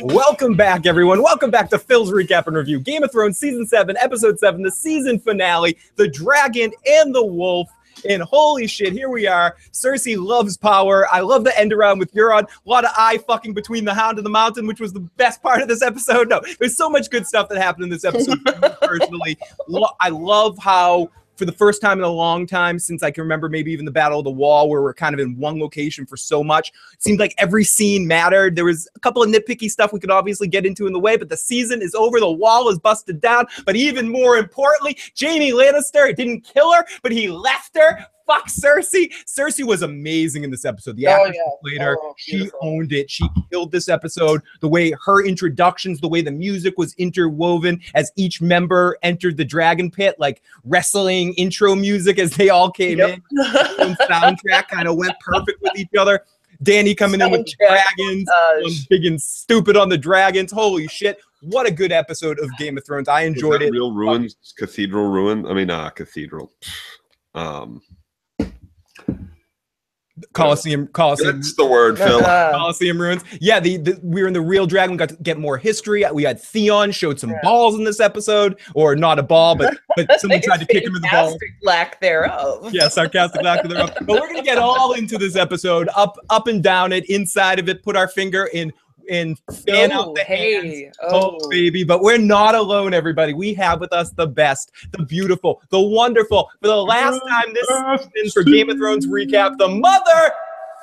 Welcome back, everyone. Welcome back to Phil's Recap and Review. Game of Thrones Season 7, Episode 7, the season finale, The Dragon and the Wolf. And holy shit, here we are. Cersei loves power. I love the end around with Euron. A lot of eye fucking between the Hound and the Mountain, which was the best part of this episode. No, there's so much good stuff that happened in this episode. Personally, I love how, for the first time in a long time, since I can remember maybe even the Battle of the Wall, where we're kind of in one location for so much, it seemed like every scene mattered. There was a couple of nitpicky stuff we could obviously get into in the way, but the season is over. The wall is busted down. But even more importantly, Jaime Lannister didn't kill her, but he left her. Fuck Cersei. Cersei was amazing in this episode. The actress who played her, she owned it. She killed this episode. The way her introductions, the way the music was interwoven as each member entered the dragon pit, like wrestling intro music as they all came in. The soundtrack kind of went perfect with each other. Danny coming in with the dragons, big and stupid on the dragons. Holy shit. What a good episode of Game of Thrones. I enjoyed it. Real ruins, cathedral ruin. I mean, cathedral. Colosseum. That's the word, Phil. Colosseum ruins. Yeah, we were in the real dragon. We got to get more history. We had Theon showed some balls in this episode, or not a ball, but someone tried to kick him in the balls. Lack thereof. Yeah, sarcastic lack thereof. But we're gonna get all into this episode, up and down it, inside of it, put our finger in fan out the hands. Oh, baby. But we're not alone, everybody. We have with us the best, the beautiful, the wonderful, for the last time this season for Game of Thrones recap, the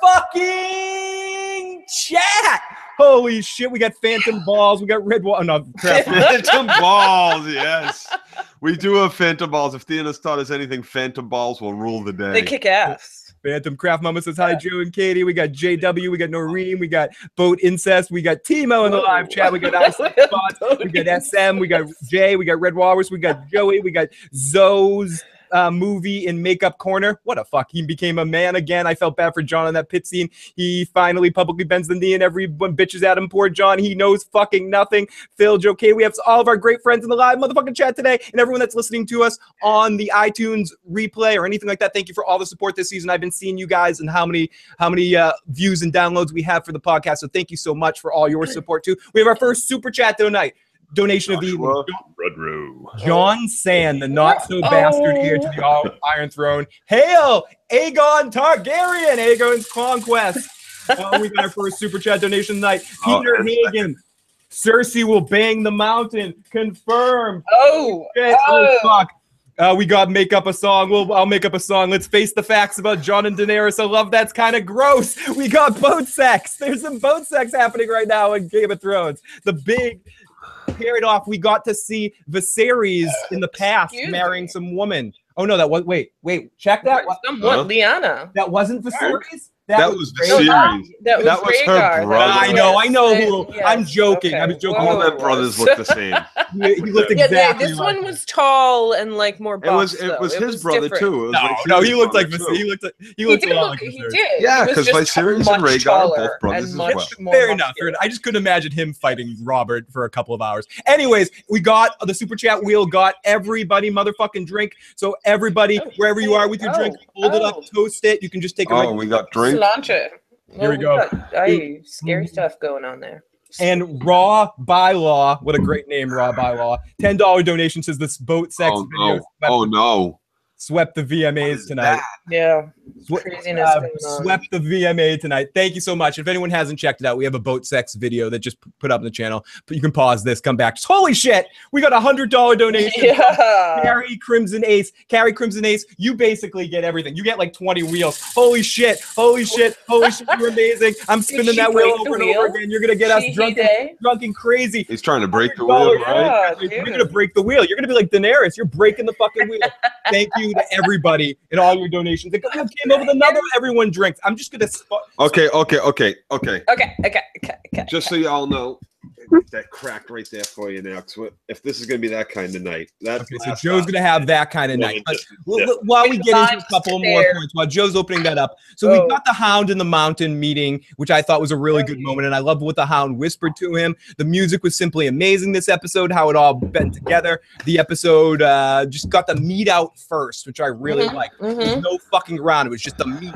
motherfucking chat. Holy shit, we got Phantom Balls, we got Red Wall. Oh, no, crap. Phantom Balls, yes. We do have Phantom Balls. If Theonis taught us anything, Phantom Balls will rule the day. They kick ass. Phantom Craft Mama says hi, Joe and Katie. We got JW, we got Noreen, we got Boat Incest, we got Timo in the live chat, we got Iceland Spots, we got SM, we got Jay, we got Red Walrus, we got Joey, we got Zoe's movie in Makeup Corner. What a fuck. He became a man again. I felt bad for John on that pit scene. He finally publicly bends the knee and everyone bitches at him. Poor John. He knows fucking nothing. Phil, Joe K. We have all of our great friends in the live motherfucking chat today and everyone that's listening to us on the iTunes replay or anything like that. Thank you for all the support this season. I've been seeing you guys and how many views and downloads we have for the podcast. So thank you so much for all your support too. We have our first super chat tonight. Donation of the evening. John Sand, the not-so-bastard heir to the Iron Throne. Hail, Aegon Targaryen, Aegon's Conquest. We got our first super chat donation tonight. Peter Hagen, Cersei will bang the mountain. Confirmed. Fuck. We got make up a song. I'll make up a song. Let's face the facts about Jon and Daenerys. I love that's kind of gross. We got boat sex. There's some boat sex happening right now in Game of Thrones. The big... Carried off, we got to see Viserys in the past marrying some woman. Oh no, that was wait, check that. Lyanna. That wasn't Viserys. That was Viserys. That was her brother. I know who. Yes. I'm joking. Okay. I was joking. All their brothers look the same. He looked exactly. This one was tall and like more buff. It was his brother different. too. No, he looked like Viserys. He looked a lot like Viserys. He did. Yeah, because Viserys and Rhaegar are both brothers as well. Fair enough. I just couldn't imagine him fighting Robert for a couple of hours. Anyways, we got the super chat wheel. Got everybody motherfucking drink. So everybody, wherever you are with your drink, hold it up, toast it. You can just take a. We got drink. Here we go. Scary stuff going on there. And Raw by Law, what a great name, Raw by Law. $10 donation says this boat sex video. Swept the VMAs tonight. Yeah. Craziness going on. Swept the VMA tonight. Thank you so much. If anyone hasn't checked it out, we have a boat sex video that just put up on the channel. But you can pause this, come back. Holy shit! We got a $100 donation. Yeah. Carrie Crimson Ace. Carrie Crimson Ace. You basically get everything. You get like 20 wheels. Holy shit! Holy shit! Holy shit! You're amazing. I'm spinning that wheel over and over again. You're gonna get us drunk and crazy. He's trying to break the wheel, right? You're gonna break the wheel. You're gonna be like Daenerys. You're breaking the fucking wheel. Thank you to everybody and all your donations. It came up with another everyone drinks. I'm just gonna Okay. Okay. Just so you all know, that cracked right there for you now. If this is gonna be that kind of night, so Joe's gonna have that kind of night. But while we get into a couple more points, while Joe's opening that up, so we got the Hound in the Mountain meeting, which I thought was a really good moment, and I loved what the Hound whispered to him. The music was simply amazing this episode, how it all bent together. The episode just got the meat out first, which I really liked. There's no fucking around. It was just the meat.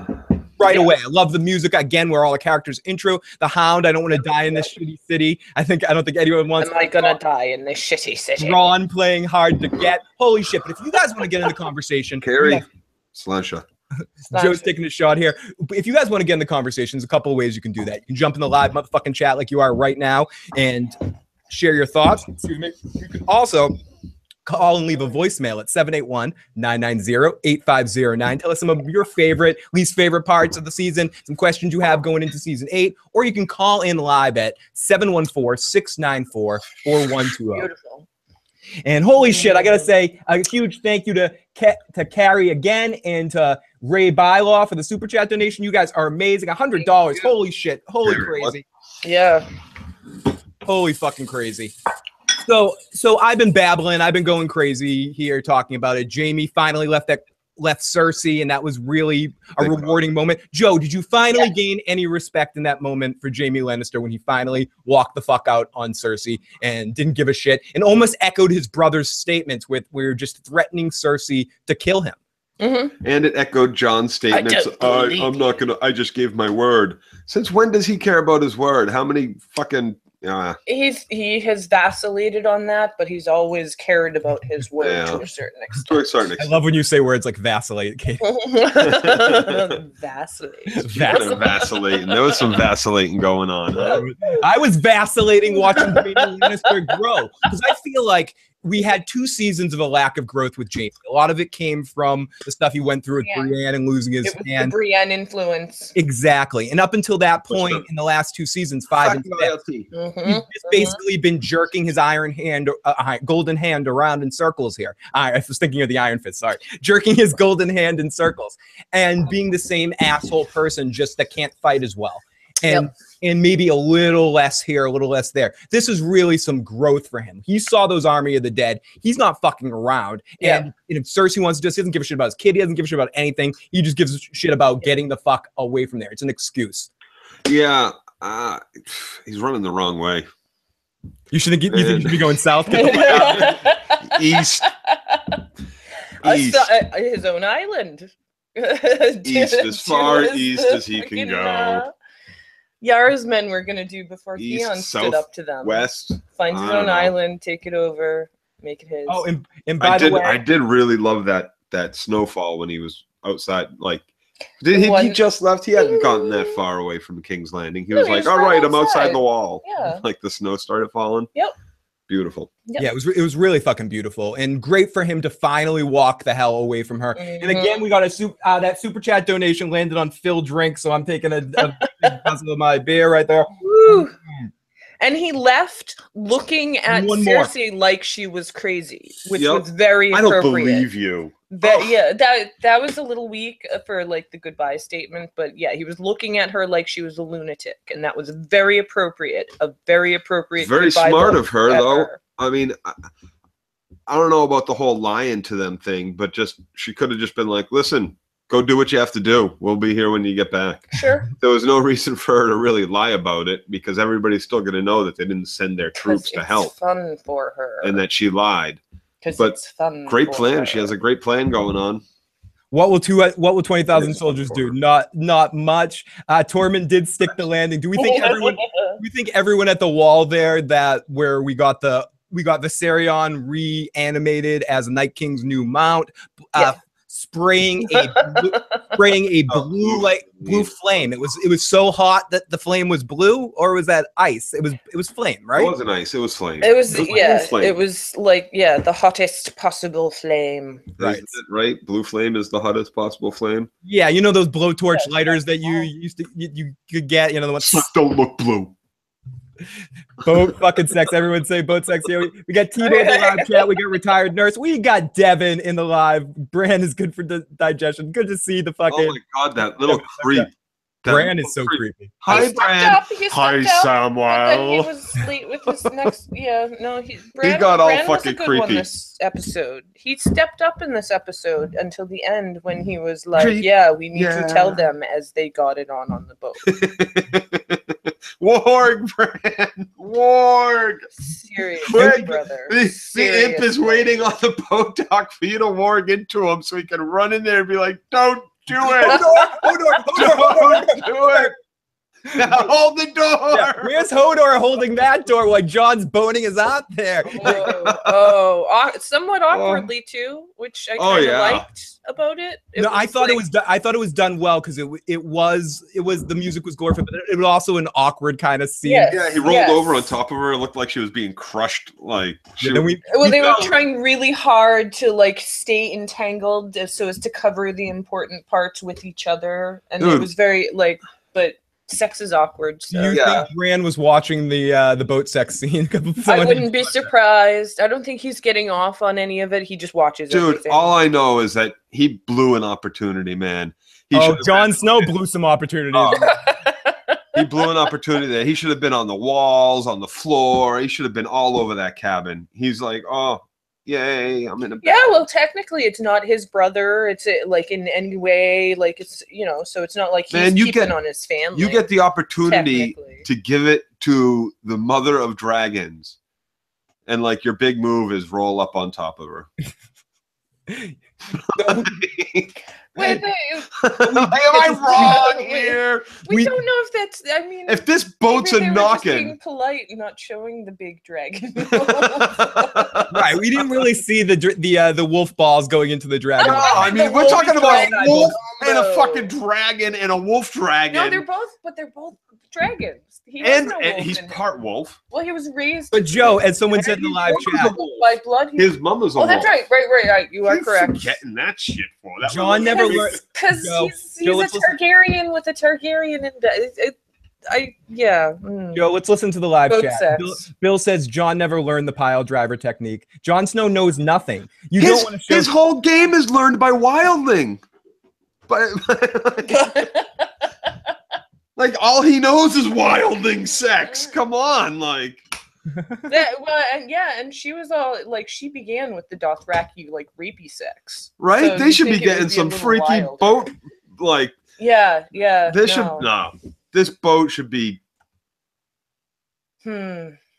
right away. I love the music again, where all the characters intro. The Hound. I don't want to die in this shitty city. I don't think anyone wants. Am I gonna die in this shitty city? Ron playing hard to get. Holy shit! But if you guys want to get in the conversation, Carrie, Slasher. Joe's taking a shot here. If you guys want to get in the conversation, there's a couple of ways you can do that. You can jump in the live motherfucking chat like you are right now and share your thoughts. Excuse me. You can also call and leave a voicemail at 781-990-8509. Tell us some of your least favorite parts of the season, some questions you have going into season 8, or you can call in live at 714-694-4120. Beautiful. And holy shit, I gotta say a huge thank you to Carrie again and to Ray Bylaw for the super chat donation. You guys are amazing. $100. Holy shit. Holy crazy. Yeah. Holy fucking crazy. So I've been babbling. I've been going crazy here talking about it. Jamie finally left Cersei, and that was really a rewarding moment. Joe, did you finally gain any respect in that moment for Jamie Lannister when he finally walked the fuck out on Cersei and didn't give a shit and almost echoed his brother's statements with we're just threatening Cersei to kill him? Mm-hmm. And it echoed John's statements. I'm not gonna. I just gave my word. Since when does he care about his word? How many fucking? He has vacillated on that, but he's always cared about his word to a certain extent. I love when you say words like vacillate, Kate. Vacillate. Vacillating. There was some vacillating going on. I was vacillating watching Jamie Lannister grow because I feel like we had 2 seasons of a lack of growth with Jamie. A lot of it came from the stuff he went through with Brienne and losing his hand. The Brienne influence. Exactly. And up until that point in the last 2 seasons, 5 and 6, he's just basically been jerking his golden hand around in circles here. I was thinking of the Iron Fist, sorry. Jerking his golden hand in circles and being the same asshole person just that can't fight as well. And maybe a little less here, a little less there. This is really some growth for him. He saw those Army of the Dead. He's not fucking around. And if Cersei wants to do this, he doesn't give a shit about his kid. He doesn't give a shit about anything. He just gives a shit about getting the fuck away from there. It's an excuse. Yeah. He's running the wrong way. You think he should be going south? East. His own island. East, as far east as he can go. Yara's men were going to do before Theon stood up to them. West. Find his own island, take it over, make it his. Oh, and by the way, I did really love that snowfall when he was outside. Like, he just left? He hadn't gotten that far away from King's Landing. He was like, all right, I'm outside the wall. Yeah. Like the snow started falling. Yep. Beautiful. Yep. Yeah, it was really fucking beautiful and great for him to finally walk the hell away from her. And again, we got that super chat donation landed on Phil Drink, so I'm taking a puzzle of my beer right there. Woo. And he left looking at Cersei like she was crazy, which was very appropriate. I don't believe you. That was a little weak for like the goodbye statement, but yeah, he was looking at her like she was a lunatic, and that was very appropriate. Very smart of her, though. I mean, I don't know about the whole lying to them thing, but she could have just been like, "Listen, go do what you have to do. We'll be here when you get back." Sure. There was no reason for her to really lie about it because everybody's still going to know that they didn't send their troops to help. It's fun for her, and that she lied. But it's fun. Great plan. She has a great plan going on. What will 20,000 soldiers do? Not much. Tormund did stick the landing. Do we think everyone at the wall there where we got the Viserion reanimated as Night King's new mount? Spraying a blue flame. It was so hot that the flame was blue, or was that ice? It was flame, right? It wasn't ice. It was flame. It was It was like the hottest possible flame. Right. Isn't it right? Blue flame is the hottest possible flame. Yeah, you know those blowtorch lighters that you could get. You know the ones. Don't look blue. Boat fucking sex. Everyone say boat sex here. We got Tito in the live chat. We got retired nurse. We got Devin in the live. Bran is good for digestion. Good to see the fucking. Oh my god, that little creep. Bran is so creepy. Hi, Bran. Hi, Samuel. He was late with his next. Bran, he got all Bran fucking was a good creepy. one this episode. He stepped up in this episode until the end when he was like, we need to tell them as they got it on the boat. Warg, Bran. Warg. Seriously, brother. The imp is waiting on the boat dock for you to warg into him so he can run in there and be like, don't Do it. Now hold the door. Yeah, where's Hodor holding that door while John's boning is out there? Somewhat awkwardly too, which I kind of liked about it. I thought it was done well because it was the music was glorified, but it was also an awkward kind of scene. Yes, yeah, he rolled over on top of her. It looked like she was being crushed. Like they were trying really hard to like stay entangled so as to cover the important parts with each other, and it was very but. Sex is awkward. So. You think Bran was watching the boat sex scene? I wouldn't be surprised. I don't think he's getting off on any of it. He just watches everything. All I know is that he blew an opportunity, man. Jon Snow blew some opportunities. He blew an opportunity there. He should have been on the walls, on the floor. He should have been all over that cabin. He's like, oh, yay, I'm in a bed. Yeah, well, technically, it's not his brother. It's like in any way, like it's so it's not like he's keeping on his family. You get the opportunity to give it to the mother of dragons, and like your big move is roll up on top of her. Wait. Am I wrong here? We don't know if that's. I mean, if this boat's a knocking, being polite, not showing the big dragon. Right, we didn't really see the wolf balls going into the dragon. No, I mean we're talking about a wolf and a fucking dragon and a wolf dragon. No, they're both dragons. And he's part wolf. Well, he was raised. But Joe, as someone said in the live chat, by blood. His mom was a wolf. Oh, that's right. Right. You are correct. Getting that shit for that. John never learned because he's a Targaryen with a Targaryen, and Joe, let's listen to the live chat. Bill says John never learned the pile driver technique. Jon Snow knows nothing. Don't want to show his whole game is learned by wildling. But like all he knows is wildling sex. Come on, like. And she was all like she began with the Dothraki like rapey sex. Right? So they should be getting some freaky boat like. Yeah. This boat should be.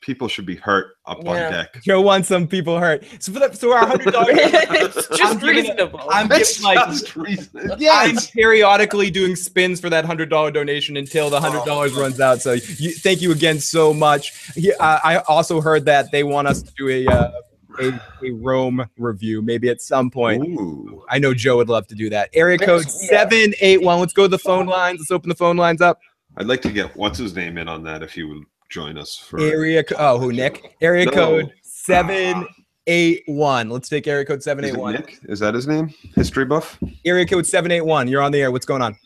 People should be hurt up on deck. Joe wants some people hurt. So our $100. It's just reasonable. I'm periodically doing spins for that $100 donation until the $100 runs out. So thank you again so much. I also heard that they want us to do a Rome review maybe at some point. Ooh. I know Joe would love to do that. Area code 781. Let's go to the phone lines. Let's open the phone lines up. I'd like to get what's his name in on that if you would join us for Nick? Area code 781. Let's take area code 781. Nick? Is that his name? History buff? Area code 781. You're on the air. What's going on?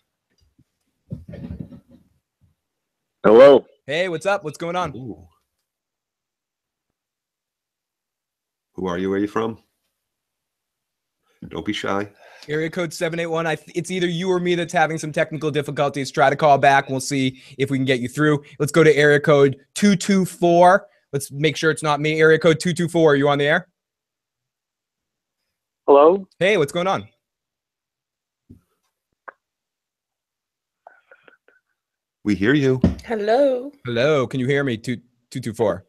Hello. Hey, what's up? What's going on? Ooh. Who are you? Where are you from? Don't be shy. Area code 781. It's either you or me that's having some technical difficulties. Try to call back. We'll see if we can get you through. Let's go to area code 224. Let's make sure it's not me. Area code 224. Are you on the air? Hello? Hey, what's going on? We hear you. Hello. Can you hear me? 224.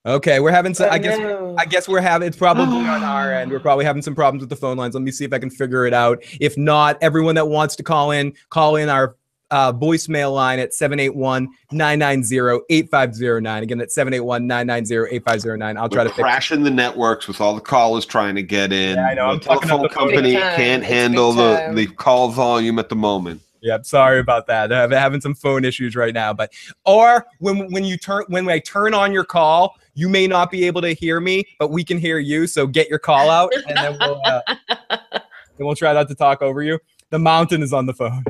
Okay, we're having some. I guess we're having. It's probably on our end. We're probably having some problems with the phone lines. Let me see if I can figure it out. If not, everyone that wants to call in our voicemail line at 781-990-8509. Again, at 781-990-8509. I'll try to crashing the networks with all the callers trying to get in. Yeah, I know. The telephone company can't handle the call volume at the moment. Yep, sorry about that. I'm having some phone issues right now. Or when I turn on your call, you may not be able to hear me, but we can hear you. So get your call out, and then we'll try not to talk over you. The mountain is on the phone.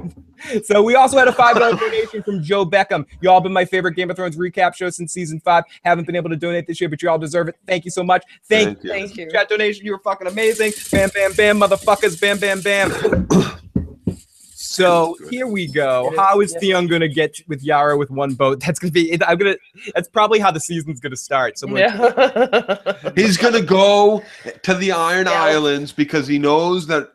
So we also had a $5 donation from Joe Beckham. You all been my favorite Game of Thrones recap show since season 5. Haven't been able to donate this year, but you all deserve it. Thank you so much. Thank you. Chat donation. You were fucking amazing. Bam, bam, bam, motherfuckers. Bam, bam, bam. So here we go. How is Theon gonna get with Yara with one boat? That's gonna be. That's probably how the season's gonna start. He's gonna go to the Iron Islands because he knows that.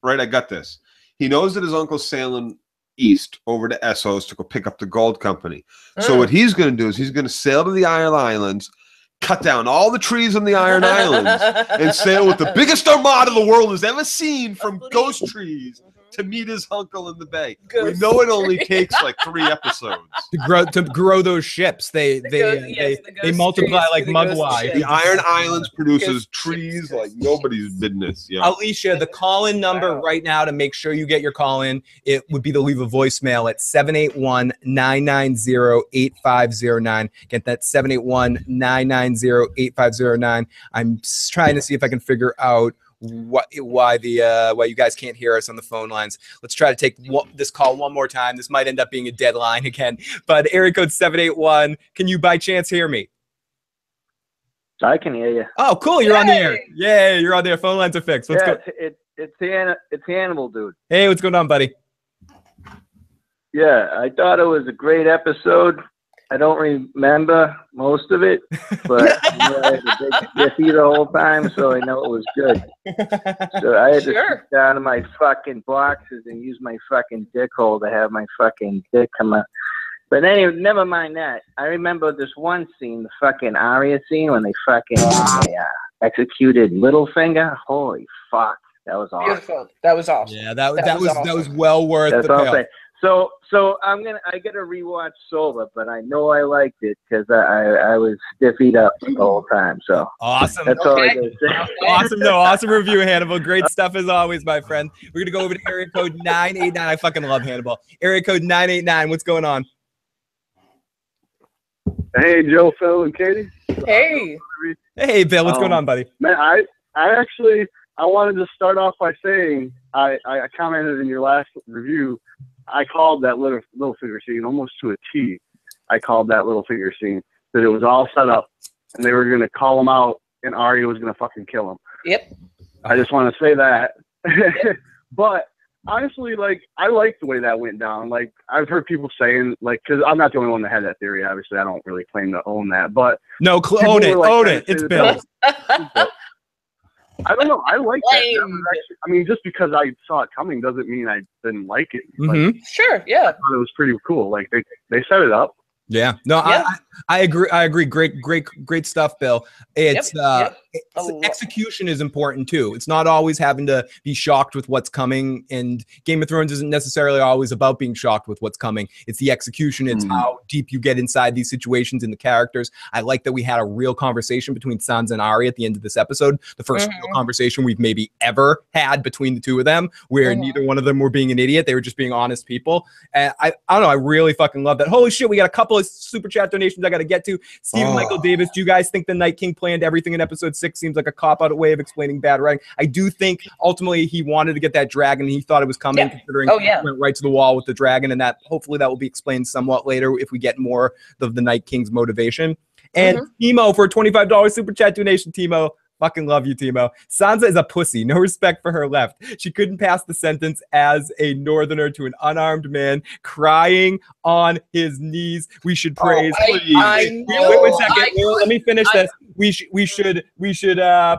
Right, I got this. He knows that his uncle's sailing east over to Essos to go pick up the gold company. So what he's gonna do is he's gonna sail to the Iron Islands, cut down all the trees on the Iron Islands and sail with the biggest armada the world has ever seen from ghost trees to meet his uncle in the bay. We know it only takes like 3 episodes to grow those ships. They multiply like mugwai. The Iron Islands produces trees like nobody's business. Yeah. Alicia, the call-in number right now to make sure you get your call-in, it would be to leave a voicemail at 781-990-8509. Get that 781-990-8509. I'm trying to see if I can figure out why you guys can't hear us on the phone lines. Let's try to take this call one more time. This might end up being a deadline again, but area code 781. Can you by chance hear me? I can hear you. Oh, cool. You're on the air. Yeah, you're on there. Phone lines are fixed. Let's go. It's Hannibal, dude. Hey, what's going on, buddy? Yeah, I thought it was a great episode. I don't remember most of it, but I had a big jiffy the whole time, so I know it was good. So I had to sit down in my fucking boxes and use my fucking dick hole to have my fucking dick come out. But anyway, never mind that. I remember this one scene, the fucking Arya scene, when they fucking executed Littlefinger. Holy fuck, that was awesome. Beautiful. That was awesome. Yeah, that was well worth the payoff. So I gotta rewatch Sober, but I know I liked it because I was stiffied up the whole time. So awesome. That's all I gotta say. Awesome review, Hannibal. Great stuff as always, my friend. We're gonna go over to area code 989. I fucking love Hannibal. Area code 989. What's going on? Hey, Joe, Phil, and Katie. Hey. Hey, Bill. What's going on, buddy? Man, I wanted to start off by saying I commented in your last review. I called that little figure scene almost to a T. I called that little figure scene that it was all set up, and they were going to call him out, and Arya was going to fucking kill him. Yep. I just want to say that. But honestly, like, I like the way that went down. Like, I've heard people saying, like, because I'm not the only one that had that theory. Obviously, I don't really claim to own that, but no, own it. It's Bill. I don't know. I like that. Just because I saw it coming doesn't mean I didn't like it. Mm-hmm. Sure, yeah. I thought it was pretty cool. Like they set it up. Yeah. No, yeah. I agree. Great stuff, Bill. It's execution is important too. It's not always having to be shocked with what's coming, and Game of Thrones isn't necessarily always about being shocked with what's coming. It's the execution. It's how deep you get inside these situations and the characters. I like that we had a real conversation between Sansa and Arya at the end of this episode. The first real conversation we've maybe ever had between the two of them, where neither one of them were being an idiot. They were just being honest people. And I don't know. I really fucking love that. Holy shit. We got a couple of super chat donations I got to get to. Stephen Michael Davis, do you guys think the Night King planned everything in episode 6? Seems like a cop-out way of explaining bad writing. I do think ultimately he wanted to get that dragon. He thought it was coming, considering he went right to the wall with the dragon, and that hopefully that will be explained somewhat later if we get more of the Night King's motivation. And Timo for a $25 super chat donation. Timo, fucking love you, Timo. Sansa is a pussy. No respect for her left. She couldn't pass the sentence as a northerner to an unarmed man crying on his knees. We should praise. Wait 1 second. Let me finish this. We should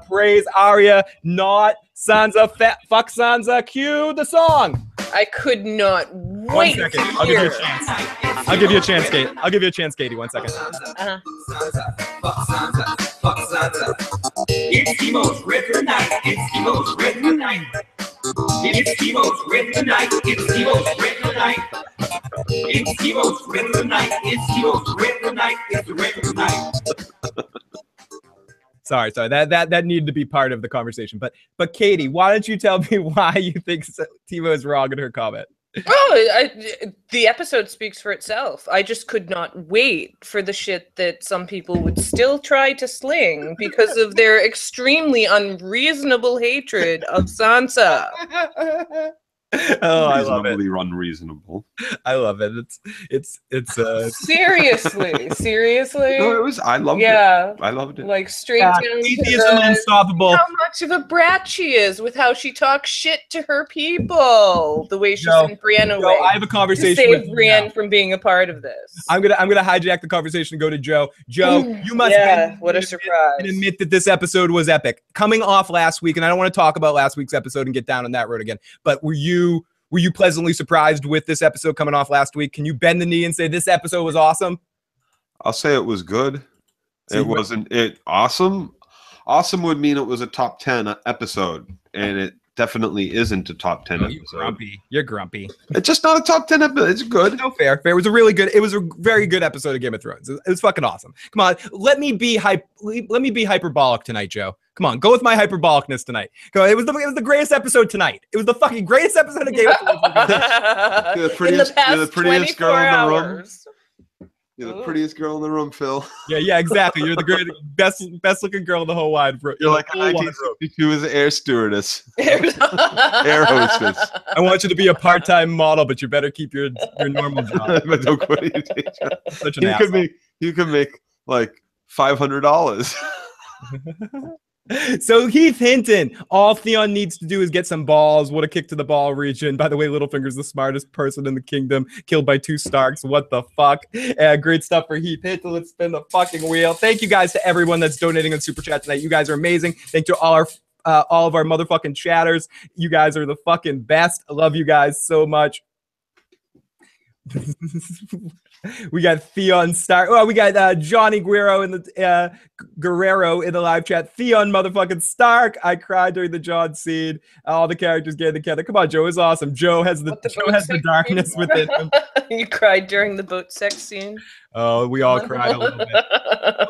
praise Arya, not Sansa. Fuck Sansa. Cue the song. I could not wait. 1 second. I'll give you a chance. I'll give you a chance, Kate. I'll give you a chance, Katie. 1 second. Sansa, fuck Sansa, fuck Sansa. It's Timo's Rhythm Night. It's Timo's Rhythm Night. It's Timo's Rhythm Night. It's Timo's Rhythm Night. It's Timo's Rhythm Night. It's Timo's Rhythm Night. It's Rhythm Night. Sorry. That needed to be part of the conversation. But Katie, why don't you tell me why you think Timo is wrong in her comment? Oh, the episode speaks for itself. I just could not wait for the shit that some people would still try to sling because of their extremely unreasonable hatred of Sansa. Oh, I love it. Unreasonable. I love it. It's seriously. No, it was. I loved it. I loved it. Like straight down atheism unstoppable. How much of a brat she is with how she talks shit to her people. The way she sent Brienne away. I have a conversation to save Brienne from being a part of this. I'm gonna hijack the conversation and go to Joe. Joe, you must what a surprise. And admit that this episode was epic. Coming off last week, and I don't want to talk about last week's episode and get down on that road again, but were you pleasantly surprised with this episode coming off last week? Can you bend the knee and say this episode was awesome? I'll say it was good. It wasn't it awesome. Awesome would mean it was a top 10 episode, and it definitely isn't a top 10 episode. You're grumpy. It's just not a top 10 episode. It's good. No, fair. It was a very good episode of Game of Thrones. It was fucking awesome. Come on, let me be hyperbolic tonight, Joe. Come on, go with my hyperbolicness tonight. Go. It was the greatest episode tonight. It was the fucking greatest episode of Game of Thrones. You're the prettiest girl in the room. You're the Ooh. prettiest girl in the room, Phil. Yeah, exactly. You're the best looking girl in the whole wide world. You're like a 1962 as an air stewardess, air hostess. I want you to be a part-time model, but you better keep your normal job. But don't quit your day job. Such an asshole. You could make like $500. So Heath Hinton, all Theon needs to do is get some balls. What a kick to the ball region. By the way, Littlefinger's the smartest person in the kingdom, killed by 2 Starks. What the fuck? Great stuff for Heath Hinton. Let's spin the fucking wheel. Thank you guys to everyone that's donating on Super Chat tonight. You guys are amazing. Thank you to all of our motherfucking chatters. You guys are the fucking best. I love you guys so much. We got Theon Stark. Oh, we got Johnny Guerrero in the Guerrero in the live chat. Theon motherfucking Stark. I cried during the John scene. All the characters getting together. Come on, Joe is awesome. Joe has the darkness within him. You cried during the boat sex scene. Oh, we all cried a little bit.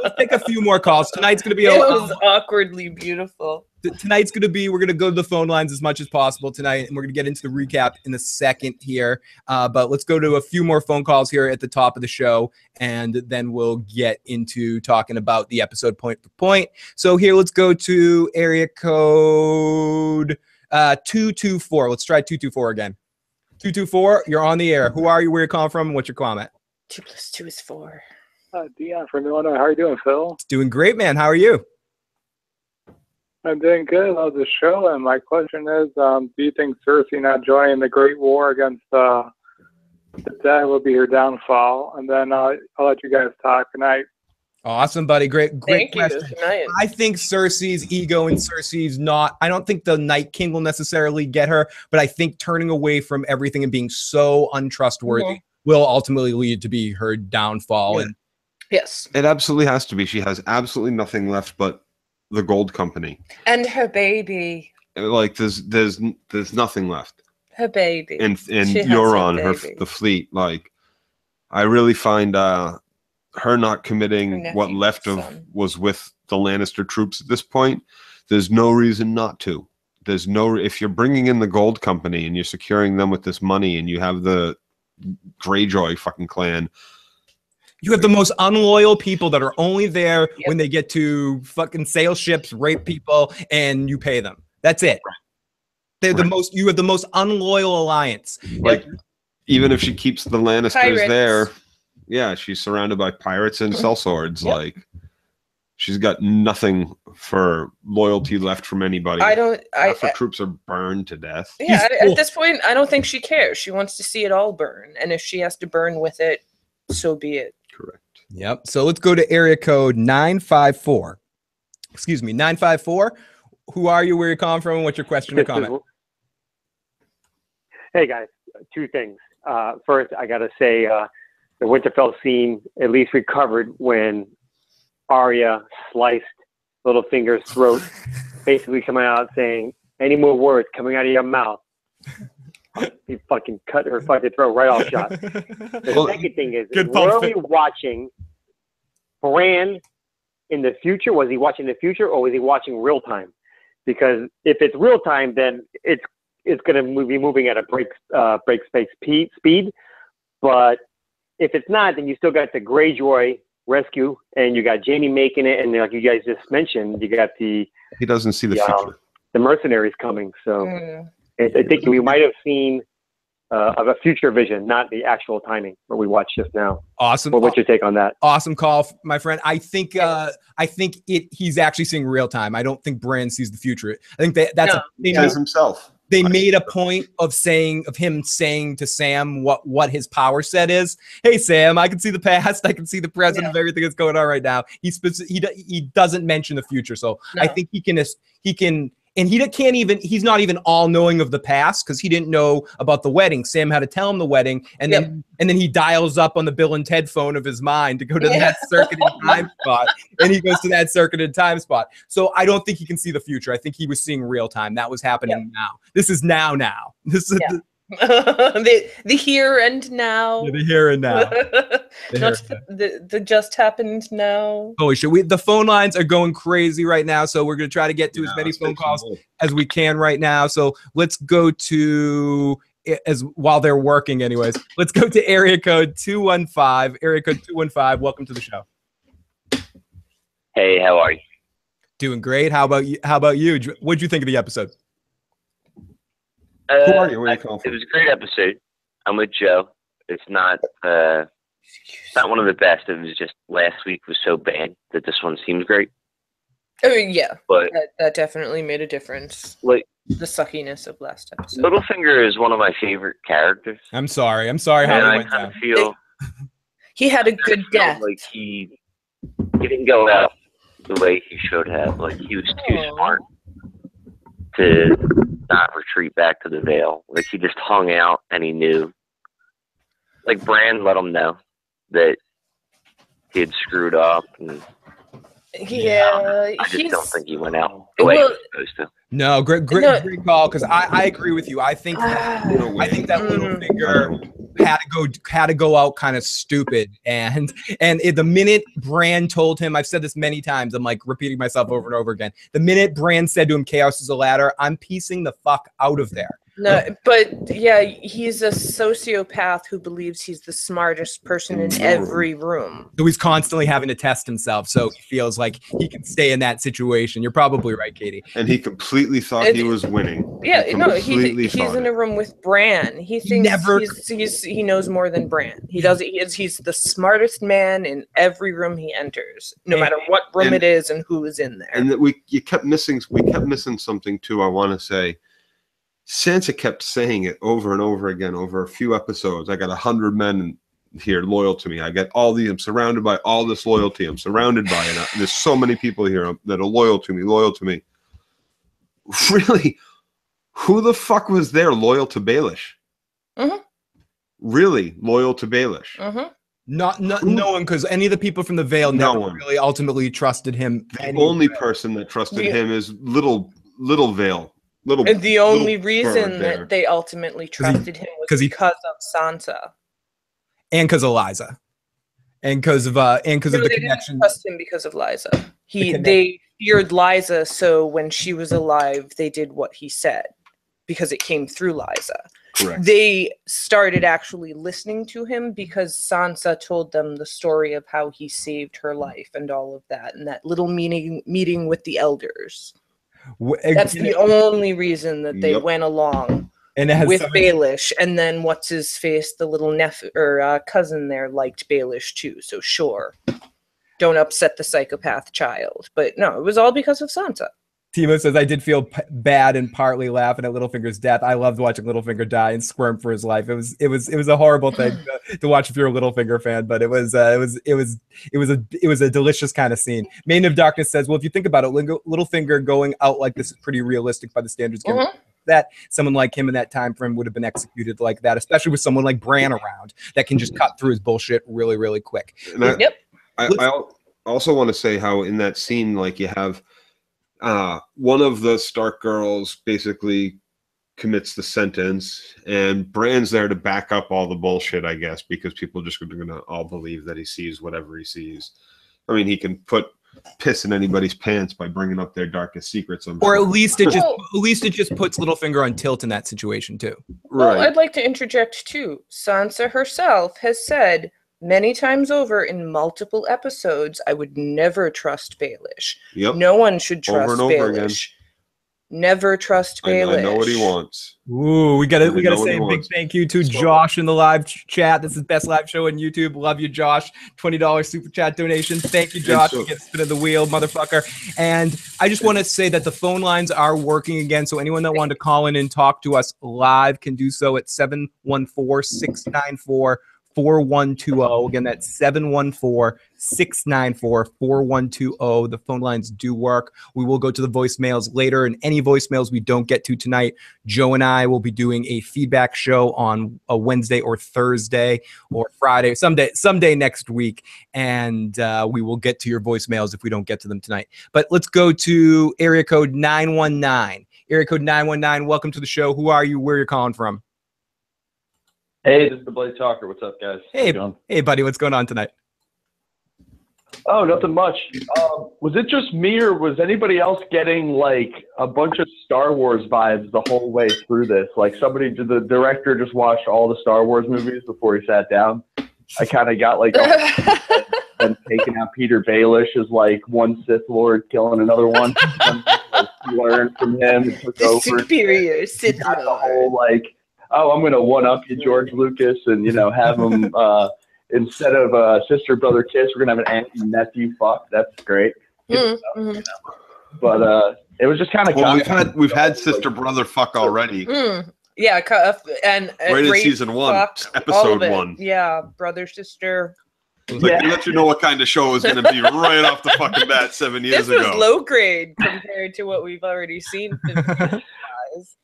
Let's take a few more calls. Tonight's gonna be it was awkwardly beautiful. Tonight's going to be, we're going to go to the phone lines as much as possible tonight, and we're going to get into the recap in a second here. But let's go to a few more phone calls here at the top of the show, and then we'll get into talking about the episode point for point. So here, let's go to area code 224. Let's try 224 again. 224, you're on the air. Who are you? Where you calling from? What's your comment? 2 + 2 is 4. Dion from Illinois. How are you doing, Phil? Doing great, man. How are you? I'm doing good. Love the show. And my question is, do you think Cersei not joining the Great War against the dead will be her downfall? And then I'll let you guys talk tonight. Awesome, buddy. Great Thank question. You. I think Cersei's ego and Cersei's not. I don't think the Night King will necessarily get her, but I think turning away from everything and being so untrustworthy will ultimately lead to be her downfall. Yeah. And yes, it absolutely has to be. She has absolutely nothing left but the gold company and her baby. Like there's nothing left. Her baby and Euron, the fleet. Like I really find her not committing what left was with the Lannister troops at this point. There's no reason not to. If you're bringing in the gold company and you're securing them with this money, and you have the Greyjoy fucking clan. You have the most unloyal people that are only there when they get to fucking sail ships, rape people, and you pay them. That's it. Right. They're the most. You have the most unloyal alliance. Like, even if she keeps the Lannisters there, yeah, she's surrounded by pirates and sellswords. Like, she's got nothing for loyalty left from anybody. Half her troops are burned to death. Yeah, at this point, I don't think she cares. She wants to see it all burn, and if she has to burn with it, so be it. Correct. Yep. So let's go to area code 954. Excuse me, 954. Who are you? Where you calling from? What's your question or comment? Hey guys, 2 things. First, I gotta say the Winterfell scene at least recovered when Arya sliced Littlefinger's throat, basically coming out saying, "Any more words coming out of your mouth." He fucking cut her fucking throat right off shot. The second thing is, were we watching Bran in the future? Was he watching the future, or was he watching real time? Because if it's real time, then it's going to be moving at a break space speed. But if it's not, then you still got the Greyjoy rescue, and you got Jaime making it, and like you guys just mentioned, you got he doesn't see the future. The mercenaries coming. So I think we might have seen of a future vision, not the actual timing what we watched just now. Awesome. Well, what's your take on that? Awesome call, my friend. I think he's actually seeing real time. I don't think Bran sees the future. I think that's himself. They made a point of him saying to Sam what his power set is. Hey Sam, I can see the past, I can see the present of everything that's going on right now. He doesn't mention the future, so I think he can And he's not even all knowing of the past because he didn't know about the wedding. Sam had to tell him the wedding. And then he dials up on the Bill and Ted phone of his mind to go to that circuited time spot. And he goes to that circuited time spot. So I don't think he can see the future. I think he was seeing real time. That was happening now. This is now. This is the here and now. Yeah, the here and now. Not the just happened now. Holy shit. The phone lines are going crazy right now, so we're going to try to get to as many phone calls as we can right now. So let's go to, while they're working anyways, let's go to area code 215. Area code 215, welcome to the show. Hey, how are you? Doing great. How about you? What'd you think of the episode? Who are you? Where are you calling from? It was a great episode. I'm with Joe. It's not one of the best. It was just last week was so bad that this one seems great. I mean, yeah, but that definitely made a difference. Like the suckiness of last episode. Littlefinger is one of my favorite characters. I'm sorry how he went down. He had a good death. Like he didn't go out the way he should have. Like he was too smart to not retreat back to the Vale. Like he just hung out and he knew. Like Bran let him know that he had screwed up. And, I just don't think he went out the way he was supposed to. No, great call. Because I agree with you. I think that Littlefinger had to go out kind of stupid, and the minute Bran told him, I've said this many times, I'm like repeating myself over and over again. The minute Bran said to him, "Chaos is a ladder," I'm piecing the fuck out of there. No, but yeah, he's a sociopath who believes he's the smartest person in every room. So he's constantly having to test himself, so he feels like he can stay in that situation. You're probably right, Katie. And he completely thought he was winning. Yeah, he's in a room with Bran. He thinks he knows more than Bran. He's the smartest man in every room he enters, no matter what room it is and who is in there. And that we kept missing something too. I want to say. Sansa kept saying it over and over again over a few episodes. I got 100 men here loyal to me. I got I'm surrounded by all this loyalty. I'm surrounded by it. There's so many people here that are loyal to me. Really? Who the fuck was there loyal to Baelish? Mm-hmm. Really loyal to Baelish? Mm-hmm. Not no one, because any of the people from the Vale never really ultimately trusted him. The only person that trusted him is Little Vale. And the only reason that they ultimately trusted him was because of Sansa, and because of Lysa, and because of the connection. Didn't trust him because of Lysa. They feared Lysa, so when she was alive, they did what he said because it came through Lysa. Correct. They started actually listening to him because Sansa told them the story of how he saved her life and all of that, and that little meeting with the elders. That's the only reason that they went along with Baelish, and then what's his face, the little nephew or cousin there liked Baelish too. So sure, don't upset the psychopath child. But no, it was all because of Sansa. Timo says, I did feel bad and partly laughing at Littlefinger's death. I loved watching Littlefinger die and squirm for his life. It was a horrible thing to watch if you're a Littlefinger fan, but it was a delicious kind of scene. Maiden of Darkness says, well, if you think about it, Littlefinger going out like this is pretty realistic by the standards given. That someone like him in that time frame would have been executed like that, especially with someone like Bran around that can just cut through his bullshit really, really quick. I also want to say how in that scene, like you have one of the Stark girls basically commits the sentence, and Bran's there to back up all the bullshit, I guess, because people just are going to all believe that he sees whatever he sees. I mean, he can put piss in anybody's pants by bringing up their darkest secrets. Or at least it just puts Littlefinger on tilt in that situation too. Well, I'd like to interject too. Sansa herself has said many times over in multiple episodes, I would never trust Baelish. Yep. No one should trust Baelish. Never trust Baelish. I know what he wants. Ooh, we gotta say a big thank you to Josh in the live chat. This is best live show on YouTube. Love you, Josh. $20 super chat donation. Thank you, Josh. You get spin of the wheel, motherfucker. And I just want to say that the phone lines are working again. So anyone that wanted to call in and talk to us live can do so at 714-694 4120. Again, that's 714-694-4120. The phone lines do work. We will go to the voicemails later, and any voicemails we don't get to tonight, Joe and I will be doing a feedback show on a Wednesday or Thursday or Friday, someday next week, and we will get to your voicemails if we don't get to them tonight. But let's go to area code 919. Area code 919, welcome to the show. Who are you? Where are you calling from? Hey, this is the Blaze Talker. What's up, guys? Hey, buddy. What's going on tonight? Oh, nothing much. Was it just me, or was anybody else getting like a bunch of Star Wars vibes the whole way through this? Like the director just watched all the Star Wars movies before he sat down. I kind of got like them taking out Peter Baelish as like one Sith Lord killing another one. He learned from him and took over. Superior Sith Lord. The whole like, oh, I'm going to one-up you, George Lucas, and, have him, instead of sister, brother, kiss, we're going to have an aunt and nephew fuck. That's great. Mm-hmm. But it was just kind of... Well, we've had sister, brother fuck already. Yeah, and right in season 1, episode 1. Yeah, brother, sister. Like, to let you know what kind of show it was going to be right off the fucking bat 7 years ago. This was low grade compared to what we've already seen.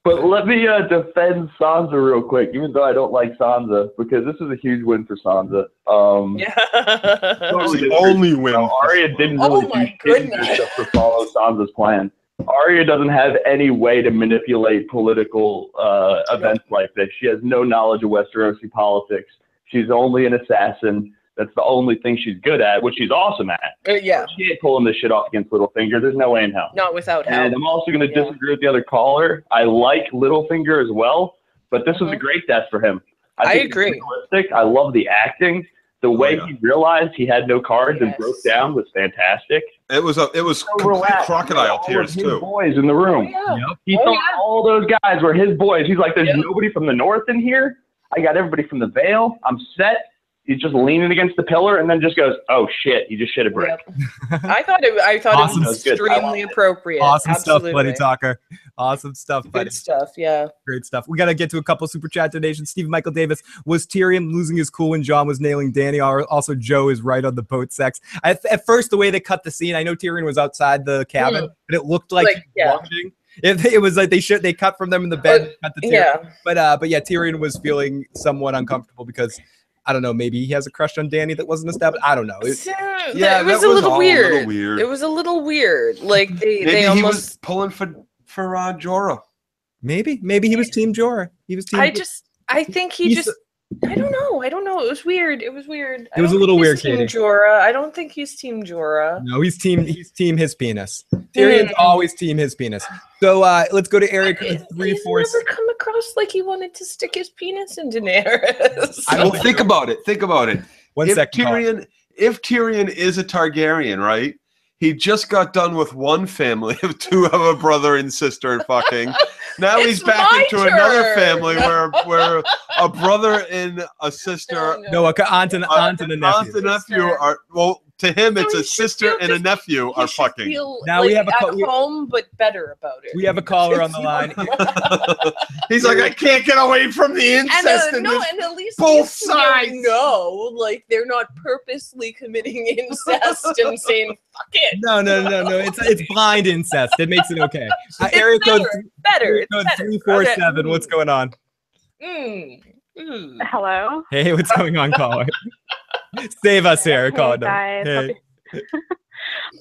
But let me defend Sansa real quick, even though I don't like Sansa, because this is a huge win for Sansa. Totally the only win. Arya didn't really do shit except for follow Sansa's plan. Arya doesn't have any way to manipulate political events like this. She has no knowledge of Westerosi politics. She's only an assassin. That's the only thing she's good at, which she's awesome at. Yeah. She ain't pulling this shit off against Littlefinger. There's no way in hell. Not without help. And I'm also going to disagree with the other caller. I like Littlefinger as well, but this was a great death for him. I agree. It's realistic. I love the acting. The way he realized he had no cards and broke down was fantastic. It was complete crocodile tears too. Boys in the room. Oh, yeah. He thought all those guys were his boys. He's like, there's nobody from the north in here. I got everybody from the Vale. I'm set. He's just leaning against the pillar and then just goes, oh shit, he just shit a brick. I thought it was extremely appropriate. Awesome stuff, Buddy Talker. Awesome stuff, buddy. Good stuff, yeah. Great stuff. We got to get to a couple super chat donations. Stephen Michael Davis, was Tyrion losing his cool when Jon was nailing Dany? Also, Joe is right on the boat sex. At first, the way they cut the scene, I know Tyrion was outside the cabin, but it looked like he was watching. It was like they cut from them in the bed. And cut the Tyrion. But yeah, Tyrion was feeling somewhat uncomfortable because I don't know, maybe he has a crush on Dany that wasn't established. I don't know. It was a little weird. It was a little weird. Like they almost... he was pulling for Jorah. Maybe he was Team Jorah. He was Team. I think he just. I don't know. It was weird. It was a little weird, Team Jorah. I don't think he's Team Jorah. No, he's team his penis. Tyrion's always team his penis. So let's go to area code 346. He's never come across like he wanted to stick his penis in Daenerys. Well, think about it. If Tyrion is a Targaryen, right? He just got done with one family of two of a brother and sister fucking. Now he's back into another family where a brother and a sister. No, aunt and a nephew are to him. It's a sister and a nephew are fucking. Now we have at home, but better about it. We have a caller on the line. He's like, I can't get away from the incest. And at least both sides know, like they're not purposely committing incest and saying fuck it. No. It's blind incest. It makes it okay. Area code better. 347. What's going on? Hello. Hey, what's going on, caller? Save us here, caller. Hey.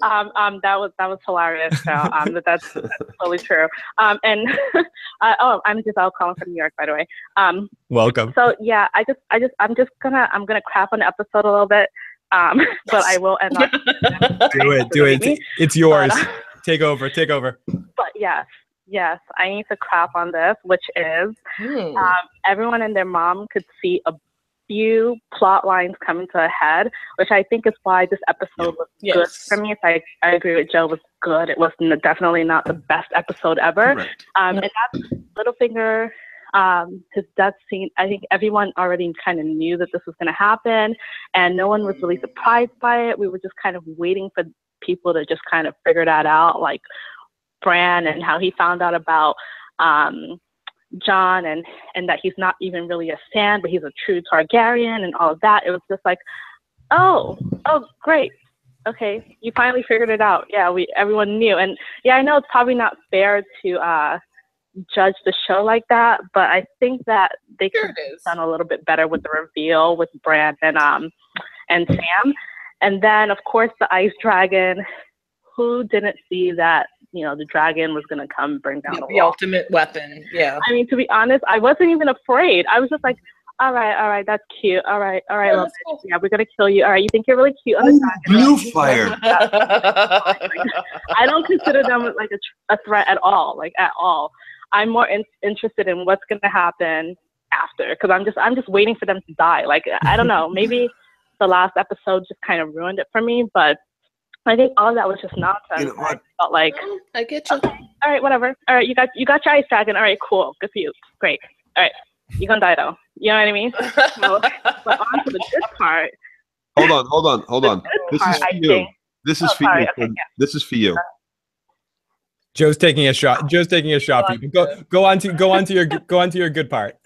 That was hilarious. So that's totally true. And I'm Giselle calling from New York, by the way. Welcome. So yeah, I'm gonna crap on the episode a little bit. But I will end up. Do it. It's yours. Take over. But yes, I need to crap on this, which is everyone and their mom could see a few plot lines coming to a head, which I think is why this episode was good for me. I agree with Joe, it was good. It was definitely not the best episode ever. Right. And that's Littlefinger, his death scene. I think everyone already kind of knew that this was going to happen, and no one was really surprised by it. We were just kind of waiting for people to just kind of figure that out, like Bran and how he found out about Jon and that he's not even really a Sand, but he's a true Targaryen and all of that. It was just like, oh, great. Okay, you finally figured it out. Yeah, everyone knew. And yeah, I know it's probably not fair to judge the show like that, but I think that they could have done a little bit better with the reveal with Bran and Sam. And then, of course, the Ice Dragon. Who didn't see that, you know, the dragon was going to come bring down the ultimate weapon? Yeah. I mean, to be honest, I wasn't even afraid. I was just like, all right, that's cute. All right, love it. Cool. Yeah, we're going to kill you. All right, you think you're really cute on the dragon. Blue fire. I don't consider them like a threat at all, like at all. I'm more interested in what's going to happen after, because I'm just waiting for them to die. Like, I don't know, maybe the last episode just kind of ruined it for me, but I think all of that was just nonsense. You know what? I felt like, I get you. Okay, all right, whatever. All right, you got your Ice Dragon. All right, cool. Good for you. Great. All right, you're going to die, though. You know what I mean? So, but on to the good part. Hold on. This is for you. This is for you. Okay, this is for you. Joe's taking a shot. For you. Go on to your good part.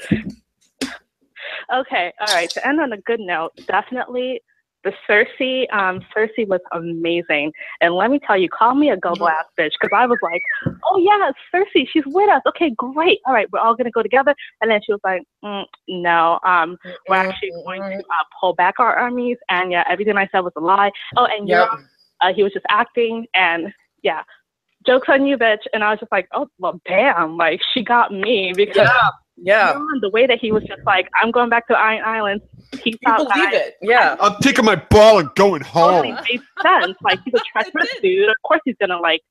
Okay, all right. To end on a good note, definitely the Cersei. Cersei was amazing, and let me tell you, call me a gullible ass bitch, because I was like, oh yeah, Cersei, she's with us. Okay, great. All right, we're all gonna go together. And then she was like, no, we're actually going to pull back our armies. And yeah, everything I said was a lie. Oh, and he was just acting, and yeah. Joke's on you, bitch. And I was just like, oh, well, damn. Like, she got me. Because the way that he was just like, I'm going back to Iron Island. Peace out, believe guys. it. Yeah. I'm taking my ball and going home. Totally made sense. Like, he's a treacherous dude. Of course he's going to, like,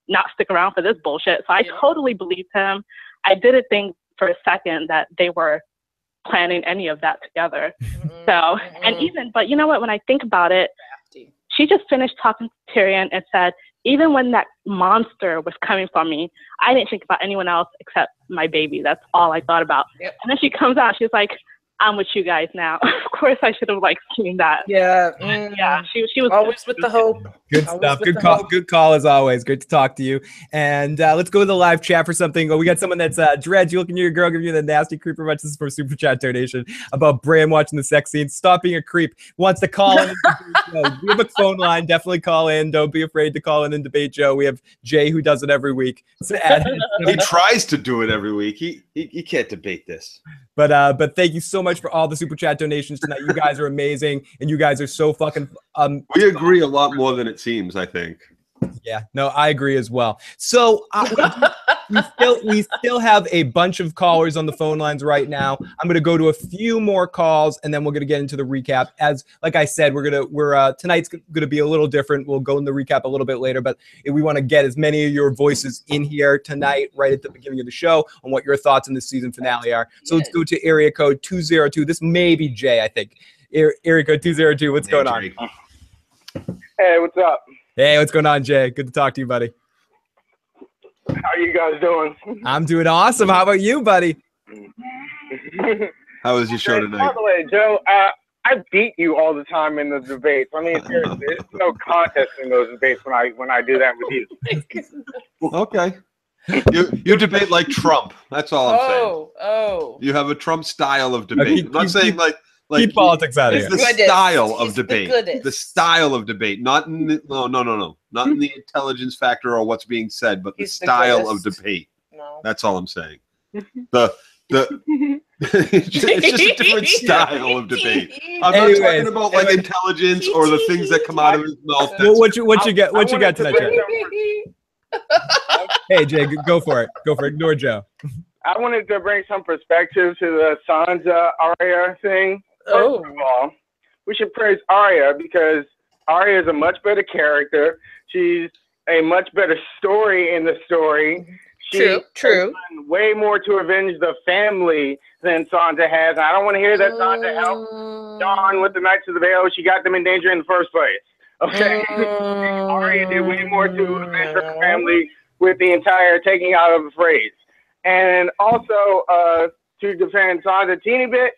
not stick around for this bullshit. So I totally believed him. I didn't think for a second that they were planning any of that together. So, and even, but you know what? When I think about it, she just finished talking to Tyrion and said, even when that monster was coming for me, I didn't think about anyone else except my baby. That's all I thought about. Yep. And then she comes out, she's like, I'm with you guys now. Of course, I should have like seen that. Yeah, yeah. She was always with the hope. Good stuff. Good call as always. Great to talk to you. And let's go to the live chat for something. Oh, we got someone that's Dredge. You looking at your girl, giving you the nasty creeper much. This is for a super chat donation about Bran watching the sex scene. Stop being a creep. Wants to call in. We have a phone line. Definitely call in. Don't be afraid to call in and debate Joe. We have Jay who does it every week. He tries to do it every week. He can't debate this. But thank you so much for all the super chat donations tonight. You guys are amazing, and you guys are so fucking. We agree a lot more than it seems, I think. Yeah, no, I agree as well. So we still have a bunch of callers on the phone lines right now. I'm going to go to a few more calls, and then we're going to get into the recap. As like I said, tonight's going to be a little different. We'll go in the recap a little bit later, but we want to get as many of your voices in here tonight, right at the beginning of the show, on what your thoughts on the season finale are. So let's go to area code 202. This may be Jay, I think. Area code 202. What's going on? Hey, what's up? Hey, what's going on, Jay? Good to talk to you, buddy. How are you guys doing? I'm doing awesome. How about you, buddy? How was your show tonight? By the way, Joe, I beat you all the time in the debates. I mean, there's no contest in those debates when I do that with you. Okay. You debate like Trump. That's all I'm saying. Oh. You have a Trump style of debate. I'm not saying like keep politics out of here. The style of debate. The style of debate, not in the, no, not in the intelligence factor or what's being said, but the style of debate. No. That's all I'm saying. It's just a different style of debate. I'm not talking about like intelligence or the things that come out of his mouth. What you got tonight, Jay? Hey, Jay, go for it. Ignore Joe. I wanted to bring some perspective to the Sansa Arya thing. First of all, we should praise Arya because Arya is a much better character. She's a much better story in the story. True. Done way more to avenge the family than Sansa has. And I don't want to hear that Sansa helped Jon with the Knights of the Vale. She got them in danger in the first place. Okay? Arya did way more to avenge her family with the entire taking out of the phrase. And also, to defend Sansa a teeny bit,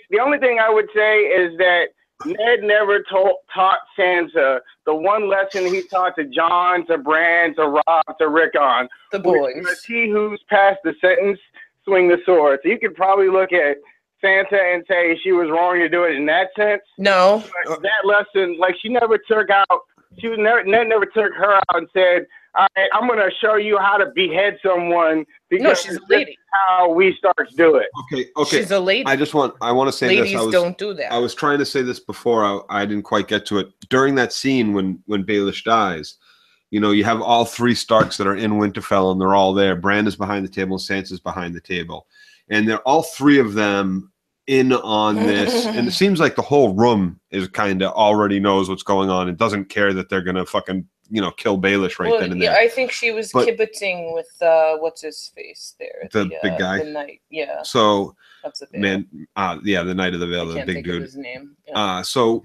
the only thing I would say is that Ned never taught Sansa the one lesson he taught to Jon, to Bran, to Robb, to Rickon. The boys. He who's passed the sentence. swing the sword. So you could probably look at Santa and say she was wrong to do it in that sense. No. But that lesson, like she never took out, she was never took her out and said, all right, I'm going to show you how to behead someone because she's a lady. How we start to do it. Okay. She's a lady. I want to say Ladies this. don't do that. I was trying to say this before. I didn't quite get to it. During that scene when Baelish dies, you know, you have all three Starks that are in Winterfell and they're all there. Bran is behind the table, Sansa's behind the table. And they're all three of them in on this. And it seems like the whole room is kind of already knows what's going on and doesn't care that they're going to fucking, you know, kill Baelish right then and there. I think she was kibitzing with what's his face there, the big guy, the knight. Yeah. So that's the man, the Knight of the Vale, the big dude. His name. Yeah. So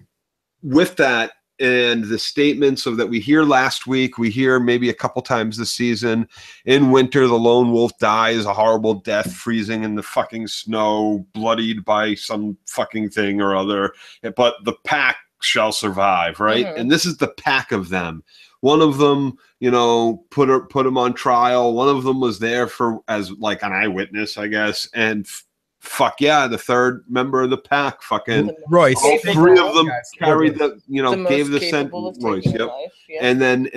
with that and the statements of that we hear last week, we hear maybe a couple times this season. In winter, the lone wolf dies a horrible death, freezing in the fucking snow, bloodied by some fucking thing or other. But the pack shall survive, right? And this is the pack of them. One of them, you know, put him on trial. One of them was there as like an eyewitness, I guess. And fuck yeah, the third member of the pack, fucking Royce. All three of them carried the, you know, gave the sentence. Royce, yep. And then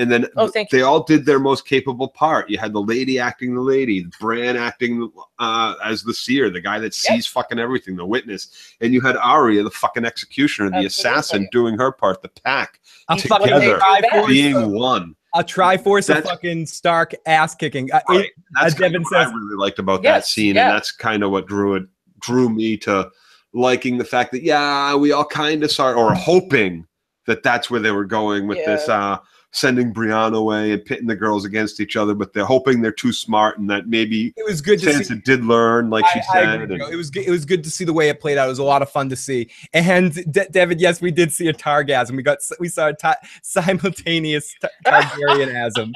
they all did their most capable part. You had the lady acting the lady, Bran acting as the seer, the guy that sees fucking everything, the witness, and you had Arya, the fucking executioner, the assassin, doing her part. The pack together being one. A Triforce of fucking Stark ass kicking. That's Devin says, I really liked about that scene, and that's kind of what drew me to liking the fact that we all kind of saw or hoping that that's where they were going with this sending Brianna away and pitting the girls against each other, but they're hoping they're too smart and that maybe it was good Sansa to see. Did learn, like she said. It was good to see the way it played out. It was a lot of fun to see. And David, yes, we did see a Targasm. We saw a simultaneous Targaryen-asm.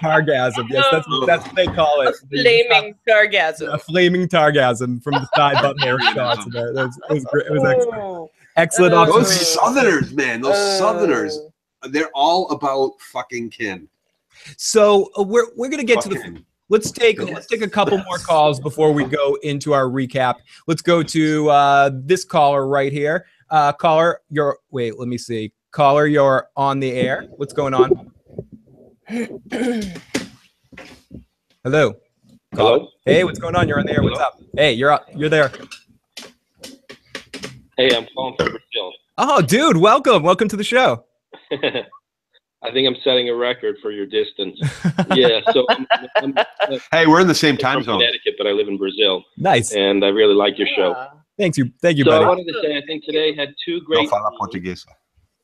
Targasm. Yes, that's what they call it. A flaming Targasm. A flaming Targasm from the side button hair shots. It was great. It was excellent. Excellent. Those Southerners, man. Those Southerners. They're all about fucking kin. So we're gonna get to the. Let's take a couple more calls before we go into our recap. Let's go to this caller right here. Caller, let me see. Caller, you're on the air. What's going on? Hello. Hello. Hey, what's going on? You're on the air. What's up? Hey, you're up. You're there. Hey, I'm calling from Brazil. Oh, dude, welcome. Welcome to the show. I think I'm setting a record for your distance. Yeah, so hey, we're in the same time zone. Connecticut, but I live in Brazil. Nice. And I really like your show. Thank you, buddy. So I wanted to say, I think today had two great.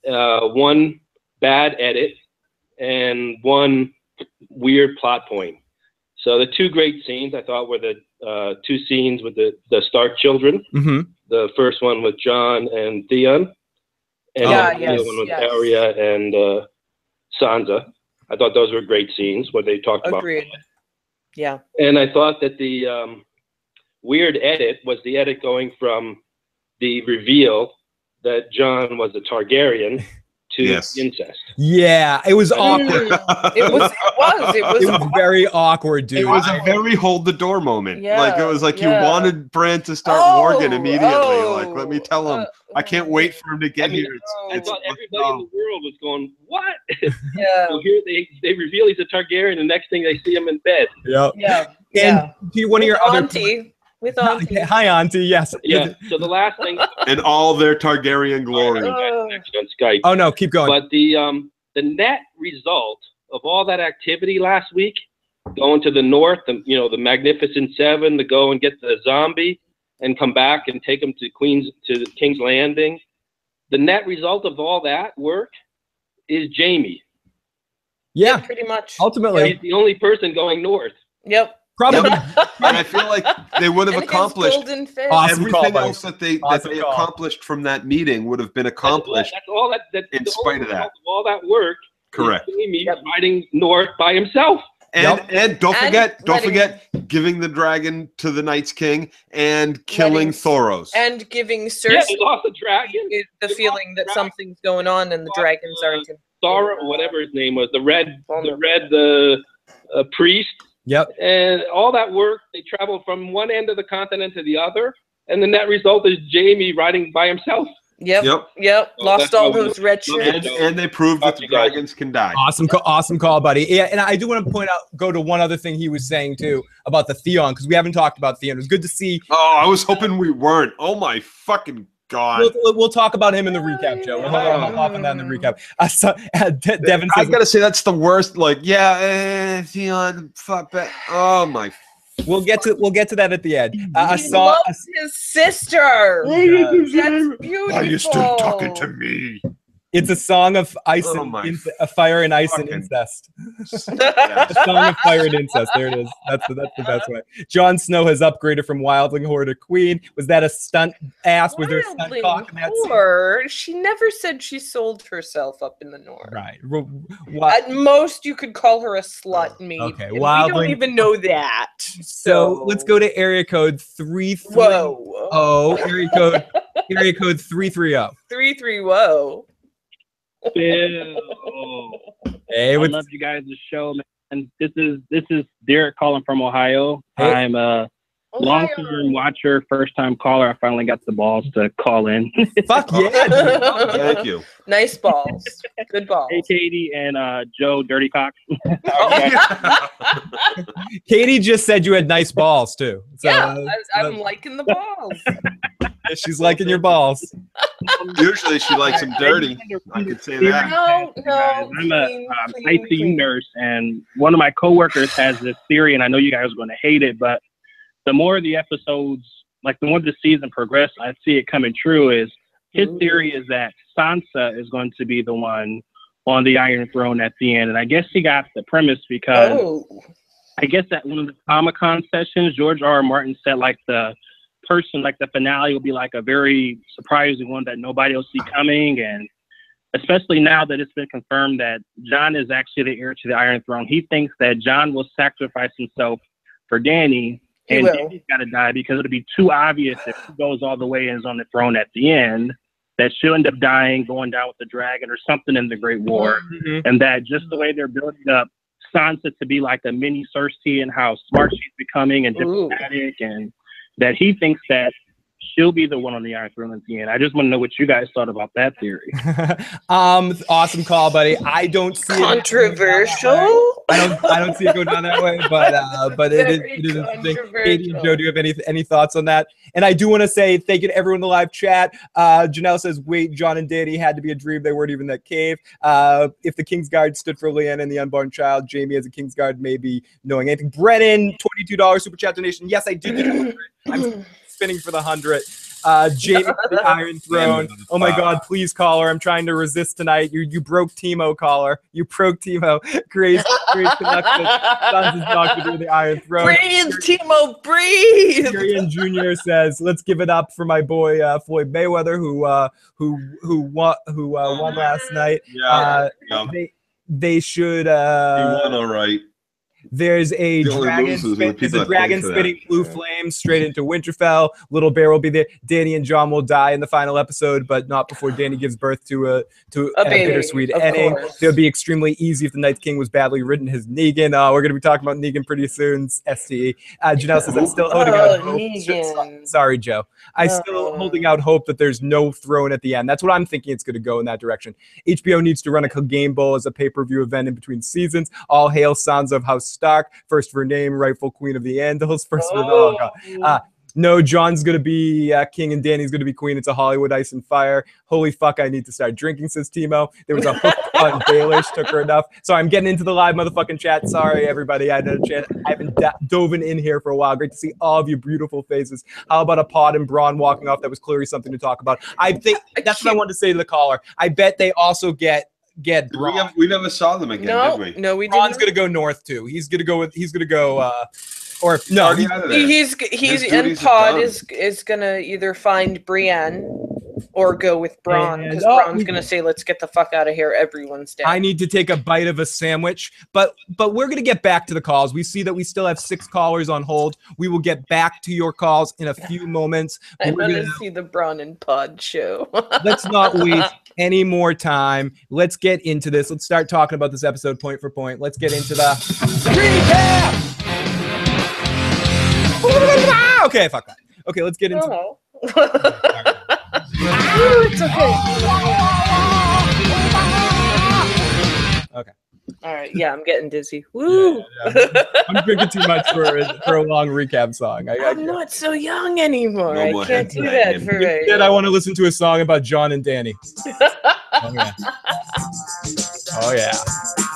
One bad edit and one weird plot point. So the two great scenes I thought were the two scenes with the Stark children. Mm-hmm. The first one with Jon and Theon. And the other one with Arya and Sansa. I thought those were great scenes where they talked about. Yeah. And I thought that the weird edit was the edit going from the reveal that Jon was a Targaryen to incest. Yeah, it was awkward. It was very awkward, dude. It was a very hold the door moment. Yeah, like it was like you wanted Bran to start warging immediately. Like, let me tell him. I can't wait for him to get here. I thought everybody in the world was going, what? Yeah. So here they reveal he's a Targaryen, and the next thing they see him in bed. Yep. Yeah. And one of your other Auntie. With Auntie. Hi, Auntie. Yes. Yeah. So the last thing. In all their Targaryen glory. On Skype. Oh no, keep going. But the net result of all that activity last week, going to the north, the Magnificent Seven, to go and get the zombie and come back and take them to King's Landing. The net result of all that work is Jaime. Yeah, pretty much. Ultimately, he's the only person going north. Yep. Probably. And I feel like they would have accomplished everything else that they accomplished from that meeting would have been accomplished. That's all that in spite of that. All that work. Correct. Jaime riding north by himself. And don't forget giving the dragon to the Night's King and killing Thoros. And giving Cersei they lost the dragon. The feeling that something's going on and the dragons aren't. Thora, whatever his name was, the red priest Yep. And all that work, they travel from one end of the continent to the other, and the net result is Jamie riding by himself. Yep. Lost all those red shirts. And they proved that the dragons can die. Awesome call, buddy. Yeah, and I do want to go to one other thing he was saying too about the Theon, because we haven't talked about Theon. It was good to see. Oh, I was hoping we weren't. Oh my fucking God. We'll talk about him in the recap, Joe. We'll hop on that in the recap. Devin says, I gotta say that's the worst. Like, Theon, fuck that. Oh my. We'll get to that at the end. He loves his sister. That's beautiful. Are you still talking to me? It's a song of ice and fire and ice and incest. A song of fire and incest. There it is. That's the best way. Jon Snow has upgraded from wildling whore to queen. Was that a stunt ass? Was there a stunt cock in that scene? She never said she sold herself up in the north. Right. At most, you could call her a slut, maybe. Okay. We don't even know that. So let's go to area code 330. Whoa. Area code 330. 330. Hey, I love you guys' show, man. This is Derek calling from Ohio. Hey. I'm a long-term watcher, first-time caller. I finally got the balls to call in. Fuck yeah! Thank you. Nice balls. Good balls. Hey, Katie and Joe Dirty Cock. Katie just said you had nice balls too. So, I'm liking the balls. She's liking your balls. Usually she likes them dirty. I could say that. No. I'm a ICU nurse, and one of my coworkers has this theory, and I know you guys are going to hate it, but the more the episodes, like the more the season progresses, I see it coming true. Is his theory is that Sansa is going to be the one on the Iron Throne at the end, and I guess he got the premise because I guess at one of the Comic-Con sessions, George R.R. Martin said like the finale will be like a very surprising one that nobody will see coming, and especially now that it's been confirmed that Jon is actually the heir to the Iron Throne, he thinks that Jon will sacrifice himself for Dany, and Dany's got to die because it'll be too obvious if he goes all the way and is on the throne at the end that she'll end up dying, going down with the dragon or something in the Great War, and that just the way they're building up Sansa to be like a mini Cersei and how smart she's becoming and diplomatic, and that he thinks that she'll be the one on the Iron Throne at the end. I just want to know what you guys thought about that theory. Awesome call, buddy. I don't see controversial. I don't see it going down that way, but it is interesting. Katie and Joe, do you have any thoughts on that? And I do want to say thank you to everyone in the live chat. Janelle says, "Wait, Jon and Dany had to be a dream. They weren't even that cave." If the Kingsguard stood for Lyanna and the unborn child, Jamie as a Kingsguard may be knowing anything. Brennan, $22 super chat donation. Yes, I did get 100. I'm spinning for the 100. Jamie for the Iron Throne. Oh my God, please, caller. I'm trying to resist tonight. You broke Timo, caller. You broke Timo. Great connection. Sansa's not going to be the Iron Throne. Breathe, Timo, breathe. Tyrion Jr. says, "Let's give it up for my boy Floyd Mayweather, who won last night." They should. He won all right. There's a dragon spitting blue flames straight into Winterfell. Little Bear will be there. Dany and Jon will die in the final episode, but not before Dany gives birth to a bittersweet ending. It would be extremely easy if the Night's King was badly written as Negan. We're going to be talking about Negan pretty soon. STE. Janelle says, "I'm still holding out hope." Sorry, Joe. I'm still holding out hope that there's no throne at the end. That's what I'm thinking. It's going to go in that direction. HBO needs to run a Game Bowl as a pay-per-view event in between seasons. All hail Sansa of House Stark, first of her name, rightful queen of the Andals, first of her no, Jon's going to be king and Dany's going to be queen. It's a Hollywood ice and fire. Holy fuck, I need to start drinking, says Timo. There was a hook on Baelish, took her enough. So I'm getting into the live motherfucking chat. Sorry, everybody. I haven't dove in here for a while. Great to see all of you beautiful faces. How about a Pod and Braun walking off? That was clearly something to talk about. I think that's what I wanted to say to the caller. I bet they also get Braun. We never saw them again, did we? No, we didn't. Braun's gonna go north too. He's gonna go Pod is gonna either find Brienne or go with Braun, because Braun's gonna say, "Let's get the fuck out of here. Everyone's dead." I need to take a bite of a sandwich, but we're gonna get back to the calls. We see that we still have 6 callers on hold. We will get back to your calls in a few moments. I'm gonna see the Braun and Pod show. Let's not waste any more time. Let's get into this. Let's start talking about this episode point for point. Let's get into the recap. Okay, fuck that. Okay, let's get into. It's okay. Okay. All right. Yeah, I'm getting dizzy. Woo! Yeah. I'm drinking too much for a long recap song. I'm not so young anymore. No I can't do that for right. Instead, I want to listen to a song about John and Danny. Oh yeah. Oh yeah.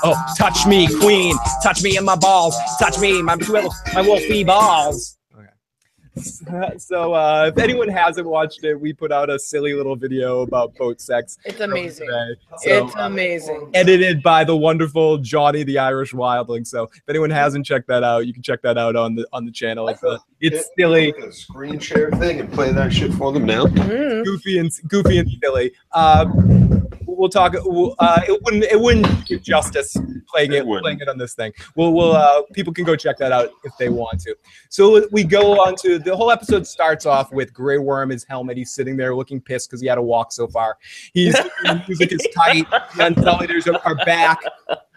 Oh, touch me, queen. Touch me in my balls. Touch me, my wolfy balls. So if anyone hasn't watched it, we put out a silly little video about boat sex. It's amazing. So, it's amazing. Edited by the wonderful Johnny the Irish Wildling. So if anyone hasn't checked that out, you can check that out on the channel. It's silly. A screen share thing and play that shit for them now. Goofy and silly. We'll talk. It wouldn't do justice playing it on this thing. People can go check that out if they want to. So we go on to the whole episode. Starts off with Grey Worm, his helmet. He's sitting there looking pissed because he had to walk so far. Music is tight. The Unsullieders are back.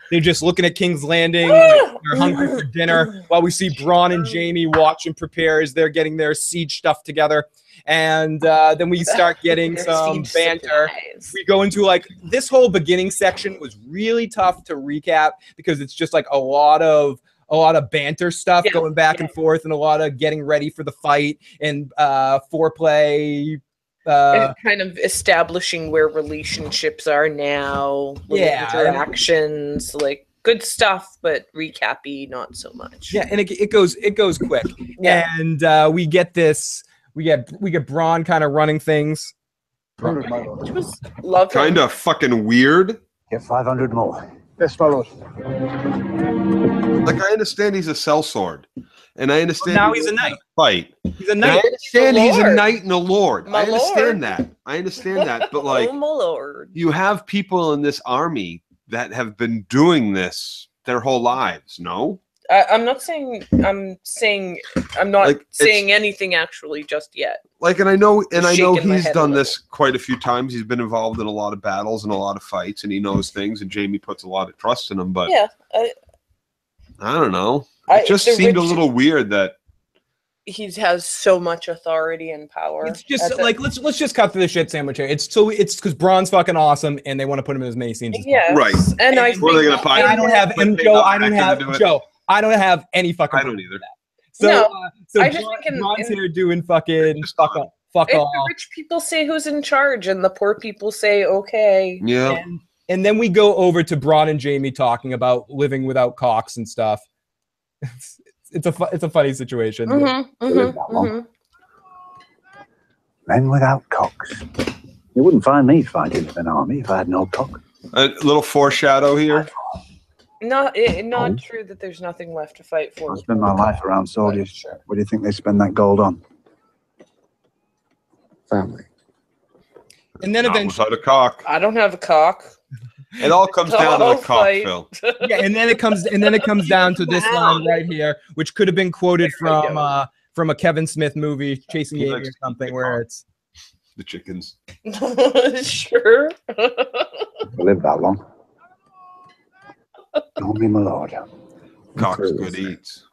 They're just looking at King's Landing. They're hungry for dinner. While we see Bronn and Jaime watch and prepare as they're getting their siege stuff together. And then we start getting some banter. We go into like this whole beginning section was really tough to recap because it's just like a lot of banter stuff going back and forth and a lot of getting ready for the fight and foreplay. And kind of establishing where relationships are now, interactions, like good stuff, but recappy not so much. Yeah, and it goes quick. Yeah. And we get this. We get Bronn kind of running things. Which was lovely. Kind of fucking weird. Get 500 more. Yes, my lord. Like I understand he's a sellsword, and I understand now he's a knight. Fight. He's a knight. I understand he's a knight and a lord. My I understand lord. that. I understand that. But like, oh my lord, you have people in this army that have been doing this their whole lives. No. I'm not saying. I'm not Like, saying anything actually just yet. Like, and I know Shaking my he's head a done little. this quite a few times. He's been involved in a lot of battles and a lot of fights, and he knows things. And Jaime puts a lot of trust in him. But Yeah, I don't know. It just seemed a little weird that he has so much authority and power. It's just like let's just cut through the shit sandwich here. It's because Bronn's fucking awesome, and they want to put him in as many scenes. Yes. Right. And I What are they gonna find? I don't have But they Joe. not I don't acting to have do it? Joe. I don't have any fucking. I don't either. So, No, so I just Bronn- think Bronn's here doing fucking fuck If off. the rich people say who's in charge, and the poor people say okay. Yeah. And then we go over to Bronn and Jaime talking about living without cocks and stuff. It's a funny situation. Men without cocks. You wouldn't find me fighting in an army if I had no cock. A little foreshadow here. Not true that there's nothing left to fight for. I spend my life around soldiers. What do you think they spend that gold on? Family. And then eventually, Without a cock. I don't have a cock. It all comes down to I'll the cock, fight. Phil. yeah, and then it comes down to this line right here, which could have been quoted from a Kevin Smith movie, Chasing Amy or something, where it's The chickens. Sure. Live that long. Don't be my lord. Cock's good eats.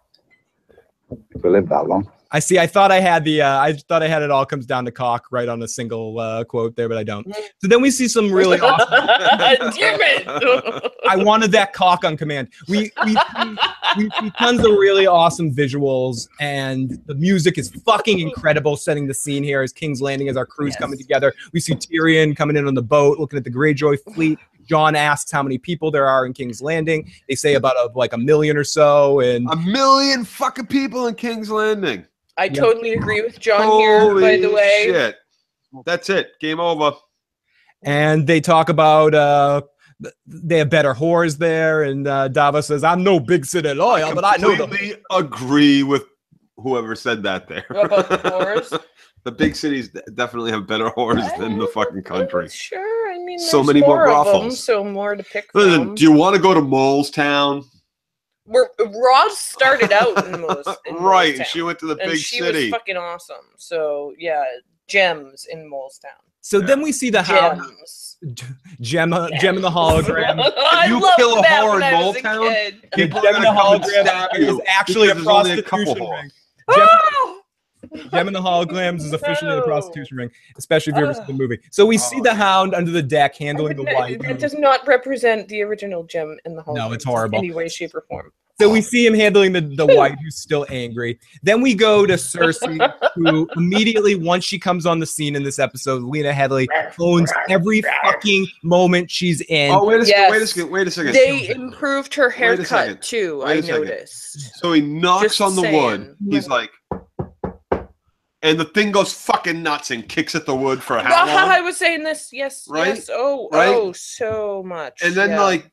If we live that long. I see. I thought I had it all comes down to cock right on a single quote there, but I don't. So then we see some really awesome. Damn it! I wanted that cock on command. We see tons of really awesome visuals, and the music is fucking incredible, setting the scene here as King's Landing, as our crew's coming together. We see Tyrion coming in on the boat, looking at the Greyjoy fleet. John asks how many people there are in King's Landing. They say about a million or so, and 1 million fucking people in King's Landing. I totally agree with John here, by the way. Shit. That's it. Game over. And they talk about they have better whores there, and Davos says, "I'm no big city lawyer, but I know them." completely agree with whoever said that there. About the whores? The big cities definitely have better whores than the fucking country. Sure, I mean, So there's many more of them, brothels. so more to pick Listen, from. do you want to go to Molestown? Roz started out in Right, Molestown, she went to the and big she city. was fucking awesome. So yeah, gems in Molestown. So then we see the house. Gem in the hologram. I you loved kill a that whore when in I was a Molestown, kid. people Gem in the are gonna come and hologram stab is you actually a because there's only a couple prostitution whores. ring. Gem and the Holograms is officially in the prostitution ring, especially if you ever seen the movie. So we see the Hound under the deck handling the white. It does not represent the original Gem in the Holograms. No, it's horrible. In any way, shape, or form. So we see him handling the white, who's still angry. Then we go to Cersei, who immediately, once she comes on the scene in this episode, Lena Headey owns every fucking moment she's in. Oh, wait a second. They improved her haircut too, I noticed. So he knocks on the wood. He's like, and the thing goes fucking nuts and kicks at the wood for how long? I was saying this, yes, right? Yes. Oh, so much. And then like,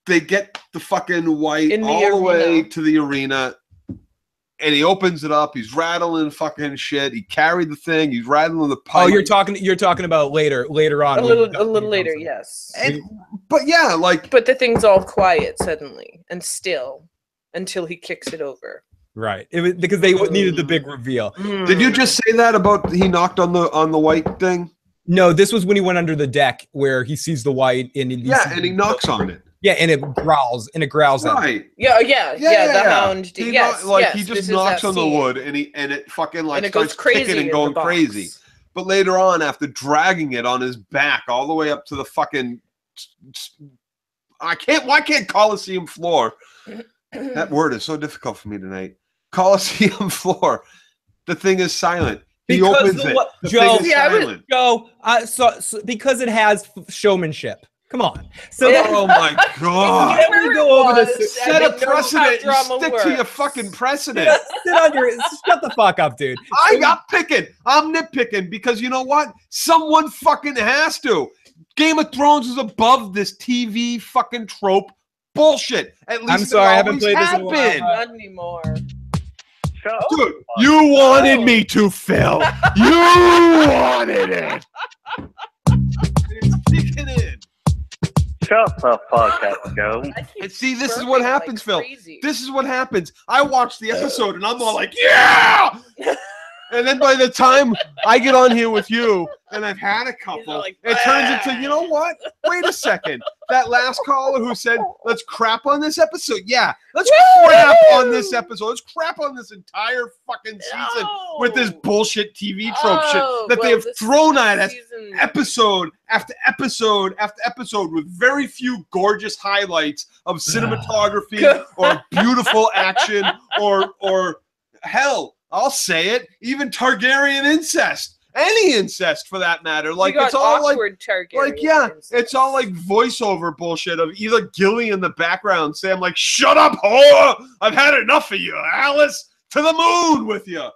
they get the fucking white all the way to the arena, and he opens it up. He's rattling fucking shit. He carried the thing. He's rattling the pipe. Oh, you're talking about later on. A little later, yes. But yeah, like. But the thing's all quiet suddenly and still until he kicks it over. Right. It was because they needed the big reveal. Did you just say that about he knocked on the white thing? No, this was when he went under the deck where he sees the white and he knocks on it. Yeah, and it growls at him. Right. Yeah. The Hound. He just knocks on the wood and it fucking like starts kicking and going crazy. But later on, after dragging it on his back all the way up to the fucking why can't Coliseum floor? That word is so difficult for me tonight. Coliseum floor. The thing is silent. He opens it. Joe, because it has showmanship. Come on. So oh my God. Let me go over this. Set a precedent and stick to your fucking precedent. Shut the fuck up, dude. I'm nitpicking because you know what? Someone fucking has to. Game of Thrones is above this TV fucking trope bullshit. At least I'm sorry, I haven't played this in a while. Not anymore. Dude, you wanted me to, Phil. You wanted it. It's kicking in. Shut the fuck up, Joe. And see, this is what happens, Phil. This is what happens. I watch the episode and I'm all like, yeah! And then by the time I get on here with you and I've had a couple, it turns into, you know what? Wait a second. That last caller who said, let's crap on this episode. Yeah, let's crap on this episode. Let's crap on this entire fucking season with this bullshit TV trope shit that they have thrown at us episode after episode after episode with very few gorgeous highlights of cinematography or beautiful action or hell, I'll say it, even Targaryen incest. Any incest for that matter. Like it's all like it's all like voiceover bullshit of either Gilly in the background saying like, shut up, whore! I've had enough of you, Alice! To the moon with you.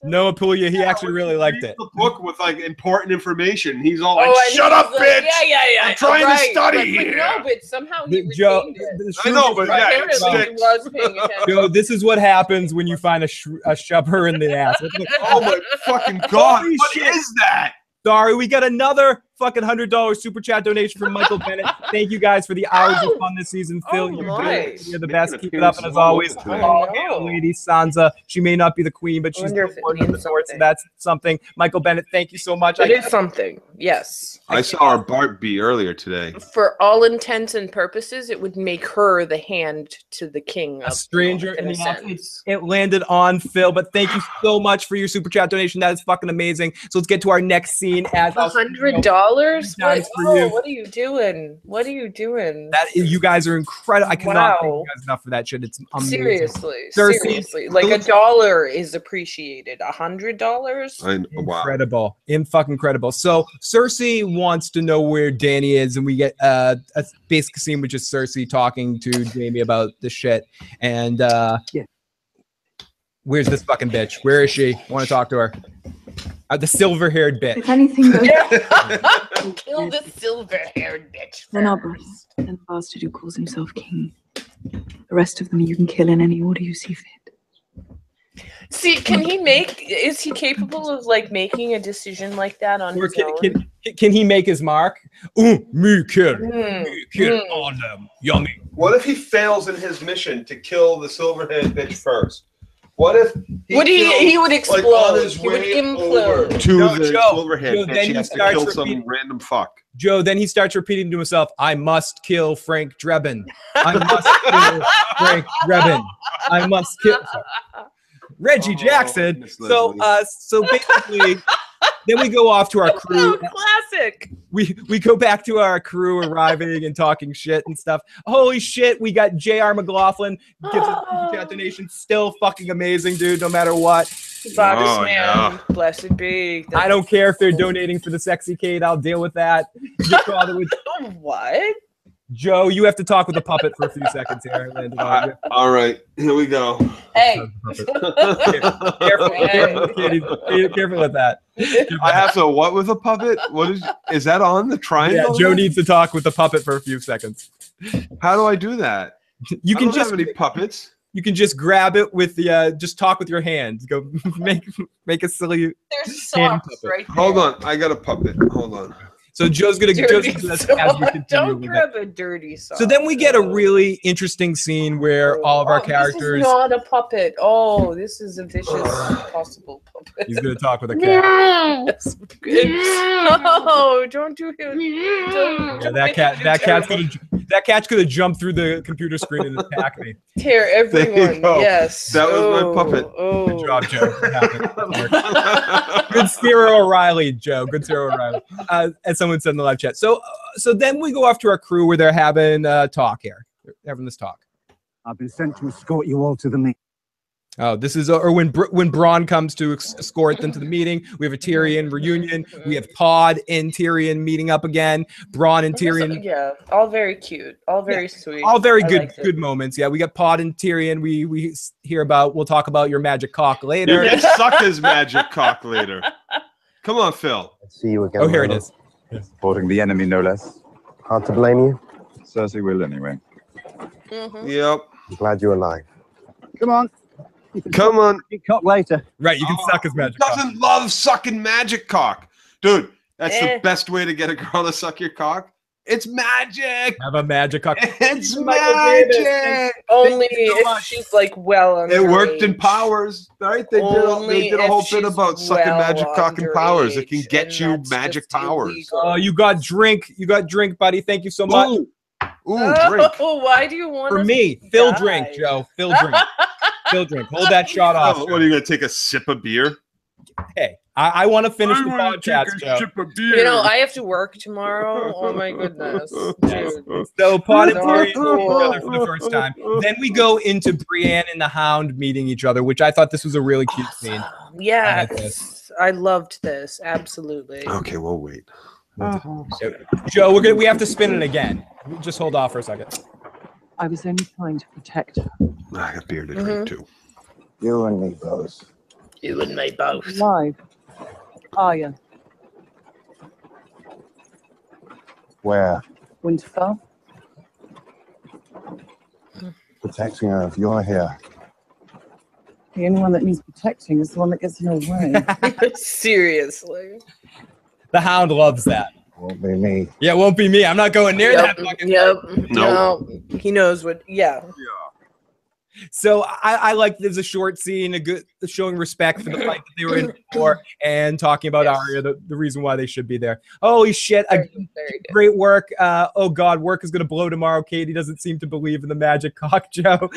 No, Apulia, he actually really liked it. The book with like important information. He's all like, "Shut up, bitch! Yeah. I'm trying to study here." No, but somehow he Joe, I know, but apparently he was paying attention. Joe, this is what happens when you find a shove her in the ass. Oh my fucking God! What is that? Sorry, we got another fucking $100 super chat donation from Michael Bennett. Thank you guys for the hours of fun this season. Phil, you're the best. Keep it up. And as always, lady Sansa. She may not be the queen, but she's the one of the sword, so that's something. Michael Bennett, thank you so much. It is something, yes. I saw our Bart bee earlier today. For all intents and purposes, it would make her the hand to the king. A stranger in the sense. It landed on Phil, but thank you so much for your super chat donation. That is fucking amazing. So let's get to our next scene. As $100? What are you doing? What are you doing? You guys are incredible. I cannot thank you guys enough for that shit. It's amazing. Seriously. Like $1 is appreciated. $100? Incredible. Fucking incredible. So Cersei wants to know where Dany is, and we get a basic scene with just Cersei talking to Jaime about the shit. And where's this fucking bitch? Where is she? I want to talk to her. The silver-haired bitch. If anything goes Kill the silver-haired bitch. Then our boss and the bastard who calls himself king. The rest of them you can kill in any order you see fit. See, is he capable of like making a decision like that on his own? Can he make his mark? Me kill on them. Yummy. What if he fails in his mission to kill the silver-haired bitch first? What if he would explode? Like he would implode. To the silverhead, and she has to kill some random fuck. Joe, then he starts repeating to himself, I must kill Frank Drebin. I must kill Frank Drebin. I must kill... Reggie Jackson. So basically, then we go off to our crew. Classic. We go back to our crew arriving and talking shit and stuff. Holy shit, we got J.R. McLaughlin. Gives us a chat donation. Still fucking amazing, dude, no matter what. Bogus man. Blessed be. I don't care if they're donating for the sexy Kate. I'll deal with that. What? Joe, you have to talk with the puppet for a few seconds here. All right, here we go. Hey. Careful with that. I have to what with a puppet? What is that on the triangle? Yeah, Joe needs to talk with the puppet for a few seconds. How do I do that? You can just have any puppets. You can just grab it with the just talk with your hands. Go make a silly. There's socks right there. Hold on, I got a puppet. Hold on. So Joe's gonna as we continue. Don't grab a dirty sock. So then we get a really interesting scene where all of our characters. This is not a puppet. Oh, this is a vicious possible puppet. He's gonna talk with a cat. No, don't do him. Yeah, that cat's gonna jump through the computer screen and attack me. Tear everyone. Yes. That was my puppet. Good job, Joe. Good Cyril O'Reilly, Joe. Good Cyril O'Reilly. As someone said in the live chat. So then we go off to our crew where they're having talk here. They're having this talk. I've been sent to escort you all to the meeting. Oh, this is or when Bronn comes to escort them to the meeting. We have a Tyrion reunion. We have Pod and Tyrion meeting up again. Bronn and Tyrion. Yeah, all very cute, all very sweet, all very good moments. Yeah, we got Pod and Tyrion. We hear about. We'll talk about your magic cock later. You can suck his magic cock later. Come on, Phil. See you again. Oh, here it is. Supporting the enemy, no less. Hard to blame you. Cersei will anyway. Yep. I'm glad you're alive. Come on. Come on. Cock later. Right, you can suck his magic cock. Doesn't love sucking magic cock. Dude, that's the best way to get a girl to suck your cock. It's magic. Have a magic cock. It's magic. Only if she's like well under. It worked in Powers, right? They did a whole bit about sucking magic cock in Powers. It can get you magic powers. Oh, you got drink. You got drink, buddy. Thank you so much. Ooh, drink. Oh, why do you want for me? Phil drink, Joe. Phil drink. Phil drink. Hold that shot off. What are you gonna take a sip of beer? Hey, I want to finish the podcast, Joe. You know, I have to work tomorrow. Oh my goodness. So Pod and Tyrion meet each other for the first time. Then we go into Brienne and the Hound meeting each other, which I thought this was a really cute scene. Yes, I loved this. Absolutely. Okay, we'll wait. Joe, we have to spin it again. Just hold off for a second. I was only trying to protect her. I got beer to drink too. You and me both. You and me both. Alive. Are you? Where? Winterfell? Protecting her if you're here. The only one that needs protecting is the one that gets in her way. Seriously. The Hound loves that. Won't be me. Yeah, it won't be me. I'm not going near that fucking thing. No. He knows what. Yeah. So I like there's a short scene, showing respect for the fight that they were in before, and talking about Arya, the reason why they should be there. Holy shit! Great work. Oh God, work is gonna blow tomorrow. Katie doesn't seem to believe in the magic cock, Joe.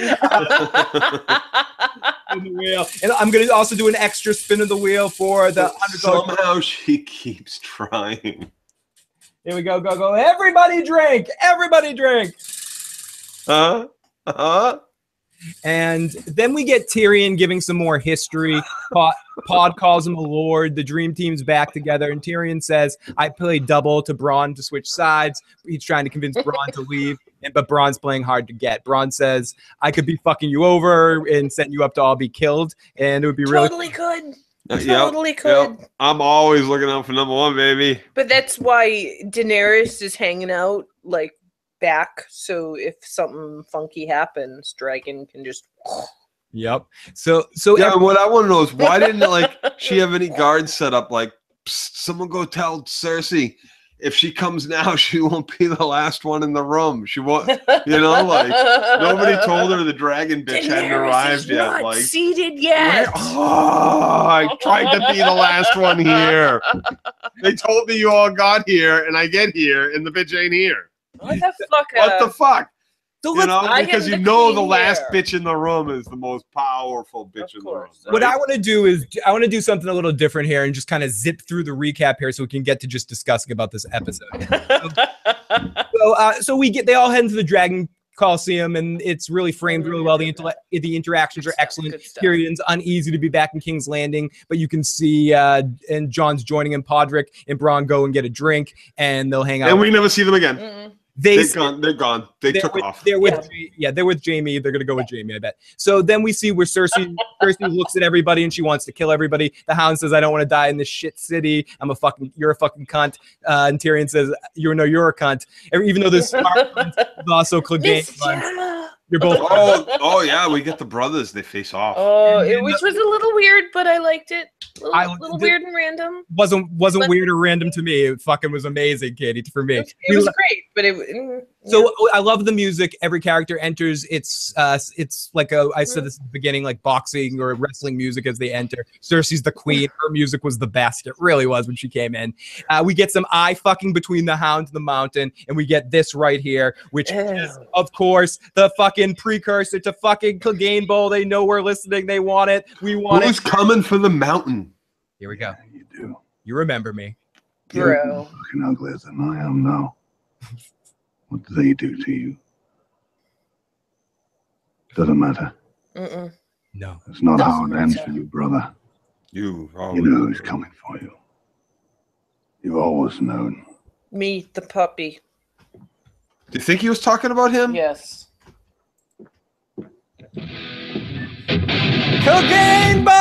In the wheel. And I'm gonna also do an extra spin of the wheel for the underdog. Somehow she keeps trying. Here we go, go. Everybody drink! Everybody drink! And then we get Tyrion giving some more history. Pod calls him a lord. The dream team's back together. And Tyrion says, I played double to Bronn to switch sides. He's trying to convince Bronn to leave. But Bronn's playing hard to get. Bronn says, I could be fucking you over and setting you up to all be killed. And it would be Totally could. Totally could. Yep. I'm always looking out for number one, baby. But that's why Daenerys is hanging out, like, back, so if something funky happens, Dragon can just. Yep. So yeah. What I want to know is why didn't she have any guards set up? Like, someone go tell Cersei if she comes now, she won't be the last one in the room. She won't. Nobody told her the dragon bitch hadn't arrived yet. Not like seated yet. I tried to be the last one here. They told me you all got here, and I get here, and the bitch ain't here. What the fuck? What the fuck? So you know, because you know the last bitch in the room is the most powerful bitch in the room. Right? What I want to do is I want to do something a little different here and just kind of zip through the recap here so we can get to just discussing about this episode. So they all head into the Dragon Coliseum, and it's really framed really well. The interactions are excellent. Tyrion's uneasy to be back in King's Landing, but you can see and Jon's joining him. Podrick and Bronn go and get a drink, and they'll hang out. And we never see them again. They're gone. They took off. They're with Jaime. They're gonna go with Jaime, I bet. So then we see where Cersei looks at everybody and she wants to kill everybody. The Hound says, "I don't want to die in this shit city. You're a fucking cunt." And Tyrion says, "You're a cunt." Even though this is also Clegane. You're both. Oh yeah, we get the brothers. They face off. Which was a little weird, but I liked it. A little weird and random. Wasn't weird or random to me. It fucking was amazing, Katie. For me, it was great. But so I love the music. Every character enters. It's like I said this at the beginning, like boxing or wrestling music as they enter. Cersei's the queen. Her music was the best. It really was when she came in. We get some eye fucking between the Hound and the Mountain, and we get this right here, which is of course the fucking precursor to fucking Clegane Bowl. They know we're listening. They want it. We want it. Who's coming for the mountain? Here we go. You do. You remember me, bro. You're more fucking uglier than I am now. What do they do to you? Doesn't matter. No. It's not how it ends for you, brother. You know who's coming for you. You've always known. Me, the puppy. Do you think he was talking about him? Yes. Clegane Bowl,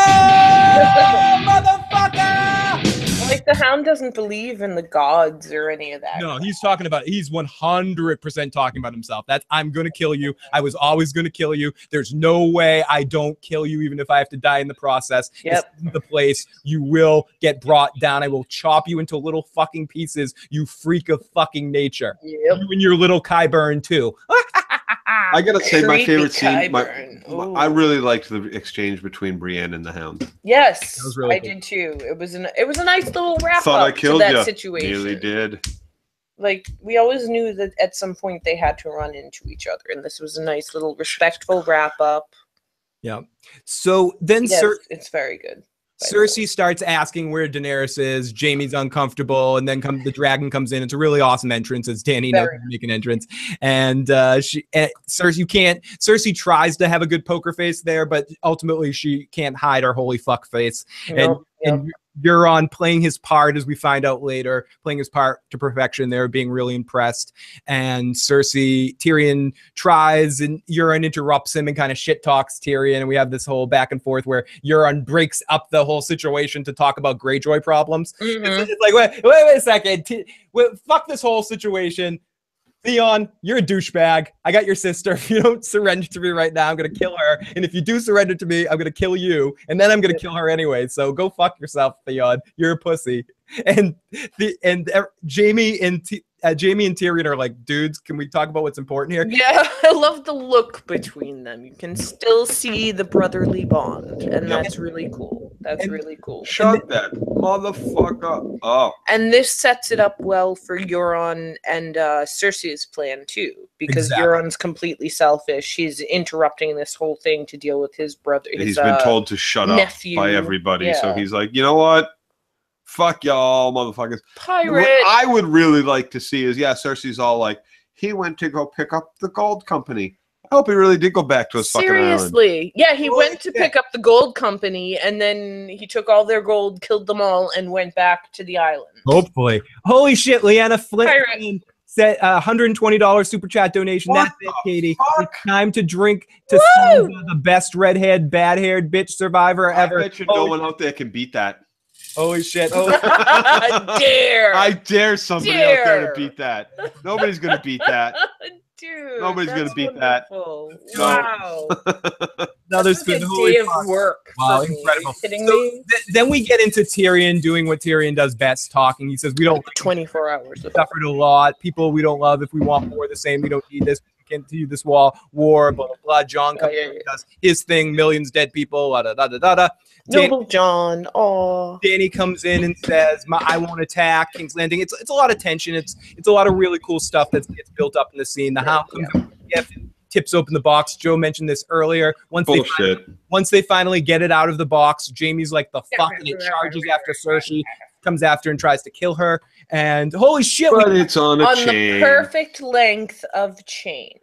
motherfucker! Like the Hound doesn't believe in the gods or any of that. No, he's 100% talking about himself. That's I'm gonna kill you. I was always gonna kill you. There's no way I don't kill you, even if I have to die in the process. Yep. This is the place. You will get brought down. I will chop you into little fucking pieces, you freak of fucking nature. Yep. You and your little Qyburn too. I gotta say, my favorite scene. I really liked the exchange between Brienne and the Hound. Yes, that was really I did too. It was a nice little wrap Thought I up killed to that ya. situation. Nearly did. Like we always knew that at some point they had to run into each other, and this was a nice little respectful wrap up. Yeah. So then, Yes, it's very good. Cersei starts asking where Daenerys is. Jaime's uncomfortable, and then the dragon comes in. It's a really awesome entrance, as Danny knows how to make an entrance. And Cersei tries to have a good poker face there, but ultimately she can't hide her holy fuck face. Nope. And Euron playing his part, as we find out later, playing his part to perfection there, being really impressed. And Tyrion tries, and Euron interrupts him and kind of shit talks Tyrion. And we have this whole back and forth where Euron breaks up the whole situation to talk about Greyjoy problems. It's like, wait a second. Fuck this whole situation. Theon, you're a douchebag. I got your sister. If you don't surrender to me right now, I'm going to kill her. And if you do surrender to me, I'm going to kill you. And then I'm going to kill her anyway. So go fuck yourself, Theon. You're a pussy. And Jaime and Tyrion are like, dudes, can we talk about what's important here? Yeah, I love the look between them. You can still see the brotherly bond, and that's really cool. Really cool. Shut that motherfucker up. And this sets it up well for Euron and Cersei's plan too, because Euron's completely selfish. He's interrupting this whole thing to deal with his brother. He's been told to shut up by everybody, so he's like, you know what? Fuck y'all, motherfuckers. Pirate. What I would really like to see is, Cersei's all like, he went to go pick up the gold company. I hope he really did go back to his fucking island. Seriously. Yeah, he went to pick up the gold company, and then he took all their gold, killed them all, and went back to the island. Hopefully. Holy shit, Leanna Flynn said $120 super chat donation. That's it, Katie. It's time to drink to Sansa, the best red-haired, bad-haired bitch survivor ever. I bet you no one out there can beat that. Holy shit. I dare somebody out there to beat that. Nobody's going to beat that. Dude, nobody's going to beat that. Wow. Another day of work. Wow, for incredible. Me. Kidding me? Then we get into Tyrion doing what Tyrion does best, talking. He says, we don't 24 hours. We suffered a lot. People we don't love. If we want more of the same, we don't need this. We can't continue this war, blah, blah, blah. Jon comes and does his thing. Millions dead people, da, da, da, da, da. Noble Jon. Oh. Danny comes in and says, I won't attack King's Landing. It's a lot of tension. It's a lot of really cool stuff that gets built up in the scene. The Hound comes in with a gift. tips open the box. Joe mentioned this earlier. Once they finally get it out of the box, Jaime's like the fuck, and it charges after Cersei, comes after and tries to kill her. And holy shit, but it's on a chain. The perfect length of chain.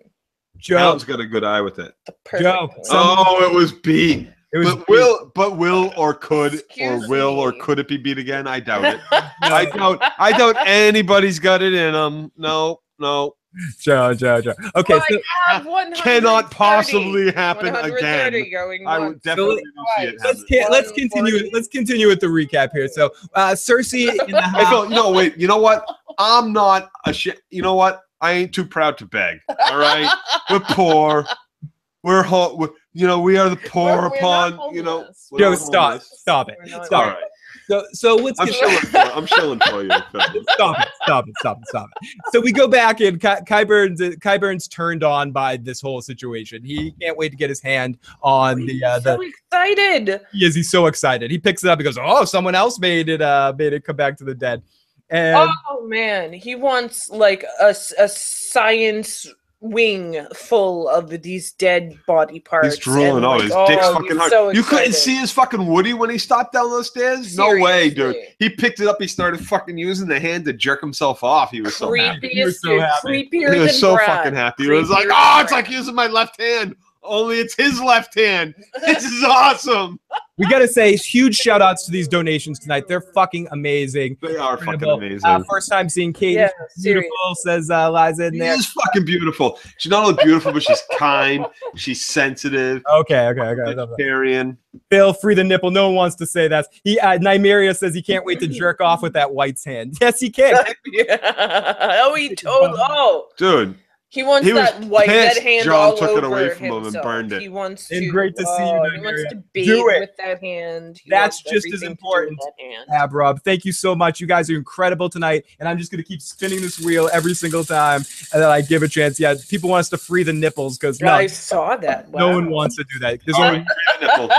Joe's got a good eye with it. Joe. It was B. It was will or could it be beat again? I doubt it. I doubt anybody's got it in them. No. Joe. Okay, so cannot possibly happen again. I would definitely see it. Let's continue with the recap here. So Cersei in the house. No, wait. You know what? I'm not you know what? I ain't too proud to beg. All right, we're poor. We are the poor upon. Joe, stop it. Stop it. So let's I'm chilling for you. Stop it. So we go back and Qyburn's turned on by this whole situation. He can't wait to get his hand on so excited. He's so excited. He picks it up. He goes, "Oh, someone else made it come back to the dead." And oh man, he wants like a science wing full of these dead body parts. He's drooling. His dick's fucking hard. So you couldn't see his fucking Woody when he stopped down those stairs? Seriously. No way, dude. He picked it up. He started fucking using the hand to jerk himself off. He was so happy. He was so fucking happy. He was like, it's like using my left hand. Only it's his left hand. This is awesome. We got to say huge shout outs to these donations tonight. They're fucking amazing. They are fucking amazing. First time seeing Katie. Yeah, beautiful, says Liza in there. She's fucking beautiful. She's not only beautiful, but she's kind. She's sensitive. Okay. Vegetarian. Bill, free the nipple. No one wants to say that. Nymeria says he can't wait to jerk off with that White's hand. Yes, he can. Dude. He wants that white dead hand John all took over it away from himself. him and burned it. He wants to. And great to see you. He wants to bathe with that hand. That's just as important. Rob, thank you so much. You guys are incredible tonight, and I'm just gonna keep spinning this wheel every single time that I give a chance. Yeah, people want us to free the nipples because I saw that. Wow. No one wants to do that. There's only free the nipples.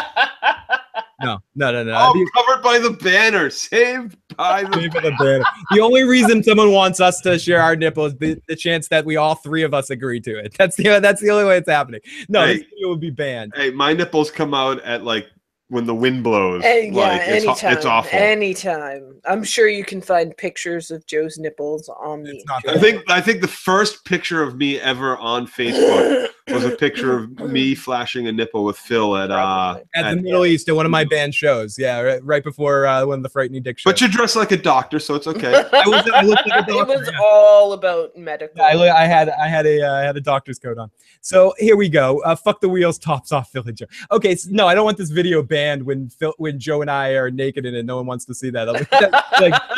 No. Oh, covered by the banner. Saved by the banner. The only reason someone wants us to share our nipples is the chance that we all three of us agree to it. That's the only way it's happening. No, this video would be banned. Hey, my nipples come out at like when the wind blows. Anytime. It's awful. Anytime. I'm sure you can find pictures of Joe's nipples on the. I think the first picture of me ever on Facebook was a picture of me flashing a nipple with Phil at the Middle East at one of my band shows. Yeah, right before one of the Frightening Dick shows. But you're dressed like a doctor, so it's okay. I looked like a doctor. It was all about medical. I had a doctor's coat on. So here we go. Fuck the wheels, tops off, Phil and Joe. Okay, so, no, I don't want this video banned when Joe and I are naked in it. No one wants to see that.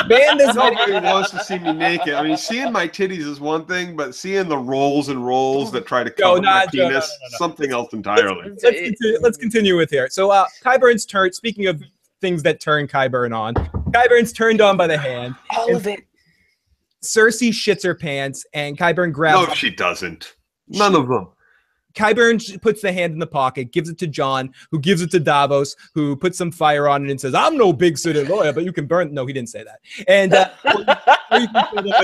Ban this. Nobody wants to see me naked. I mean, seeing my titties is one thing, but seeing the rolls and rolls that try to cover my penis, something else entirely. Let's continue with here. So Qyburn's turn. Speaking of things that turn Qyburn on, Qyburn's turned on by the hand. All of it. Cersei shits her pants, and Qyburn grabs. No, she doesn't. None of them. Qyburn puts the hand in the pocket, gives it to John, who gives it to Davos, who puts some fire on it and says, "I'm no big city lawyer, but you can burn." No, he didn't say that. And or you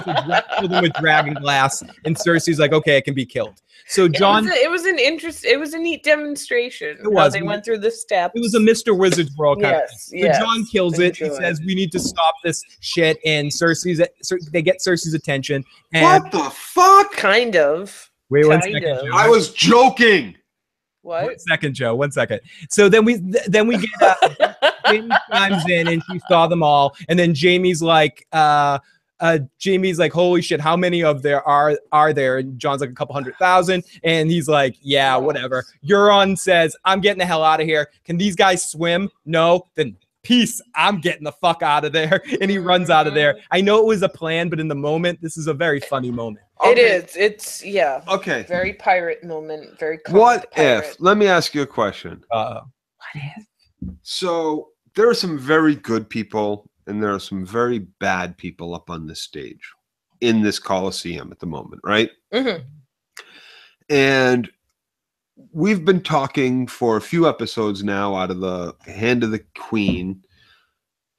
can kill them with dragon glass. And Cersei's like, "Okay, it can be killed." So John, it was a neat demonstration. It was. They went through the steps. It was a Mr. Wizard's World kind of thing. So John kills it. He says, "We need to stop this shit." And they get Cersei's attention. And what the fuck? Kind of. Wait 1 second, Joe. I was joking. What? 1 second, Joe. 1 second. So then we get Jaime chimes in and she saw them all, and then Jaime's like, "Holy shit, how many of there are there?" And John's like, "A couple 100,000," and he's like, "Yeah, whatever." Euron says, "I'm getting the hell out of here. Can these guys swim? No, then." Peace, I'm getting the fuck out of there. And he runs out of there. I know it was a plan, but in the moment, this is a very funny moment. It is. It's, Okay. Very pirate moment. Very What if, let me ask you a question. What if? So there are some very good people and there are some very bad people up on this stage in this Coliseum at the moment, right? Mm-hmm. And we've been talking for a few episodes now out of the hand of the Queen.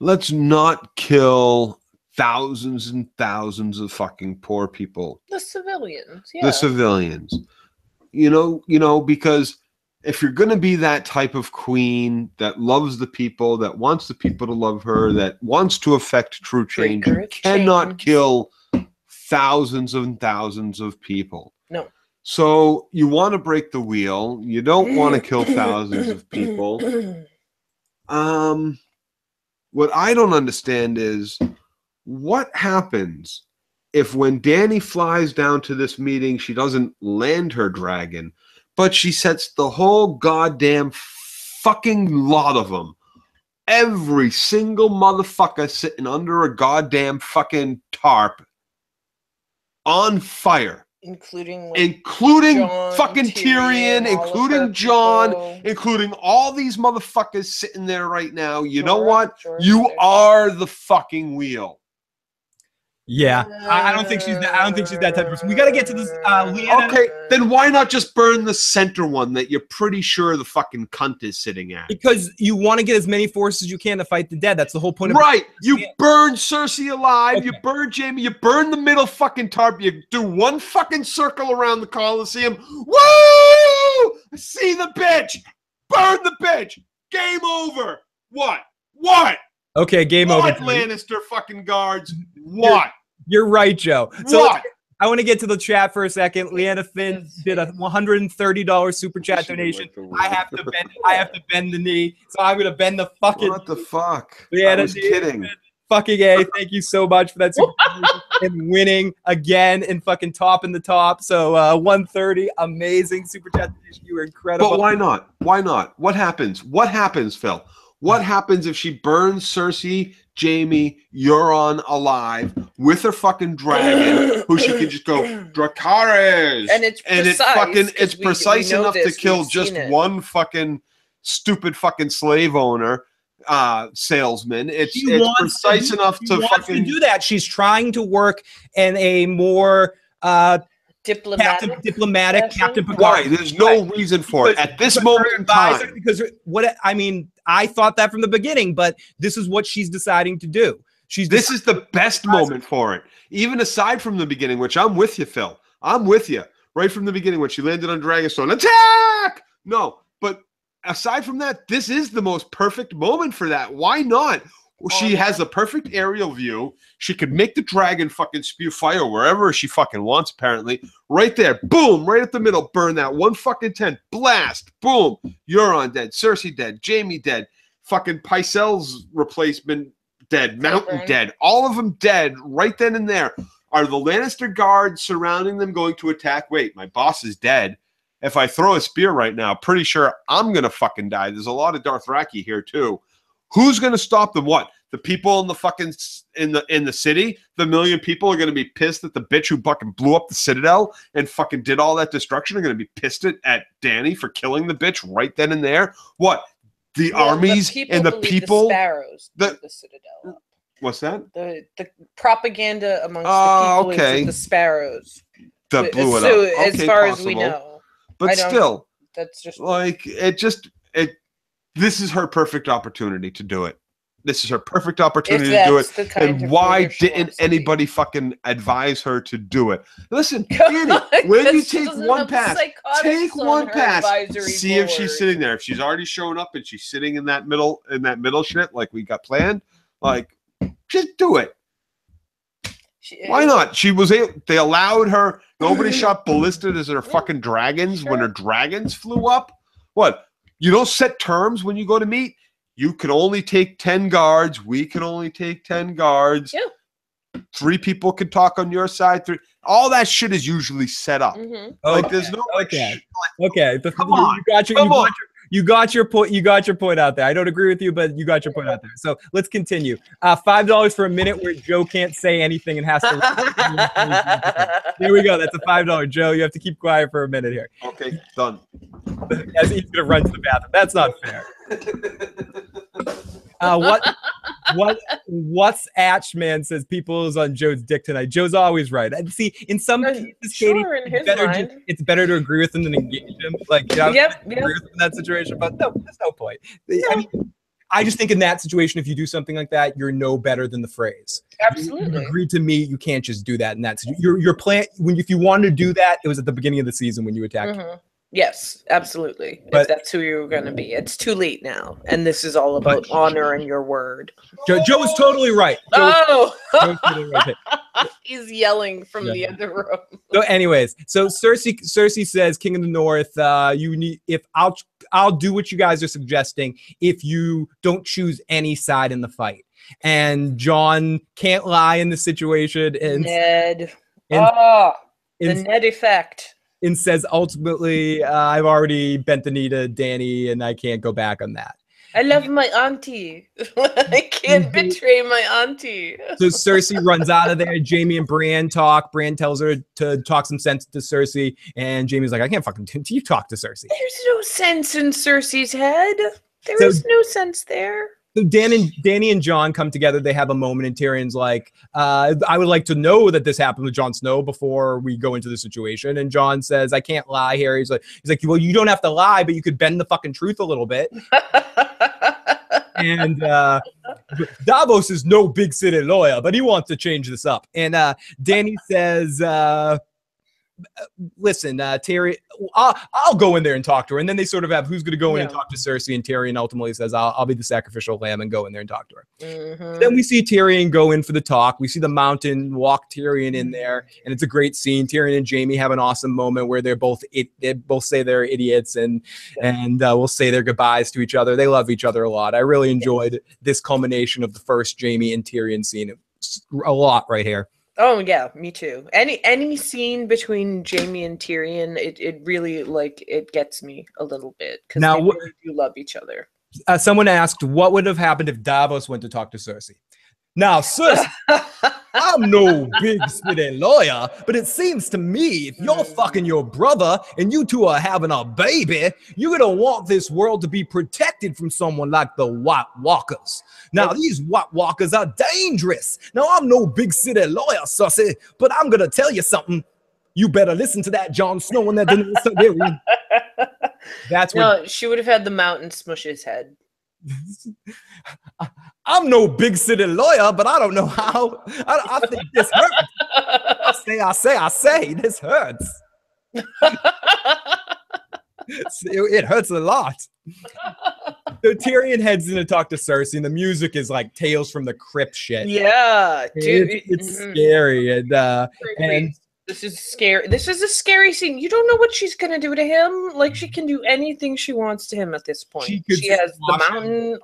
Let's not kill thousands and thousands of fucking poor people. The civilians, The civilians. because if you're going to be that type of queen that loves the people, that wants the people to love her, that wants to affect true change, you cannot kill thousands and thousands of people. No. So you want to break the wheel. You don't want to kill thousands of people. What I don't understand is what happens if when Dany flies down to this meeting, she doesn't land her dragon, but she sets the whole goddamn fucking lot of them, every single motherfucker sitting under a goddamn fucking tarp on fire. Including Jon, fucking Tyrion, including Jon, including all these motherfuckers sitting there right now. You know what? You are the fucking wheel. Yeah, I don't think she's that. I don't think she's that type of person. We got to get to this. Lyanna. Okay, then why not just burn the center one that you're pretty sure the fucking cunt is sitting at? Because you want to get as many forces as you can to fight the dead. That's the whole point of right. You burn Cersei alive. Okay. You burn Jaime. You burn the middle fucking tarp. You do one fucking circle around the Colosseum. Woo! See the bitch. Burn the bitch. Game over. What? Okay, game over. What, Lannister fucking guards? What? You're right, Joe. So what? I want to get to the chat for a second. Leanna Finn did a $130 super chat donation. I have to bend the knee, so I'm gonna bend the fucking. What the fuck? Leanna, I was kidding. Fucking A. Thank you so much for that super donation and winning again and fucking topping the top. So 130, amazing super chat donation. You were incredible. But why not? Why not? What happens? What happens, Phil? What happens if she burns Cersei, Jaime, Euron alive with her fucking dragon, who she can just go Dracarys, and it's precise enough to kill just one fucking stupid fucking slave owner, salesman. It's precise enough to fucking do that. She's trying to work in a more diplomatic Captain Picard. Why? There's no reason for it at this moment in time. Because I thought that from the beginning, but this is what she's deciding to do. This is the best moment for it. Even aside from the beginning, which I'm with you, Phil. I'm with you. Right from the beginning when she landed on Dragonstone. Attack! No, but aside from that, this is the most perfect moment for that. Why not? She has a perfect aerial view. She could make the dragon fucking spew fire wherever she fucking wants, apparently. Right there. Boom. Right at the middle. Burn that one fucking tent. Blast. Boom. Euron dead. Cersei dead. Jaime dead. Fucking Pycelle's replacement dead. Mountain dead. All of them dead right then and there. Are the Lannister guards surrounding them going to attack? Wait, my boss is dead. If I throw a spear right now, pretty sure I'm going to fucking die. There's a lot of Dothraki here too. Who's going to stop them? What? The people in the fucking in the city, the million people are going to be pissed that the bitch who fucking blew up the Citadel and fucking did all that destruction are going to be pissed at Dany for killing the bitch right then and there. What? The armies and the people. The sparrows. The Citadel. Up. What's that? The propaganda amongst the people is the sparrows. That blew it up. Okay, as far as we know, but still, that's just like this is her perfect opportunity to do it. This is her perfect opportunity to do it. And why didn't anybody fucking advise her to do it? Listen, Dany, when you take one pass, see if she's sitting there. If she's already shown up and she's sitting in that middle shit like we got planned, like just do it. Why not? They allowed her. Nobody shot ballistas as her fucking dragons when her dragons flew up. What? You don't set terms when you go to meet. You can only take 10 guards. We can only take 10 guards. Yeah. 3 people can talk on your side. 3. All that shit is usually set up. Mm-hmm. Like there's no. Okay. You got your point. You got your point out there. I don't agree with you, but you got your point out there. So let's continue. $5 for a minute where Joe can't say anything and has to. Here we go. That's a $5. Joe, you have to keep quiet for a minute here. Okay, done. As he's gonna run to the bathroom. That's not fair. What's Atchman says people is on Joe's dick tonight. Joe's always right. And see, in some cases, Katie, it's better to agree with him than engage him. Like, agree with him in that situation, but no, there's no point. I mean, I just think in that situation, if you do something like that, you're no better than the phrase. Absolutely. You agreed to meet. You can't just do that. And that's your plan. If you wanted to do that, it was at the beginning of the season when you attacked. Yes, absolutely. But if that's who you were going to be, it's too late now, and this is all about honor and your word. Joe is totally right. Joe's totally right. He's yelling from the other room. So, anyways, so Cersei says, "King of the North, you need if I'll do what you guys are suggesting if you don't choose any side in the fight." And Jon can't lie in the situation, and Ned, the Ned effect. And says, ultimately, I've already bent the knee to Dany, and I can't go back on that. I love my auntie. I can't betray my auntie. So Cersei runs out of there. Jaime and Bran talk. Bran tells her to talk some sense to Cersei, and Jaime's like, I can't fucking you talk to Cersei. There's no sense in Cersei's head. There is no sense there. So Dany and Jon come together. They have a moment, and Tyrion's like, I would like to know that this happened with Jon Snow before we go into the situation. And Jon says, I can't lie here. He's like, well, you don't have to lie, but you could bend the fucking truth a little bit. And Davos is no big city lawyer, but he wants to change this up. And Dany says, listen, Tyrion, I'll go in there and talk to her. And then they sort of have who's going to go in and talk to Cersei, and Tyrion ultimately says, I'll be the sacrificial lamb and go in there and talk to her. Then we see Tyrion go in for the talk. We see the Mountain walk Tyrion in there, and it's a great scene. Tyrion and Jaime have an awesome moment where they both say they're idiots and will say their goodbyes to each other. They love each other a lot. I really enjoyed this culmination of the first Jaime and Tyrion scene a lot right here. Oh yeah, me too. Any scene between Jaime and Tyrion, it really it gets me a little bit because they really do love each other. Someone asked, what would have happened if Davos went to talk to Cersei? Now, Cersei, I'm no big city lawyer, but it seems to me if you're fucking your brother and you two are having a baby, you're gonna want this world to be protected from someone like the White Walkers. Now, these White Walkers are dangerous. Now, I'm no big city lawyer, Cersei, but I'm gonna tell you something. You better listen to that Jon Snow and that Daenerys Targaryen. That's what she would have had the Mountain smush his head. I'm no big city lawyer, but I don't know how. I think this hurts. I say, this hurts. It hurts a lot. So Tyrion heads in to talk to Cersei, and the music is like Tales from the Crypt shit. Yeah, dude, it's scary, and this is scary. This is a scary scene. You don't know what she's gonna do to him. Like, she can do anything she wants to him at this point. She has the Mountain.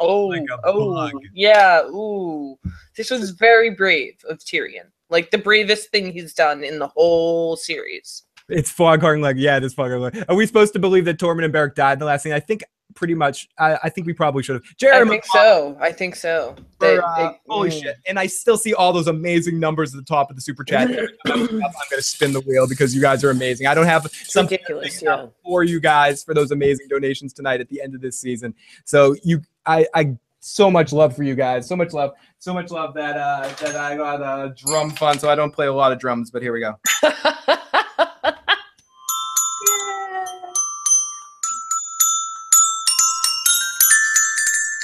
Yeah. Ooh, this was very brave of Tyrion. Like the bravest thing he's done in the whole series. It's Foghorn Leghorn. Yeah, this Foghorn Leghorn. Are we supposed to believe that Tormund and Beric died in the last scene? I think pretty much. I think we probably should have. I think so. Holy shit. And I still see all those amazing numbers at the top of the super chat. I'm going to spin the wheel because you guys are amazing. I don't have something ridiculous for you guys for those amazing donations tonight at the end of this season. So I so much love for you guys. So much love that I got a drum fund, so I don't play a lot of drums, but here we go.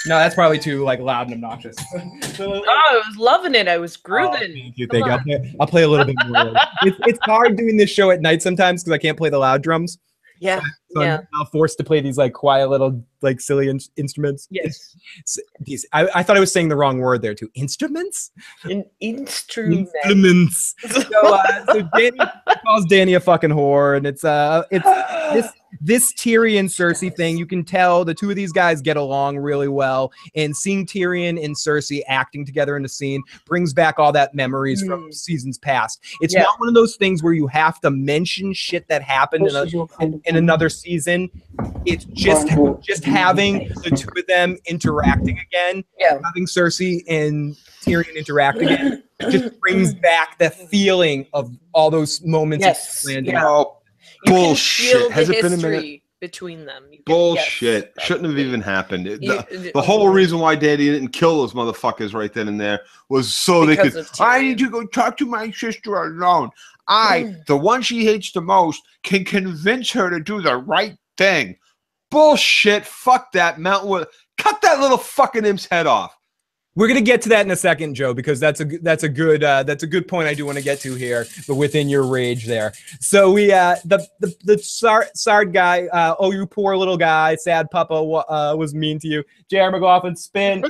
No, that's probably too loud and obnoxious. I was loving it. I was grooving. Thank you. I'll play a little bit more. It's hard doing this show at night sometimes because I can't play the loud drums. Yeah. So I'm forced to play these quiet little silly instruments. Yes. I thought I was saying the wrong word there too. Instruments? Instruments. So Dany calls Dany a fucking whore, and it's this Tyrion Cersei thing. You can tell the two of these guys get along really well, and seeing Tyrion and Cersei acting together in the scene brings back all that memories from seasons past. It's not one of those things where you have to mention shit that happened in another season. It's just having the two of them interacting again, having Cersei and Tyrion interact again, just brings back the feeling of all those moments. Bullshit. Has it been a minute? Between them. Bullshit. Shouldn't have even happened. The whole reason why Daddy didn't kill those motherfuckers right then and there was so they could. I need to go talk to my sister alone. The one she hates the most, can convince her to do the right thing. Bullshit. Fuck that. Cut that little fucking imp's head off. We're gonna get to that in a second, Joe, because that's a good point I do want to get to here, but within your rage there. So we the Sard guy, oh you poor little guy, sad papa was mean to you. J.R. McLaughlin, spin.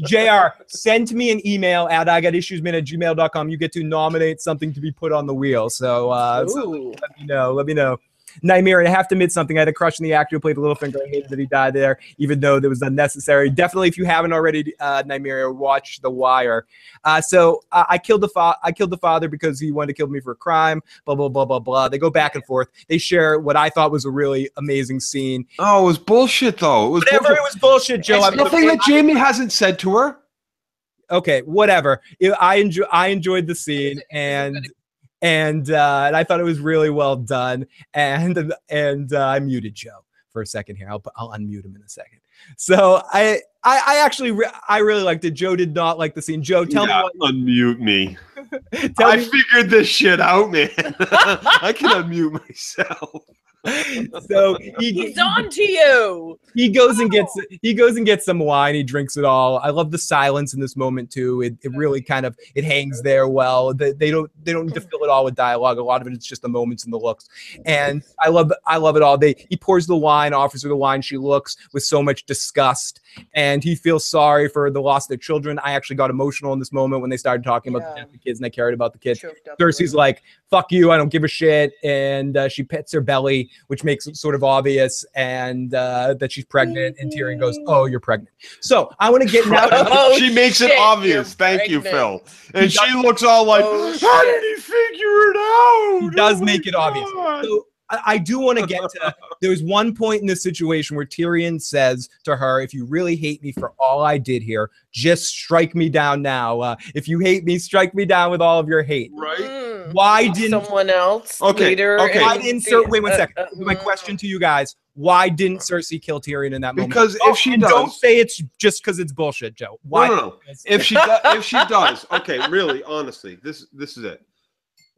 JR, send me an email at igotissuesman@gmail.com. You get to nominate something to be put on the wheel. So let me know. Nightmare, I have to admit something. I had a crush on the actor who played Littlefinger. I hated that he died there, even though that was unnecessary. Definitely, if you haven't already, Nightmare, watch The Wire. So I killed the father because he wanted to kill me for a crime. Blah blah blah blah blah. They go back and forth. They share what I thought was a really amazing scene. Oh, it was bullshit though. It was whatever. Bullshit. It was bullshit, Joe. It's nothing that Jamie hasn't said to her. Okay, whatever. I enjoyed the scene and I thought it was really well done. And I muted Joe for a second here. I'll unmute him in a second. So I really liked it. Joe did not like the scene. Joe, tell me what. Unmute me. I figured this shit out, man. I can unmute myself. So he's on to you. He goes and gets some wine. He drinks it all. I love the silence in this moment too. It really kind of it hangs there well. They don't need to fill it all with dialogue. A lot of it's just the moments and the looks. And I love it all. He pours the wine, offers her the wine. She looks with so much disgust, and he feels sorry for the loss of their children. I actually got emotional in this moment when they started talking about the death of the kids, and I cared about the kids. Cersei's like, "Fuck you, I don't give a shit," and she pets her belly, which makes it sort of obvious, and that she's pregnant. And Tyrion goes, "Oh, you're pregnant." So I want to get now. She makes it obvious. Thank you, Phil. And she looks all like, "How did he figure it out?" He does make it obvious. So I do want to get to. There was one point in this situation where Tyrion says to her, "If you really hate me for all I did here, just strike me down now. If you hate me, strike me down with all of your hate." Right? Why didn't someone else? Okay. Why didn't wait 1 second. My question to you guys: why didn't Cersei kill Tyrion in that moment? Because if she does, don't say it's just because it's bullshit, Joe. Why? No. If she does, okay, really, honestly, this is it.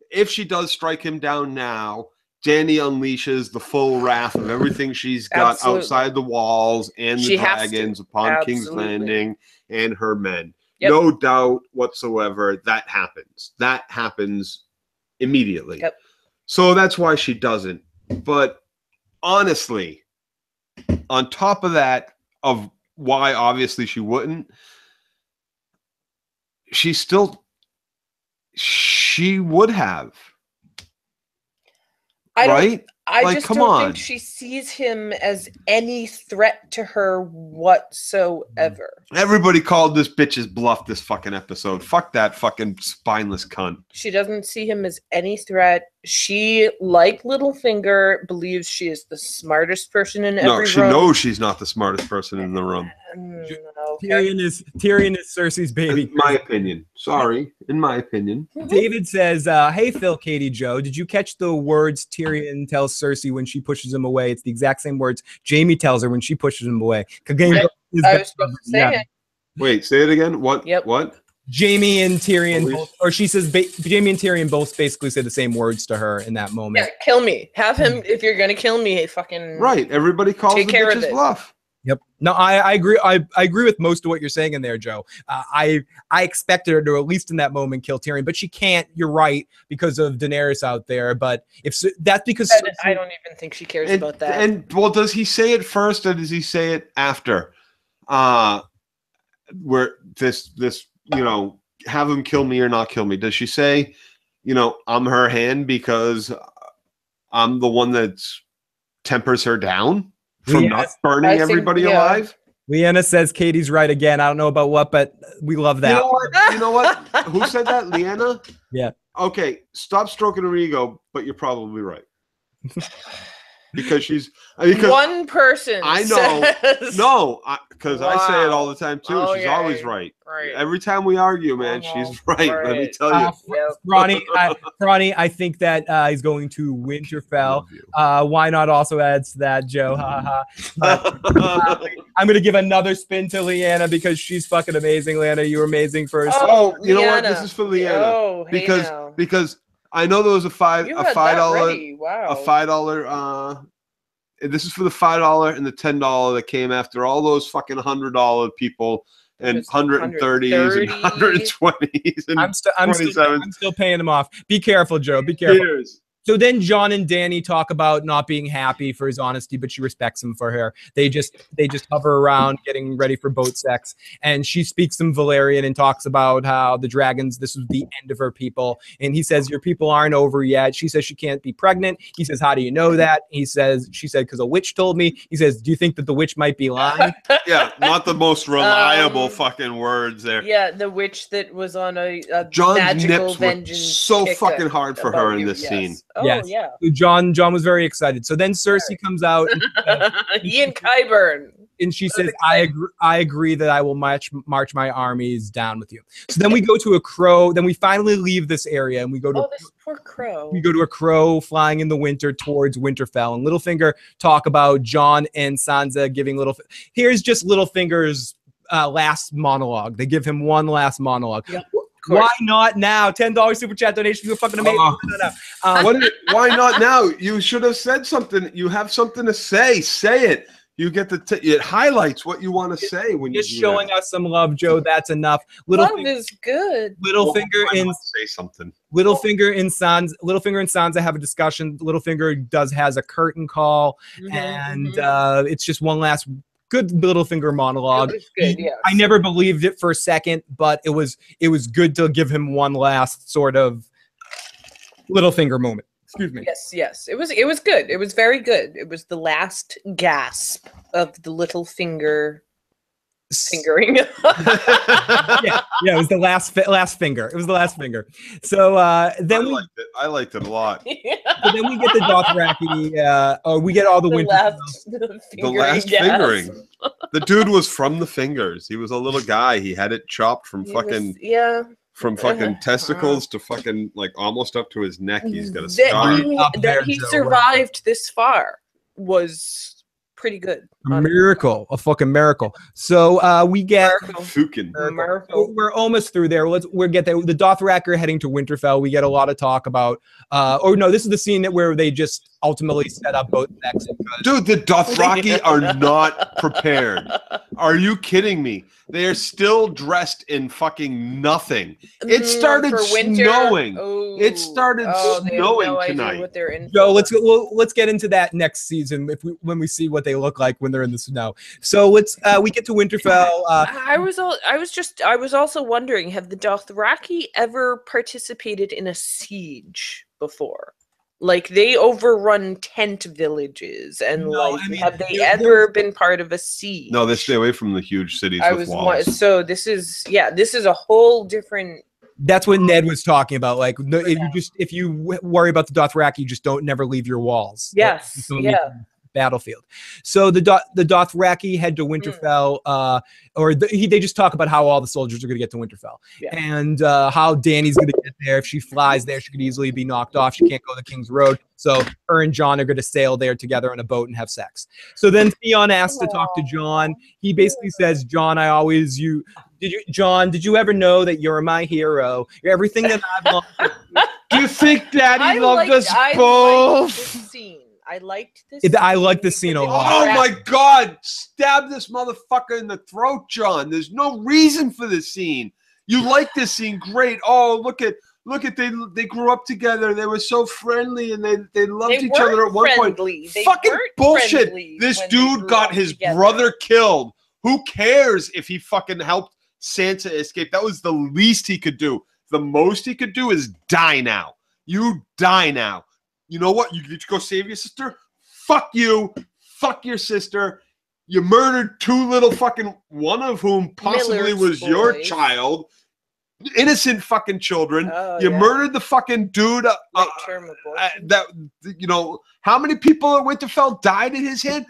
If she does strike him down now, Dany unleashes the full wrath of everything she's got outside the walls and the dragons upon King's Landing and her men. Yep. No doubt whatsoever that happens. That happens immediately. Yep. So that's why she doesn't. But honestly, on top of that, of why obviously she wouldn't, she would have. I just don't think she sees him as any threat to her whatsoever. Everybody called this bitch's bluff this fucking episode. Fuck that fucking spineless cunt. She doesn't see him as any threat. She, like Littlefinger, believes she is the smartest person in every room. No, she knows she's not the smartest person in the room. Tyrion is Cersei's baby. In my opinion. Sorry. In my opinion. David says, hey, Phil, Katie, Joe, did you catch the words Tyrion tells Cersei when she pushes him away? It's the exact same words Jamie tells her when she pushes him away. I was supposed to say it. Wait, say it again. What? Yep. What? Jamie and Tyrion, or she says Jamie and Tyrion both basically say the same words to her in that moment. Yeah, kill me. Have him, if you're going to kill me, fucking... Right, everybody calls the bitch's bluff. Yep. No, I agree. I agree with most of what you're saying in there, Joe. I expected her to, at least in that moment, kill Tyrion, but she can't. You're right, because of Daenerys out there. But if that's because I don't even think she cares about that. And well, does he say it first or does he say it after? Where this have him kill me or not kill me? Does she say, I'm her hand because I'm the one that tempers her down? From not burning everybody alive? Leanna says Katie's right again. I don't know about what, but we love that. You know what? Who said that? Leanna? Yeah. Okay, stop stroking her ego, but you're probably right. Because one person. I know. Says, no, because I say it all the time too. She's always right. Right. Every time we argue, man, she's right. Let me tell you. Ronnie, I think that he's going to Winterfell. Why not also adds to that, Joe? I'm going to give another spin to Leanna because she's fucking amazing. Leanna, you were amazing first. Oh, you know what? This is for Leanna. Because I know there was a $5 $5 this is for the $5 and the $10 that came after all those fucking $100 people and 130s and 120s and I'm 27s. I'm still paying them off. Be careful, Joe. Be careful. Cheers. So then John and Danny talk about not being happy for his honesty, but she respects him for her. They just hover around getting ready for boat sex. And she speaks some Valyrian and talks about how the dragons, this was the end of her people. And he says, your people aren't over yet. She says she can't be pregnant. He says, how do you know that? She said, because a witch told me. He says, do you think that the witch might be lying? Yeah, not the most reliable fucking words there. Yeah, the witch that was on a John's magical nips were vengeance so kick fucking hard for her in this scene. Oh, yes. yeah. John was very excited. So then Cersei comes out. Ian Qyburn. And she says, I agree that I will march my armies down with you. So then we go to a crow. Then we finally leave this area and we go to this poor crow. We go to a crow flying in the winter towards Winterfell. And Littlefinger talk about Jon and Sansa giving here's just Littlefinger's last monologue. They give him one last monologue. Yep. Why not now? $10 super chat donation. You're fucking amazing. Why not now? You should have said something. You have something to say. Say it. You get it highlights what you want to say when you're just showing us some love, Joe. That's enough. Love is good. Littlefinger and say something. Littlefinger and Sansa have a discussion. Littlefinger has a curtain call, and it's just one last good Littlefinger monologue. It was good, yes. I never believed it for a second, but it was good to give him one last sort of Littlefinger moment. Excuse me. Yes. It was good. It was very good. It was the last gasp of the Littlefinger fingering. yeah, it was the last finger. It was the last finger. So then I liked it a lot. So then we get the Dothraki. We get all the winter. The last fingering. The dude was from the fingers. He was a little guy. He had it chopped from from fucking testicles to fucking like almost up to his neck. He's got a scar. That he survived this far was pretty good. A miracle, a fucking miracle. So we get We're almost through there. We'll get there. The Dothraki are heading to Winterfell. We get a lot of talk about. This is the scene where they just ultimately set up both sex. Dude, the Dothraki are not prepared. Are you kidding me? They are still dressed in fucking nothing. It started snowing. It started snowing tonight. Joe, let's get into that next season when we see what they look like when they're in the snow. So we get to Winterfell. I was also wondering, have the Dothraki ever participated in a siege before? Like they overrun tent villages, and have they ever been part of a siege? No, they stay away from the huge cities with walls. So this is a whole different. That's what Ned was talking about. Like, if you worry about the Dothraki, you just never leave your walls. Yes. Battlefield. So the Dothraki head to Winterfell, they just talk about how all the soldiers are going to get to Winterfell, and how Dany's going to get there. If she flies there, she could easily be knocked off. She can't go the King's Road. So her and Jon are going to sail there together on a boat and have sex. So then Theon asks to talk to Jon. He basically says, Jon, did you ever know that you're my hero? You're everything that I've loved. Do you think Daddy loved us both? I liked this. I like this scene a lot. Oh my God! Stab this motherfucker in the throat, Jon. There's no reason for this scene. You like this scene, great. Oh, look at they grew up together. They were so friendly and they loved each other at one point. Fucking bullshit. This dude got his brother killed. Who cares if he fucking helped Sansa escape? That was the least he could do. The most he could do is die now. You die now. You know what? You get to go save your sister? Fuck you. Fuck your sister. You murdered two little fucking, one of whom possibly was your child. Innocent fucking children. You murdered the fucking dude. How many people at Winterfell died at his hand?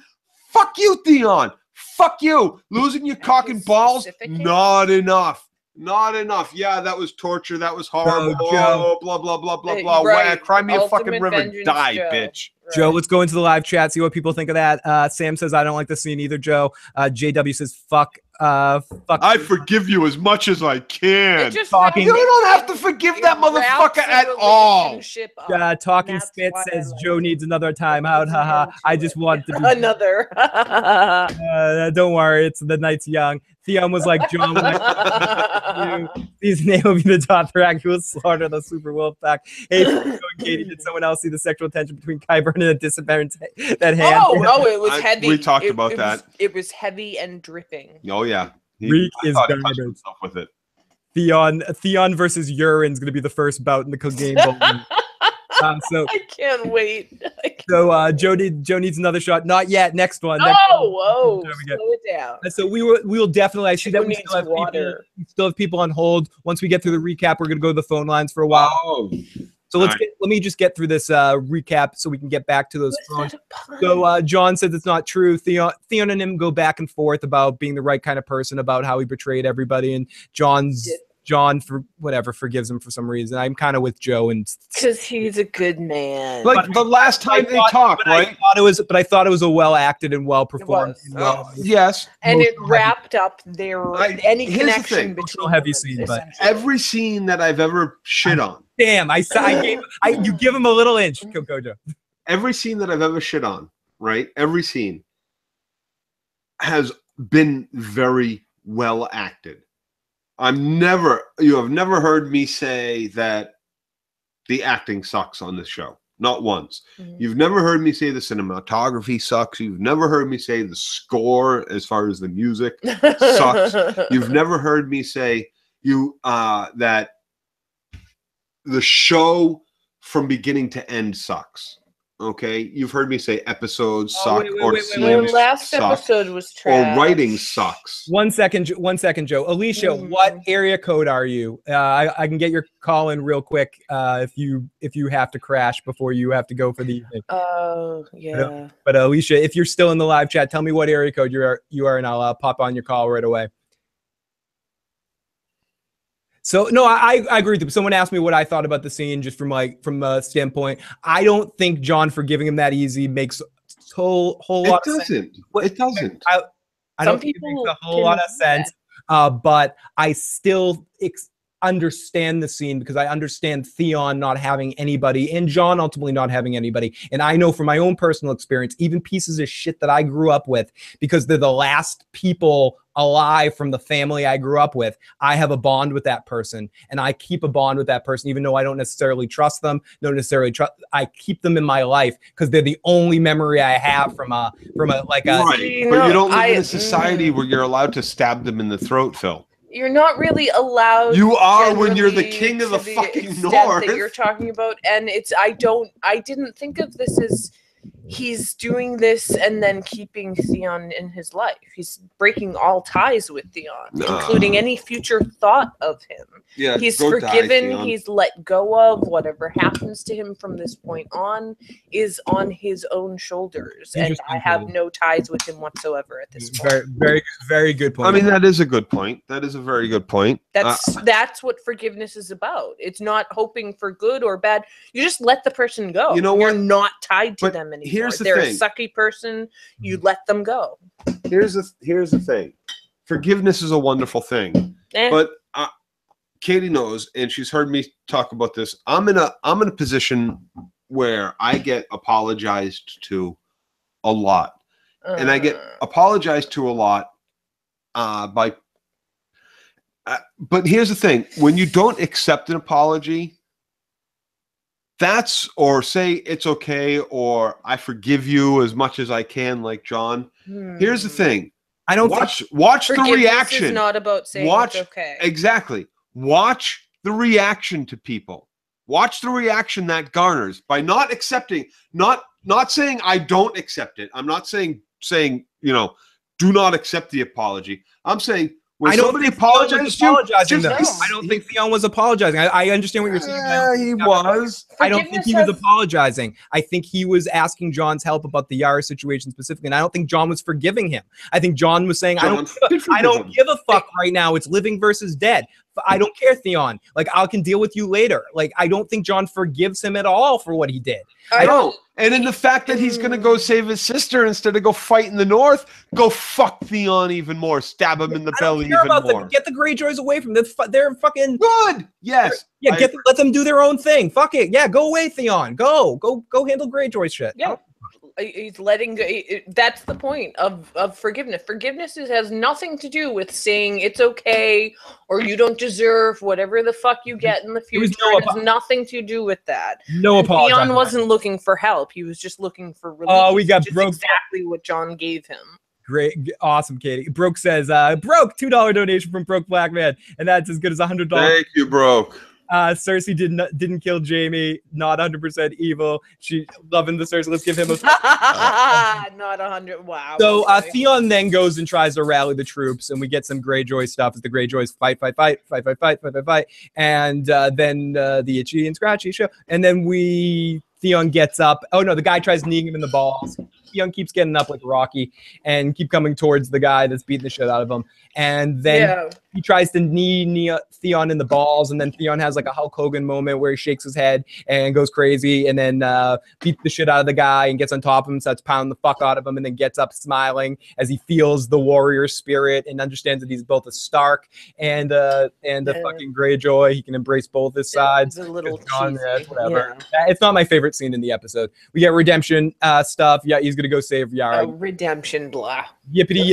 Fuck you, Theon. Fuck you. Losing your cock and balls? Not enough. Not enough. Yeah, that was torture. That was horrible. Joe. Blah, blah, blah, blah, blah. Whack. Cry me a fucking river. Die, bitch. Joe, let's go into the live chat, see what people think of that. Sam says, I don't like the scene either, Joe. JW says, fuck. I forgive you as much as I can. Talking, you don't have to forgive that motherfucker at all. Talking Spit says Joe needs another timeout. Haha. I just want to be another. Don't worry, it's the night's young. Theon was like, John, his name will be the Dothraki will slaughter the Super Wolf Pack. Hey, Katie, did someone else see the sexual tension between Qyburn and the disappearance that hand? Oh, it was heavy. We talked about that. It was heavy and dripping. Oh yeah. Reek is garbage. With it. Theon versus Urine's going to be the first bout in the game. So I can't wait. So Joe needs another shot. Not yet. Next one. Slow it down. So we will definitely. I see that we still have people on hold. Once we get through the recap, we're going to go to the phone lines for a while. Oh. So let me just get through this recap so we can get back to those phones. So John says it's not true. Theon and him go back and forth about being the right kind of person, about how he betrayed everybody, and John for whatever forgives him for some reason. I'm kind of with Joe, and because he's a good man. Like the last time they talked, right? I thought it was a well acted and well performed. Yes, and it wrapped up any connection between heavy scene, but every scene that I've ever shit on. Damn, you give him a little inch, Kojo. Every scene that I've ever shit on, right? Every scene has been very well acted. You have never heard me say that the acting sucks on this show. Not once. You've never heard me say the cinematography sucks. You've never heard me say the score, as far as the music, sucks. You've never heard me say that the show from beginning to end sucks. Okay, you've heard me say episodes suck or scenes last suck, episode was trash. or writing sucks. 1 second, Joe. Alicia, what area code are you? I can get your call in real quick if you have to crash before you have to go for the evening. Oh yeah. But Alicia, if you're still in the live chat, tell me what area code you are, and I'll pop on your call right away. So no, I agree with you. Someone asked me what I thought about the scene, just from a standpoint. I don't think John forgiving him that easy makes a whole lot of sense. It doesn't. I don't think it makes a whole lot of sense. But I still understand the scene because I understand Theon not having anybody and John ultimately not having anybody. And I know from my own personal experience, even pieces of shit that I grew up with, because they're the last people alive from the family I grew up with, I have a bond with that person, and I keep a bond with that person even though I don't necessarily trust them, I keep them in my life because they're the only memory I have from a right. But you don't live in a society where you're allowed to stab them in the throat, Phil. You're not really allowed. You are when you're the king of the fucking north. That you're talking about, and I didn't think of this as he's doing this and then keeping Theon in his life. He's breaking all ties with Theon, including any future thought of him. Yeah, he's forgiven. He's let go of whatever happens to him from this point on is on his own shoulders, and I have no ties with him whatsoever at this point. Very, very, very good point. I mean, that is a good point. That is a very good point. That's what forgiveness is about. It's not hoping for good or bad. You just let the person go. You know what? You're not tied to them anymore. Here's the They're thing. a sucky person. You let them go. Here's the thing. Forgiveness is a wonderful thing, but Katie knows, and she's heard me talk about this. I'm in a position where I get apologized to a lot, and I get apologized to a lot by. But here's the thing: when you don't accept an apology, or say it's okay, or I forgive you as much as I can, like John. Here's the thing: I don't watch the reaction. Is not about saying it's okay. Exactly. Watch the reaction to people. Watch the reaction that garners by not accepting, not saying I don't accept it. I'm not saying do not accept the apology. I'm saying when somebody apologizes to you, I don't think Theon was apologizing. I understand what you're saying. Yeah, he was. I don't think he was apologizing. I think he was asking John's help about the Yara situation specifically, and I don't think John was forgiving him. I think John was saying, I don't give a fuck right now. It's living versus dead. I don't care, Theon. Like, I can deal with you later. Like, I don't think Jon forgives him at all for what he did. I don't. And in the fact that he's going to go save his sister instead of go fight in the north, go fuck Theon even more. Stab him in the belly even more. Get the Greyjoys away from them. They're fucking good. Yes. Yeah, let them do their own thing. Fuck it. Yeah, go away, Theon. Go handle Greyjoy shit. Yeah. He's letting go. That's the point of forgiveness. Forgiveness has nothing to do with saying it's okay or you don't deserve whatever the fuck you get in the future. It has nothing to do with that. No apology. Theon wasn't looking for help. He was just looking for relief. Oh, we got Broke. Exactly what Jon gave him. Great, awesome, Katie. Broke says, Broke, $2 donation from Broke Black Man, and that's as good as $100. Thank you, Broke. Cersei didn't kill Jaime. Not 100% evil. She loving the Cersei. Let's give him a not 100. Wow. So Theon then goes and tries to rally the troops, and we get some Greyjoy stuff as the Greyjoys fight, and then the Itchy and Scratchy show, and then Theon gets up. Oh no, the guy tries kneeing him in the balls. Theon keeps getting up like Rocky and keep coming towards the guy that's beating the shit out of him. And then he tries to knee Theon in the balls, and then Theon has like a Hulk Hogan moment where he shakes his head and goes crazy, and then beats the shit out of the guy and gets on top of him, starts pounding the fuck out of him, and then gets up smiling as he feels the warrior spirit and understands that he's both a Stark and a fucking Greyjoy. He can embrace both his sides. It's a little whatever. It's not my favorite scene in the episode. We get redemption stuff. Yeah, he's gonna go save Yara. Redemption, blah. Yippity.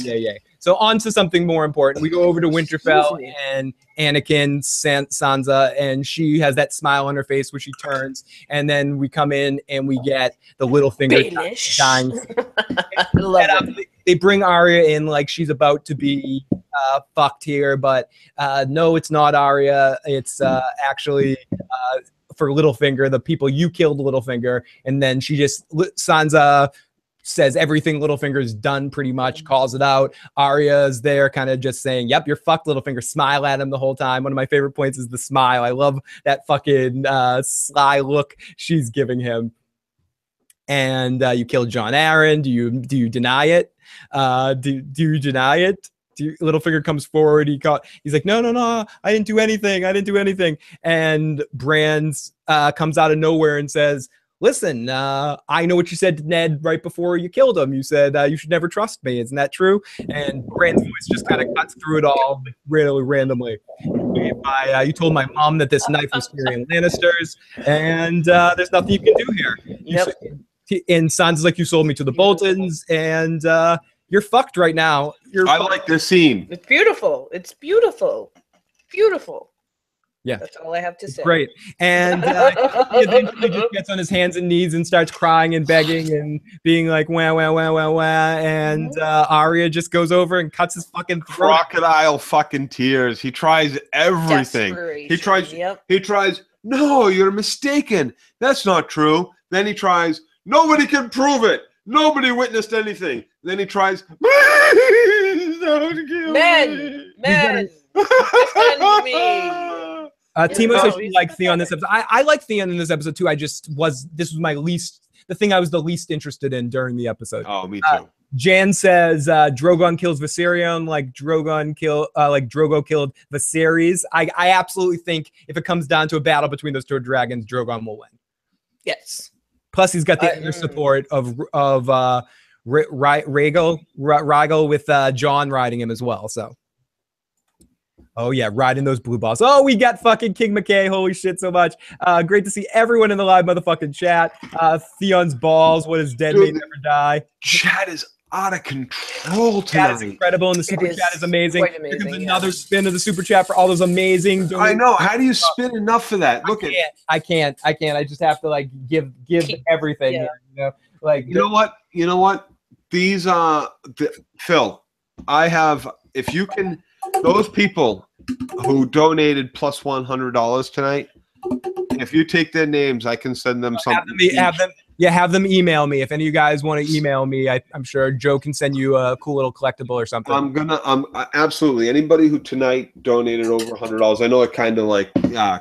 Yeah. So on to something more important. We go over to Winterfell and Anakin, Sansa, and she has that smile on her face when she turns. And then we come in and we get the Littlefinger dying. They bring Arya in like she's about to be fucked here, but no, it's not Arya. It's actually for Littlefinger, the people you killed Littlefinger, and then Sansa says everything Littlefinger's done pretty much, calls it out. Arya's there kind of just saying, yep, you're fucked, Littlefinger. Smile at him the whole time. One of my favorite points is the smile. I love that fucking sly look she's giving him. And you killed Jon Arryn. Do you deny it? Do you deny it? Littlefinger comes forward. He's like, no, I didn't do anything. And Bran comes out of nowhere and says, listen, I know what you said to Ned right before you killed him. You said you should never trust me. Isn't that true? And Bran's voice just kind of cuts through it all really randomly. You told my mom that this knife was Tyrion Lannister's, and there's nothing you can do here. And Sansa's like, you sold me to the Boltons, and you're fucked right now. I like this scene. It's beautiful. Yeah, that's all I have to say. Great. And he eventually just gets on his hands and knees and starts crying and begging and being like, wah. And Arya just goes over and cuts his fucking throat. Crocodile fucking tears. He tries everything. He tries, no, you're mistaken. That's not true. Then he tries, nobody can prove it. Nobody witnessed anything. Then he tries, men, defend me. Timo says you like Theon this episode. I like Theon in this episode too. This was the thing I was the least interested in during the episode. Oh, me too. Jan says Drogon kills Viserion like Drogo killed Viserys. I absolutely think if it comes down to a battle between those two dragons, Drogon will win. Yes. Plus, he's got the inner support of Rhaegal with Jon riding him as well. So. Oh, yeah, riding those blue balls. Oh, we got fucking King McKay. Holy shit, so much. Great to see everyone in the live motherfucking chat. Theon's balls. What is dead may never die. Chat is out of control tonight. Chat is incredible, and the super chat is amazing. There's another spin of the super chat for all those amazing. I know. How do you spin enough for that? I can't. I just have to like give everything. Yeah. You know, like you know what? These Phil, I have. If you can. Those people who donated plus $100 tonight, if you take their names, I can send them something. Have them email me. If any of you guys want to email me, I'm sure Joe can send you a cool little collectible or something. Absolutely. Anybody who tonight donated over $100, I know it kind of like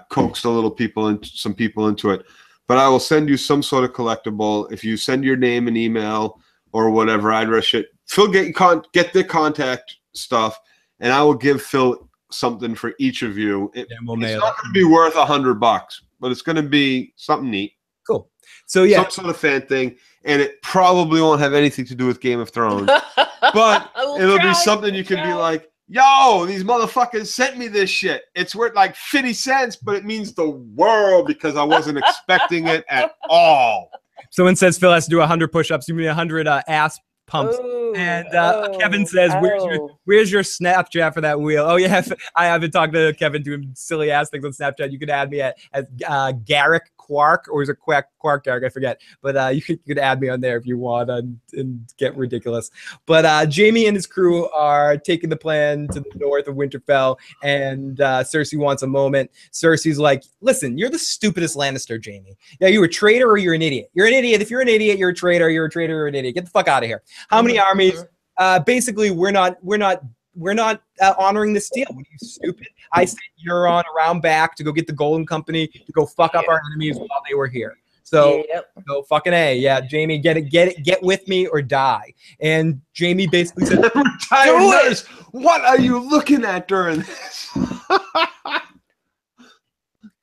coaxed some people into it, but I will send you some sort of collectible. If you send your name and email or whatever address, Phil get their contact stuff. And I will give Phil something for each of you. It's we'll not mail going to be worth $100, but it's going to be something neat. Cool. So yeah, some sort of fan thing, and it probably won't have anything to do with Game of Thrones, but it'll be something you can be like, yo, these motherfuckers sent me this shit. It's worth like 50 cents, but it means the world because I wasn't expecting it at all. Someone says Phil has to do 100 push-ups. You mean 100 ass pumps. And Kevin says, where's your Snapchat for that wheel? Oh, yeah. I've been talking to Kevin doing silly ass things on Snapchat. You can add me at Garrick Quark, or is it Quark Garrick? I forget. But you could add me on there if you want and get ridiculous. But Jamie and his crew are taking the plan to the north of Winterfell, and Cersei wants a moment. Cersei's like, listen, you're the stupidest Lannister, Jamie. Yeah, you're a traitor or you're an idiot. You're an idiot. If you're an idiot, you're a traitor. You're a traitor, you're an idiot. Get the fuck out of here. How many armies? Basically, we're not honoring this deal. What are you, stupid? I sent Euron around back to go get the Golden Company to go fuck up our enemies while they were here. So, so fucking A. Yeah, Jamie, get with me or die. And Jamie basically said, Retired, what are you looking at during this?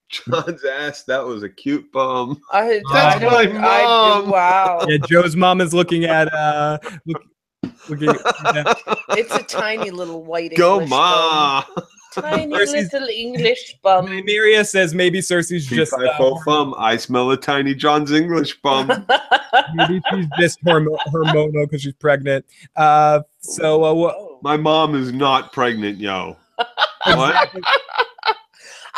John's ass, that was a cute bum. That's my mom. Wow. Yeah, Joe's mom is looking at looking at, it's a tiny little white Go English ma. bum. Tiny little English bum. Miria says maybe Cersei's just I smell a tiny John's English bum. Maybe she's just hormonal because she's pregnant. My mom is not pregnant, yo. What?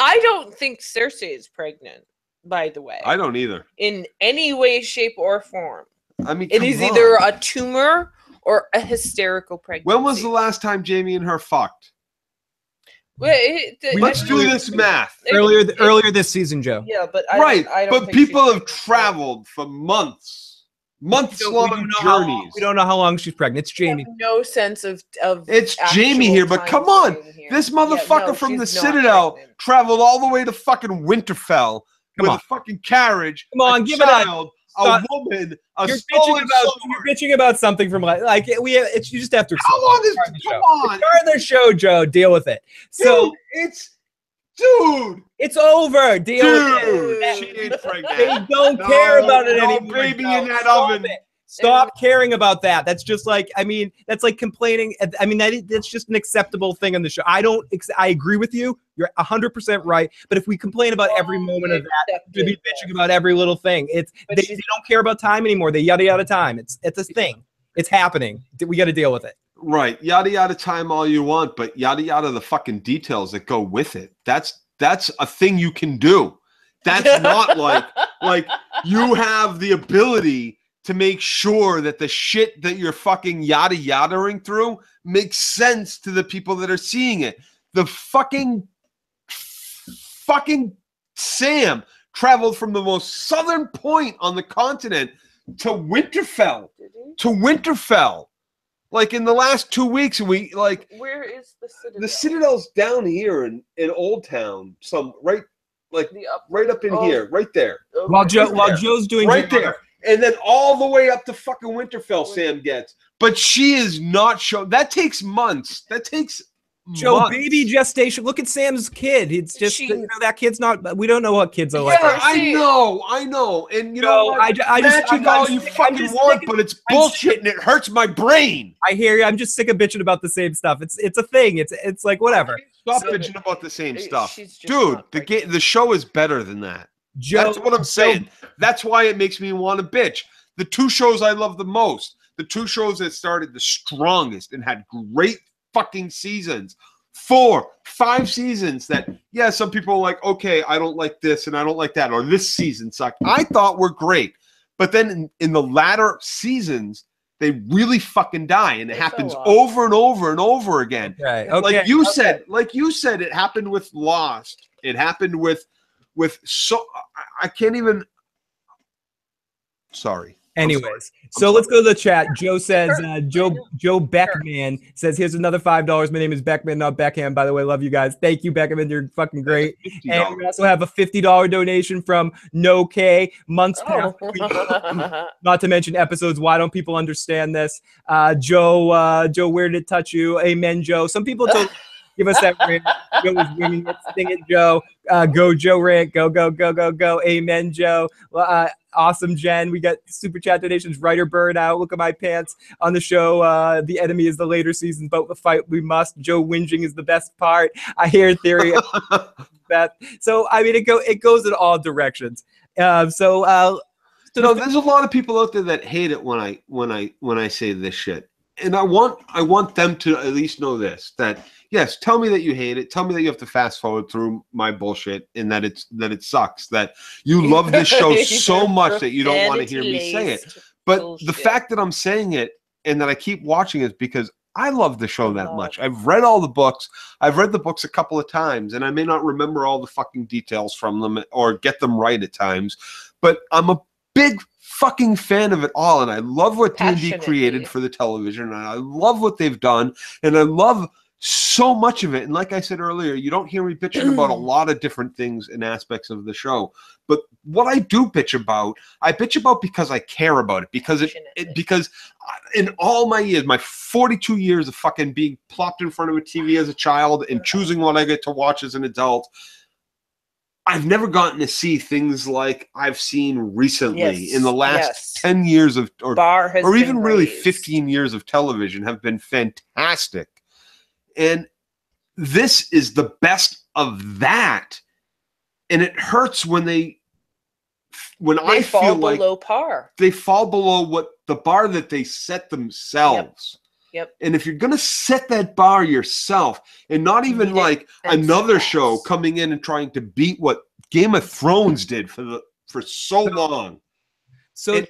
I don't think Cersei is pregnant, by the way. I don't either. In any way, shape, or form. I mean, it is either a tumor or a hysterical pregnancy. When was the last time Jamie and her fucked? Let's do this math. Earlier this season, Joe. Yeah, but I don't think people have traveled for months long journeys. We don't know how long she's pregnant. It's Jamie. No sense of it's Jamie here, but come on, this motherfucker from the Citadel traveled all the way to fucking Winterfell with a fucking carriage. Come on, give it up. A woman, you're bitching about something from like you just have to. How long is come on? Start the show, Joe. Deal with it. So it's over. Deal with it. She ain't pregnant. They don't care about it anymore. Baby in that oven. Stop caring about that. That's just like, I mean, that's like complaining. I mean, that's just an acceptable thing on the show. I agree with you. You're 100% right. But if we complain about every moment of that, to be bitching about every little thing, they don't care about time anymore. They yada yada time. It's a thing. It's happening. We got to deal with it. Right. Yada yada time all you want, but yada yada the fucking details that go with it. That's a thing you can do. That's not like you have the ability to make sure that the shit that you're fucking yada yadaing through makes sense to the people that are seeing it. The fucking Sam traveled from the most southern point on the continent to Winterfell. Like in the last 2 weeks, and we like. Where is the Citadel? The Citadel's down here in Old Town, right up in here, right there. While Joe's doing right there. And then all the way up to fucking Winterfell, Sam gets. But she is not shown. That takes months. That takes Joe, baby gestation. Look at Sam's kid. It's just that kid's not. We don't know what kids are like. Yeah, I know. And you know, magic all you fucking want, but it's bullshit and it hurts my brain. I hear you. I'm just sick of bitching about the same stuff. It's a thing. It's like whatever. Stop bitching about the same stuff, dude. The show is better than that. Joe, that's what I'm saying. That's why it makes me want to bitch. The two shows I love the most, the two shows that started the strongest and had great fucking seasons, 4-5 seasons that, yeah, some people are like, okay, I don't like this and I don't like that, or this season sucked. I thought were great. But then in the latter seasons, they really fucking die, and it happens over and over and over again. Okay. Like you said, it happened with Lost. It happened with I can't even. Sorry. Anyways, so let's go to the chat. Joe says, Joe Beckman says, here's another $5. My name is Beckman, not Beckham. By the way, love you guys. Thank you, Beckman. You're fucking great. And we also have a $50 donation from No K. Months past. Not to mention episodes. Why don't people understand this? Joe, where did it touch you? Amen, Joe. Some people told. Give us that rant. Joe was winging it. Sing it, Joe. Go, Joe rant. Go, go, go, go, go. Amen, Joe. Awesome, Jen. We got super chat donations. Writer burnout. Look at my pants on the show. The enemy is the later seasons, but the fight we must. Joe whinging is the best part. I hear theory. That. So I mean, it goes in all directions. There's a lot of people out there that hate it when I say this shit, and I want them to at least know this, that yes, tell me that you hate it, tell me that you have to fast forward through my bullshit, and that it sucks, that you love this show so much that you don't want to hear me say it. But bullshit. The fact that I'm saying it and that I keep watching is because I love the show that much. I've read all the books. I've read the books a couple of times, and I may not remember all the fucking details from them or get them right at times, but I'm a big fucking fan of it all, and I love what D&D created for the television, and I love what they've done, and I love so much of it. And like I said earlier, you don't hear me bitching about a lot of different things and aspects of the show, but what I do bitch about, I bitch about because I care about it, because because in all my years, my 42 years of fucking being plopped in front of a TV as a child and choosing what I get to watch as an adult, I've never gotten to see things like I've seen recently in the last 10 years of, or even really 15 years of television have been fantastic. And this is the best of that. And it hurts when I feel like below par. They fall below what the bar that they set themselves. Yep. And if you're going to set that bar yourself, and not even like another show coming in and trying to beat what Game of Thrones did for so long. So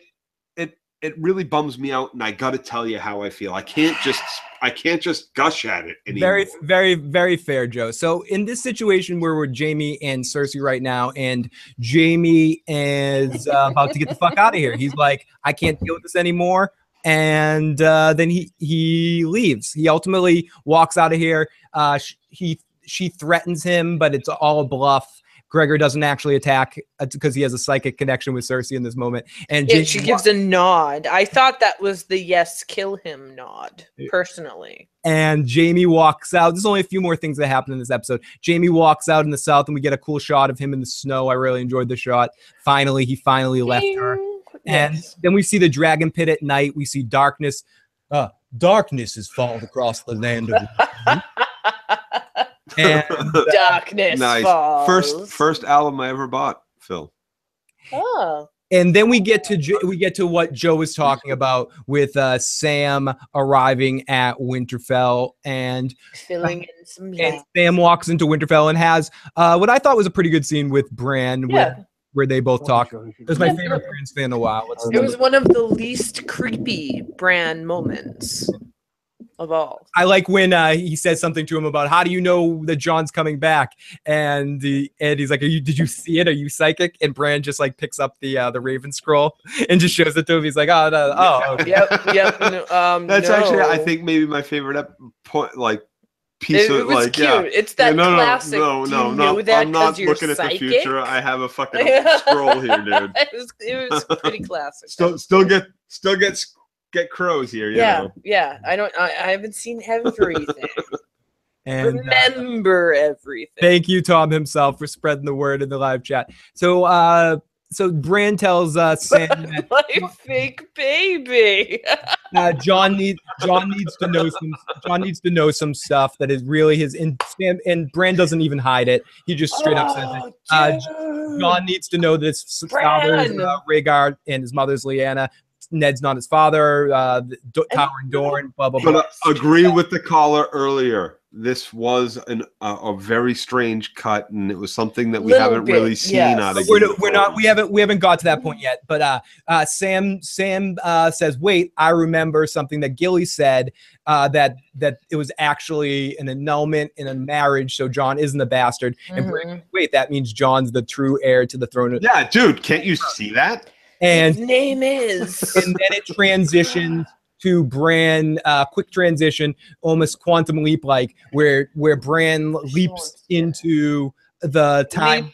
it really bums me out, and I got to tell you how I feel. I can't just gush at it anymore. Very, very, very fair, Joe. So in this situation where we're Jamie and Cersei right now, and Jamie is about to get the fuck out of here. He's like, I can't deal with this anymore. And then he leaves. He ultimately walks out of here. She threatens him, but it's all a bluff. Gregor doesn't actually attack because he has a psychic connection with Cersei in this moment. And she gives a nod. I thought that was the yes, kill him nod, personally. And Jamie walks out. There's only a few more things that happen in this episode. Jamie walks out in the south, and we get a cool shot of him in the snow. I really enjoyed the shot. He finally left her. And then we see the dragon pit at night. We see darkness. Darkness has fallen across the land of and darkness falls. First album I ever bought, Phil. Oh. And then we get to what Joe was talking about with Sam arriving at Winterfell and filling in some and Sam walks into Winterfell and has what I thought was a pretty good scene with Bran. Where they both talk. It was my favorite Bran fan in a while. It was one of the least creepy Bran moments of all. I like when he says something to him about how do you know that John's coming back, and he's like, did you see it? Are you psychic? And Bran just like picks up the Raven scroll and just shows it to him. He's like, okay. Yep. That's actually, I think, maybe my favorite piece it of was cute. It's that classic. No. I'm not looking psychic? At the future. I have a fucking scroll here, dude. It was pretty classic. Still get crows here. You know? Yeah. I haven't seen everything. And remember everything. Thank you, Tom himself, for spreading the word in the live chat. So Bran tells Sam that my fake baby. John needs to know some stuff that is really his. And Bran doesn't even hide it. He just straight up says it. John needs to know that his father's Rhaegar and his mother's Lyanna. Ned's not his father. Towering Dorne. Blah blah blah. But agree with the caller earlier. This was a very strange cut, and it was something that we haven't really seen out of. We haven't got to that point yet. But Sam says, "Wait, I remember something that Gilly said that it was actually an annulment in a marriage, so John isn't a bastard." And wait, that means John's the true heir to the throne. Yeah, dude, can't you see that? And his name is. And then it transitions to Bran, quick transition, almost quantum leap like, where Bran leaps into the time,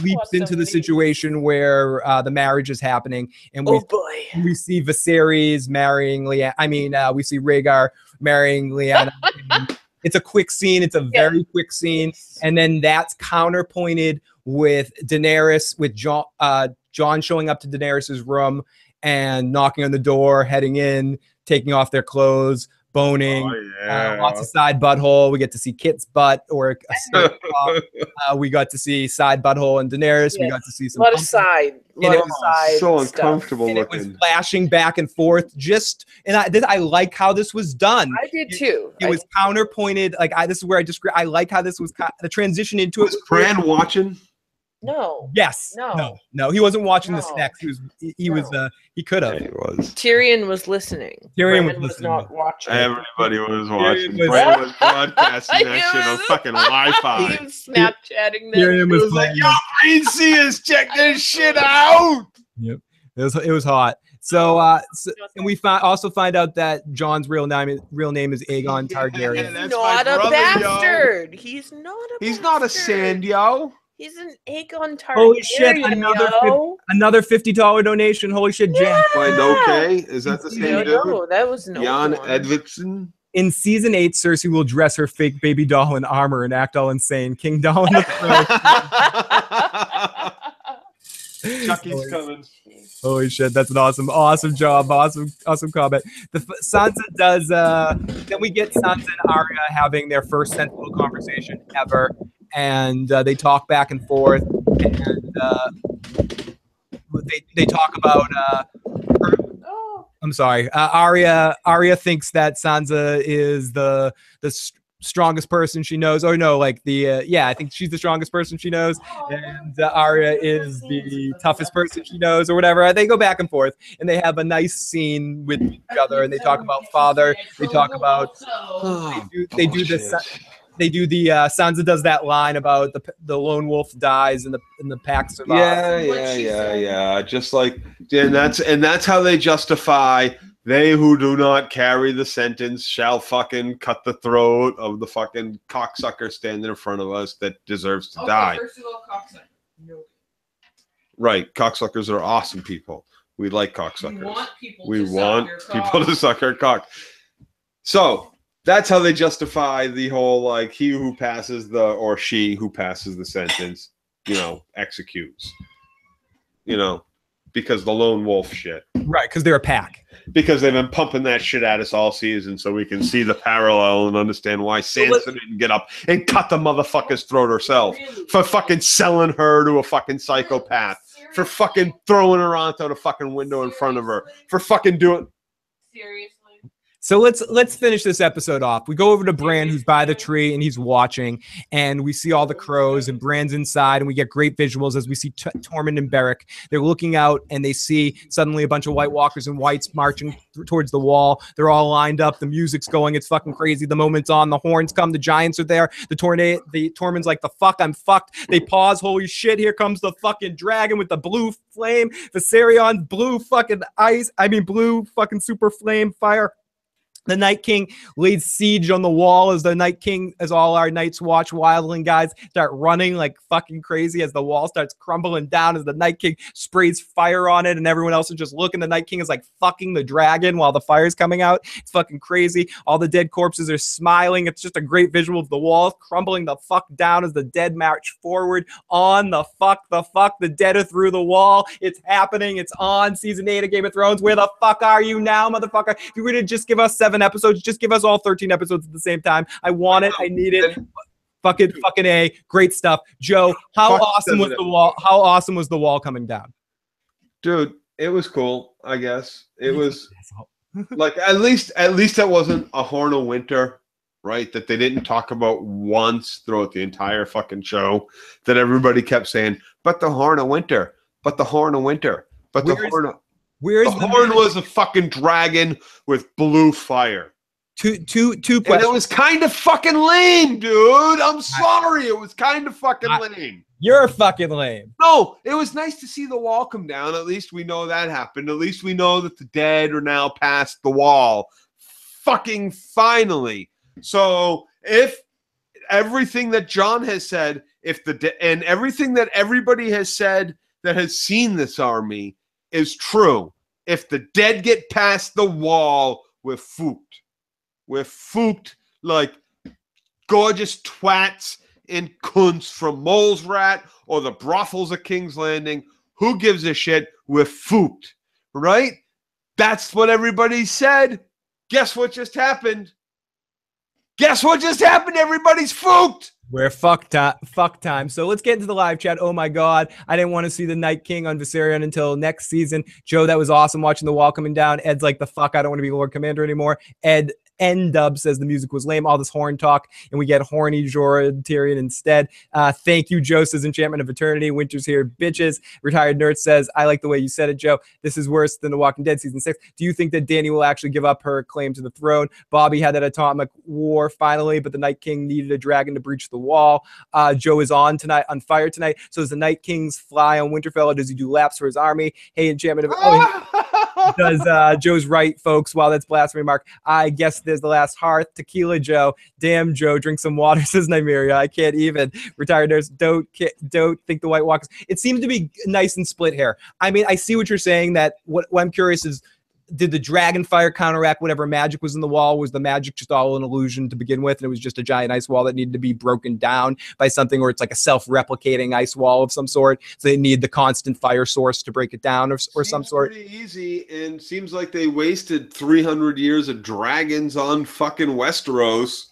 leaps into the situation where the marriage is happening, and we see Viserys marrying Lyanna. We see Rhaegar marrying Lyanna. It's a quick scene. It's a very quick scene. And then that's counterpointed with Daenerys, with Jon showing up to Daenerys's room and knocking on the door, heading in, taking off their clothes, boning, lots of side butthole. We get to see Kit's butt or a skirt top. We got to see side butthole and Daenerys. We got to see some a lot of side. So uncomfortable looking. It was flashing back and forth. I like how this was done. I did too. It was counterpointed. Like this is where I like how this was the transition into it. Was Bran watching? No. Yes. No. He wasn't watching the snacks. He could have. Yeah, he was. Tyrion was listening. Tyrion was not watching. Everybody was watching. Bran was broadcasting that shit on fucking Wi-Fi. He was Snapchatting them. Tyrion was like, "Yo, Green Seas, check this shit out." Yep. It was hot. So, and we also find out that Jon's real name is Aegon Targaryen. He's not a bastard. He's not a. He's not a sand, yo. He's an Aegon Targaryen. Holy shit! Another $50 donation. Holy shit, Jan. Wait, okay, is that the same dude? No, that was no. Jan Edvardson. In season 8, Cersei will dress her fake baby doll in armor and act all insane. King Doll on the throne. Chucky's coming. Holy shit, that's an awesome job. Awesome comment. Sansa does then we get Sansa and Arya having their first sensible conversation ever, and they talk back and forth, and they talk about I'm sorry. Arya thinks that Sansa is the strongest person she knows, or no, like I think she's the strongest person she knows, and Arya is the toughest person she knows, or whatever. They go back and forth, and they have a nice scene with each other, and they talk about father. They talk about they do this. They do the Sansa does that line about the lone wolf dies and the pack survives. Yeah. Just like, and that's how they justify. They who do not carry the sentence shall fucking cut the throat of the fucking cocksucker standing in front of us that deserves to die. First of all, cocksucker. No. Right, cocksuckers are awesome people. We like cocksuckers. We want people to suck our cock. So that's how they justify the whole like he who passes or she who passes the sentence, executes. Because the lone wolf shit. Right, because they're a pack. Because they've been pumping that shit at us all season, so we can see the parallel and understand why Sansa didn't get up and cut the motherfucker's throat herself for fucking selling her to a fucking psychopath, for fucking throwing her onto the fucking window in front of her, for fucking doing. Seriously. So let's finish this episode off. We go over to Bran, who's by the tree, and he's watching, and we see all the crows, and Bran's inside, and we get great visuals as we see Tormund and Beric. They're looking out, and they see suddenly a bunch of White Walkers and Whites marching towards the wall. They're all lined up. The music's going. It's fucking crazy. The moment's on. The horns come. The giants are there. The Tormund's like, the fuck, I'm fucked. They pause. Holy shit, here comes the fucking dragon with the blue flame. Viserion, blue fucking blue fucking super flame fire. The Night King lays siege on the wall as all our knights watch. Wildling guys start running like fucking crazy as the wall starts crumbling down as the Night King sprays fire on it, and everyone else is just looking. The Night King is like fucking the dragon while the fire's coming out. It's fucking crazy. All the dead corpses are smiling. It's just a great visual of the walls crumbling the fuck down as the dead march forward. On the fuck, the dead are through the wall. It's happening. It's on season 8 of Game of Thrones. Where the fuck are you now, motherfucker? If you were to just give us 7 episodes, just give us all 13 episodes at the same time. I want it. I need it. Fucking A. Great stuff. Joe, how awesome was the wall? How awesome was the wall coming down? Dude, it was cool, I guess. It was like at least it wasn't a Horn of Winter, right? That they didn't talk about once throughout the entire fucking show. That everybody kept saying, but the Horn of Winter, but the Horn of Winter, but the Horn of the horn was a fucking dragon with blue fire. Two questions. And it was kind of fucking lame, dude. I'm sorry. It was kind of fucking lame. You're fucking lame. No, it was nice to see the wall come down. At least we know that happened. At least we know that the dead are now past the wall. Fucking finally. So if everything that Jon has said, and everything that everybody has said that has seen this army is true. If the dead get past the wall, we're fooked. We're fooked. Like, gorgeous twats and cunts from Mole's Rat or the brothels of King's Landing. Who gives a shit? We're fooked, right? That's what everybody said. Guess what just happened? Guess what just happened? Everybody's fooked. We're fuck time. So let's get into the live chat. Oh my God. I didn't want to see the Night King on Viserion until next season. Joe, that was awesome watching the wall coming down. Ed's like, the fuck, I don't want to be Lord Commander anymore. N-Dub says the music was lame, all this horn talk, and we get horny Jorah Tyrion instead. Thank you, Joe says Enchantment of Eternity. Winter's here, bitches. Retired Nerd says, I like the way you said it, Joe. This is worse than The Walking Dead Season 6. Do you think that Dany will actually give up her claim to the throne? Bobby had that atomic war finally, but the Night King needed a dragon to breach the wall. Joe is on fire tonight. So does the Night King's fly on Winterfell, or does he do laps for his army? Hey, Enchantment of does Joe's right, folks. Wow, that's blasphemy, Mark. I guess there's the last hearth. Tequila Joe. Damn, Joe, drink some water, says Nymeria. I can't even. Retired nurse, don't think the White Walkers. It seems to be nice and split hair. I mean, I see what you're saying. That what I'm curious is, did the dragon fire counteract whatever magic was in the wall? Was the magic just all an illusion to begin with, and it was just a giant ice wall that needed to be broken down by something, or it's like a self-replicating ice wall of some sort, so they need the constant fire source to break it down, or some sort? Pretty easy, and seems like they wasted 300 years of dragons on fucking Westeros.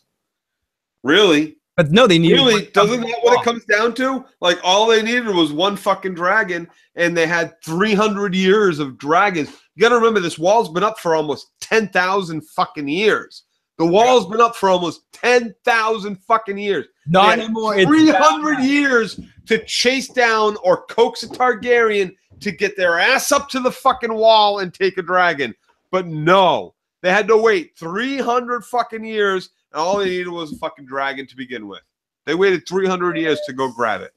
Really? But no, they needed. Really? Doesn't that what it comes down to? Like, all they needed was one fucking dragon, and they had 300 years of dragons. You got to remember, this wall's been up for almost 10,000 fucking years. The wall's been up for almost 10,000 fucking years. Not anymore. 300 years to chase down or coax a Targaryen to get their ass up to the fucking wall and take a dragon. But no, they had to wait 300 fucking years, and all they needed was a fucking dragon to begin with. They waited 300 years to go grab it.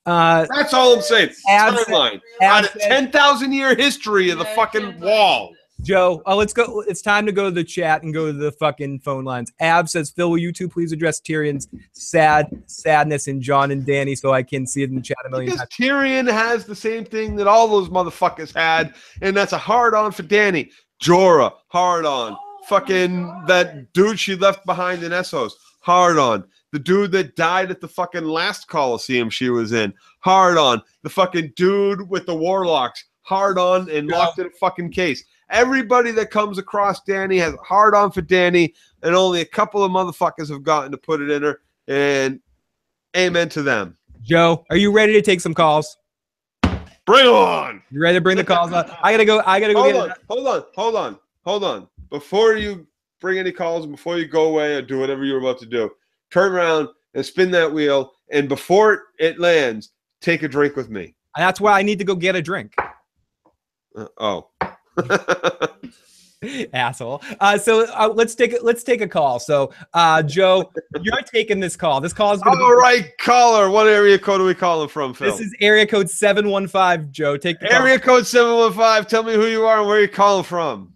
That's all I'm saying. Timeline. Out of 10,000 year history of the fucking wall. Joe, let's go. It's time to go to the chat and go to the fucking phone lines. Ab says, Phil, will you two please address Tyrion's sadness in Jon and Dany so I can see it in the chat a million times? Tyrion has the same thing that all those motherfuckers had, and that's a hard-on for Dany. Jorah, hard-on. Fucking that dude she left behind in Essos, hard-on. The dude that died at the fucking last Coliseum she was in, hard on. The fucking dude with the warlocks, hard on and locked in a fucking case. Everybody that comes across Dany has hard on for Dany, and only a couple of motherfuckers have gotten to put it in her, and amen to them. Joe, are you ready to take some calls? Bring them on. You ready to bring the calls on? I gotta go. Hold on. Before you bring any calls, before you go away or do whatever you're about to do, turn around and spin that wheel, and before it lands, take a drink with me. That's why I need to go get a drink. Asshole. So let's take a call. So Joe, you're taking this call. This call is going to be all right. Caller, what area code are we calling from, Phil? This is area code 715. Joe, take the area code 715. Tell me who you are and where you're calling from.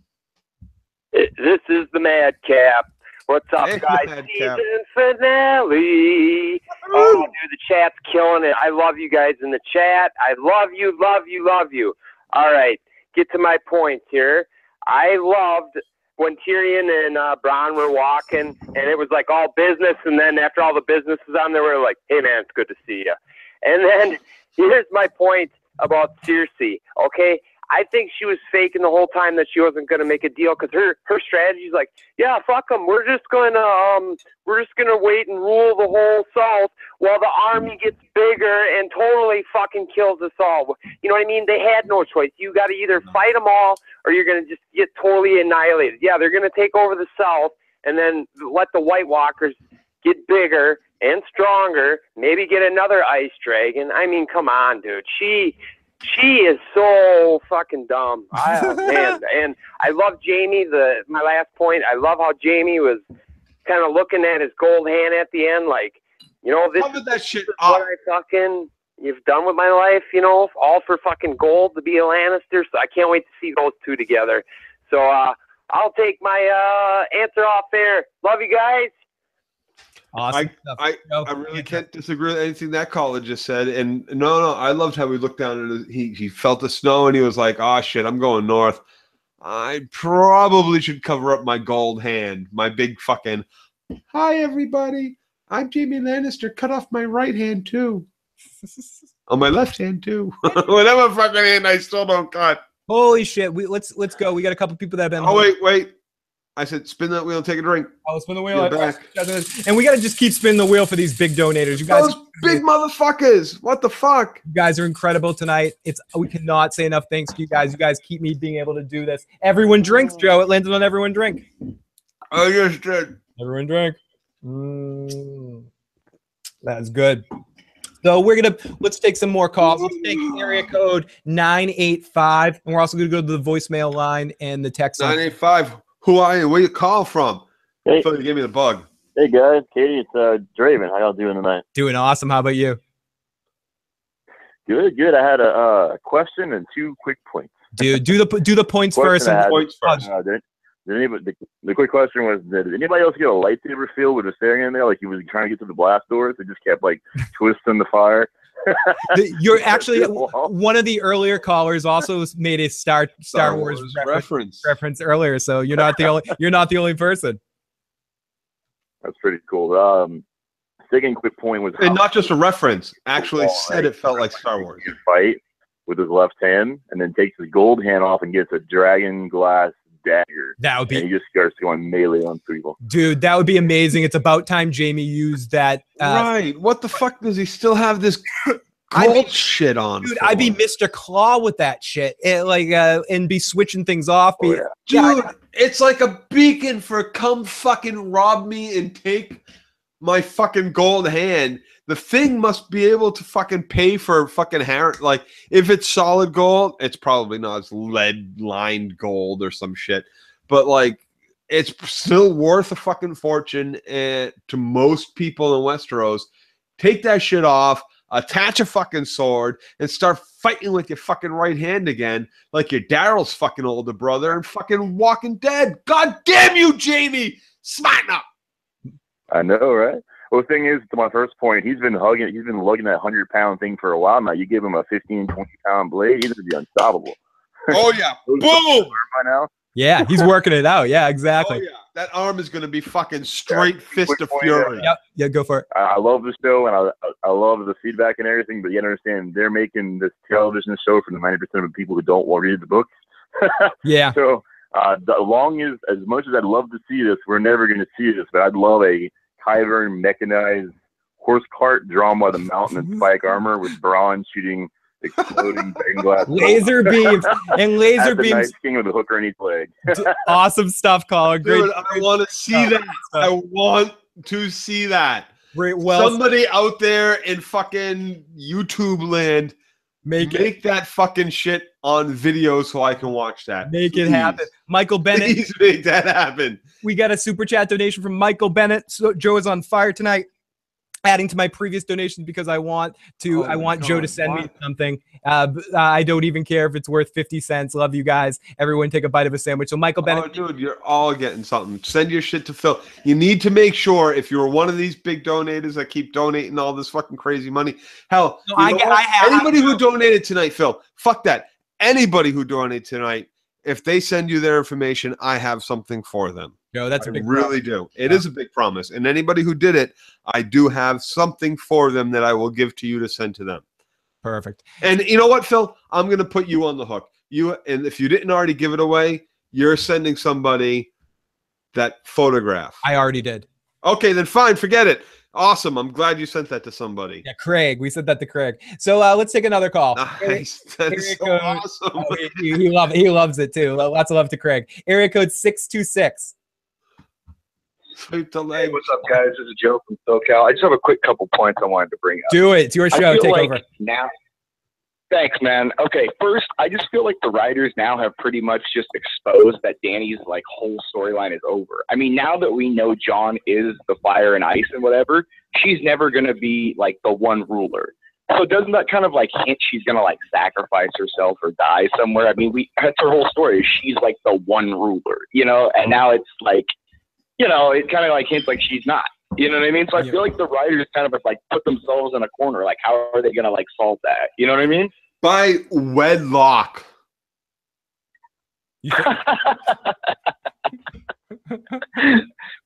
This is the Madcap. What's up, guys? Season finale. Oh, dude, the chat's killing it. I love you guys in the chat. I love you, love you, love you. All right, get to my point here. I loved when Tyrion and Bronn were walking, and it was like all business, and then after all the business was on, they were like, hey, man, it's good to see you. And then here's my point about Cersei, okay? I think she was faking the whole time that she wasn't going to make a deal, because her strategy is like, yeah, fuck them. We're just going to wait and rule the whole South while the army gets bigger and totally fucking kills us all. You know what I mean? They had no choice. You got to either fight them all or you're going to just get totally annihilated. Yeah, they're going to take over the South and then let the White Walkers get bigger and stronger, maybe get another ice dragon. I mean, come on, dude. She is so fucking dumb. Man, and I love Jaime. My last point, I love how Jaime was kind of looking at his gold hand at the end, like, you know, this is what you've done with my life, you know, all for fucking gold to be a Lannister. So I can't wait to see those two together. So I'll take my answer off there. Love you guys. Awesome. I really can't disagree with anything that caller just said. And no, I loved how he looked down at he felt the snow and he was like, oh shit, I'm going north. I probably should cover up my gold hand, my big fucking hi everybody. I'm Jaime Lannister. Cut off my right hand too. On my left hand too. Whatever fucking hand I still don't cut. Holy shit! Let's go. We got a couple people that have been. Oh wait! I said spin that wheel and take a drink. Oh, spin the wheel. And we got to just keep spinning the wheel for these big donators. You guys, those big motherfuckers. What the fuck? You guys are incredible tonight. We cannot say enough thanks to you guys. You guys keep me being able to do this. Everyone drinks, Joe. It landed on everyone drink. I just did. Everyone drink. That's good. So let's take some more calls. Let's take area code 985, and we're also going to go to the voicemail line and the text. 985. Who are you? Where you call from? Hey. So you gave me the bug. Hey guys, Katie, it's Draven. How y'all doing tonight? Doing awesome. How about you? Good. I had a question and 2 quick points. Dude, do the points first. The quick question was: did anybody else get a lightsaber feel with Viserion in there? Like he was trying to get to the blast doors, it just kept like twisting the fire. You're actually one of the earlier callers. Also made a Star Wars reference earlier, so you're not the only person. That's pretty cool. Second quick point was, and not just a reference. Actually, said it felt like Star Wars. Fight with his left hand, and then takes his gold hand off and gets a dragon glass dagger. That would be. And he just starts going melee on people. Dude, that would be amazing. It's about time Jaime used that. Right. What the fuck does he still have this gold shit on? Dude, I'd be Mr. Claw with that shit. And be switching things off. Dude, it's like a beacon for come fucking rob me and take my fucking gold hand. The thing must be able to fucking pay for fucking hair. Like, if it's solid gold, it's probably not. It's lead-lined gold or some shit. But, like, it's still worth a fucking fortune to most people in Westeros. Take that shit off, attach a fucking sword, and start fighting with your fucking right hand again, like your Daryl's fucking older brother and fucking Walking Dead. God damn you, Jaime! Smarten up! I know, right? Well, the thing is, to my first point, he's been lugging that 100-pound thing for a while now. You give him a 15, 20-pound blade, he's going to be unstoppable. Oh, yeah. Boom! By now. Yeah, he's working it out. Yeah, exactly. Oh, yeah. That arm is going to be fucking straight fist of fury. Yep. Yeah, go for it. I love the show, and I love the feedback and everything, but you understand, they're making this television show for the 90% of the people who don't want to read the books. Yeah. So, as much as I'd love to see this, we're never going to see this, but I'd love a Kyvern mechanized horse cart drawn by the mountain and spike armor with Bronn shooting exploding glass laser beams and laser beams. Night King with a hooker in each leg. Awesome stuff, caller. Great. Dude, I want to see that. I want to see that. Great. Well, somebody out there in fucking YouTube land, make that fucking shit on video so I can watch that. Make it happen. Michael Bennett. Please make that happen. We got a super chat donation from Michael Bennett. So Joe is on fire tonight. Adding to my previous donations because I want Joe to send me something. I don't even care if it's worth 50 cents. Love you guys. Everyone take a bite of a sandwich. So Michael Bennett. Oh, dude, you're all getting something. Send your shit to Phil. You need to make sure if you're one of these big donators that keep donating all this fucking crazy money. Hell, anybody who donated tonight, Phil, fuck that. Anybody who donated tonight, if they send you their information, I have something for them. No, that's a big really do. It is a big promise. And anybody who did it, I do have something for them that I will give to you to send to them. Perfect. And you know what, Phil? I'm going to put you on the hook. And if you didn't already give it away, you're sending somebody that photograph. I already did. Okay, then fine. Forget it. Awesome. I'm glad you sent that to somebody. Yeah, Craig. We sent that to Craig. So let's take another call. Nice. That is so awesome. Oh, he loves it too. Lots of love to Craig. Area code 626. Sweep the leg. Hey, what's up, guys? This is Joe from SoCal. I just have a quick couple points I wanted to bring up. Do it. It's your show. Take over. Now, thanks, man. Okay, first, I just feel like the writers now have pretty much just exposed that Dany's like whole storyline is over. I mean, now that we know Jon is the fire and ice and whatever, she's never going to be like the one ruler. So doesn't that kind of like hint she's going to like sacrifice herself or die somewhere? I mean, that's her whole story. She's like the one ruler, you know, and now it's like, you know, it kind of like hints like she's not. You know what I mean? So I feel like the writers kind of like put themselves in a corner. Like, how are they going to like solve that? You know what I mean? By wedlock.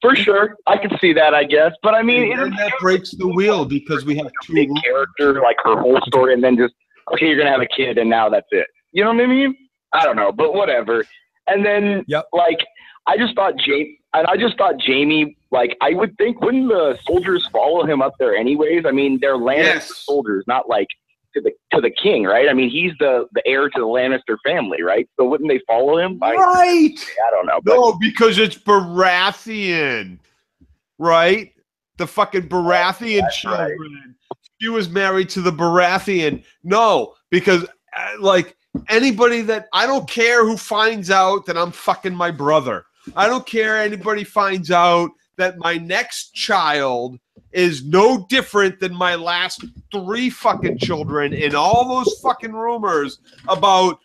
For sure, I can see that, I guess. But I mean, and that breaks the wheel because we have two big character, like her whole story, and then just okay, you're gonna have a kid, and now that's it. You know what I mean? I don't know, but whatever. And then, like, I just thought Jamie, like, I would think, wouldn't the soldiers follow him up there anyways? I mean, they're Lannister soldiers, not like to the king, right? I mean, he's the heir to the Lannister family, right? So wouldn't they follow him? Right. I don't know. No, because it's Baratheon, right? The fucking Baratheon children. Right. She was married to the Baratheon. No, because like anybody that I don't care who finds out that I'm fucking my brother. I don't care anybody finds out that my next child is no different than my last 3 fucking children, and all those fucking rumors about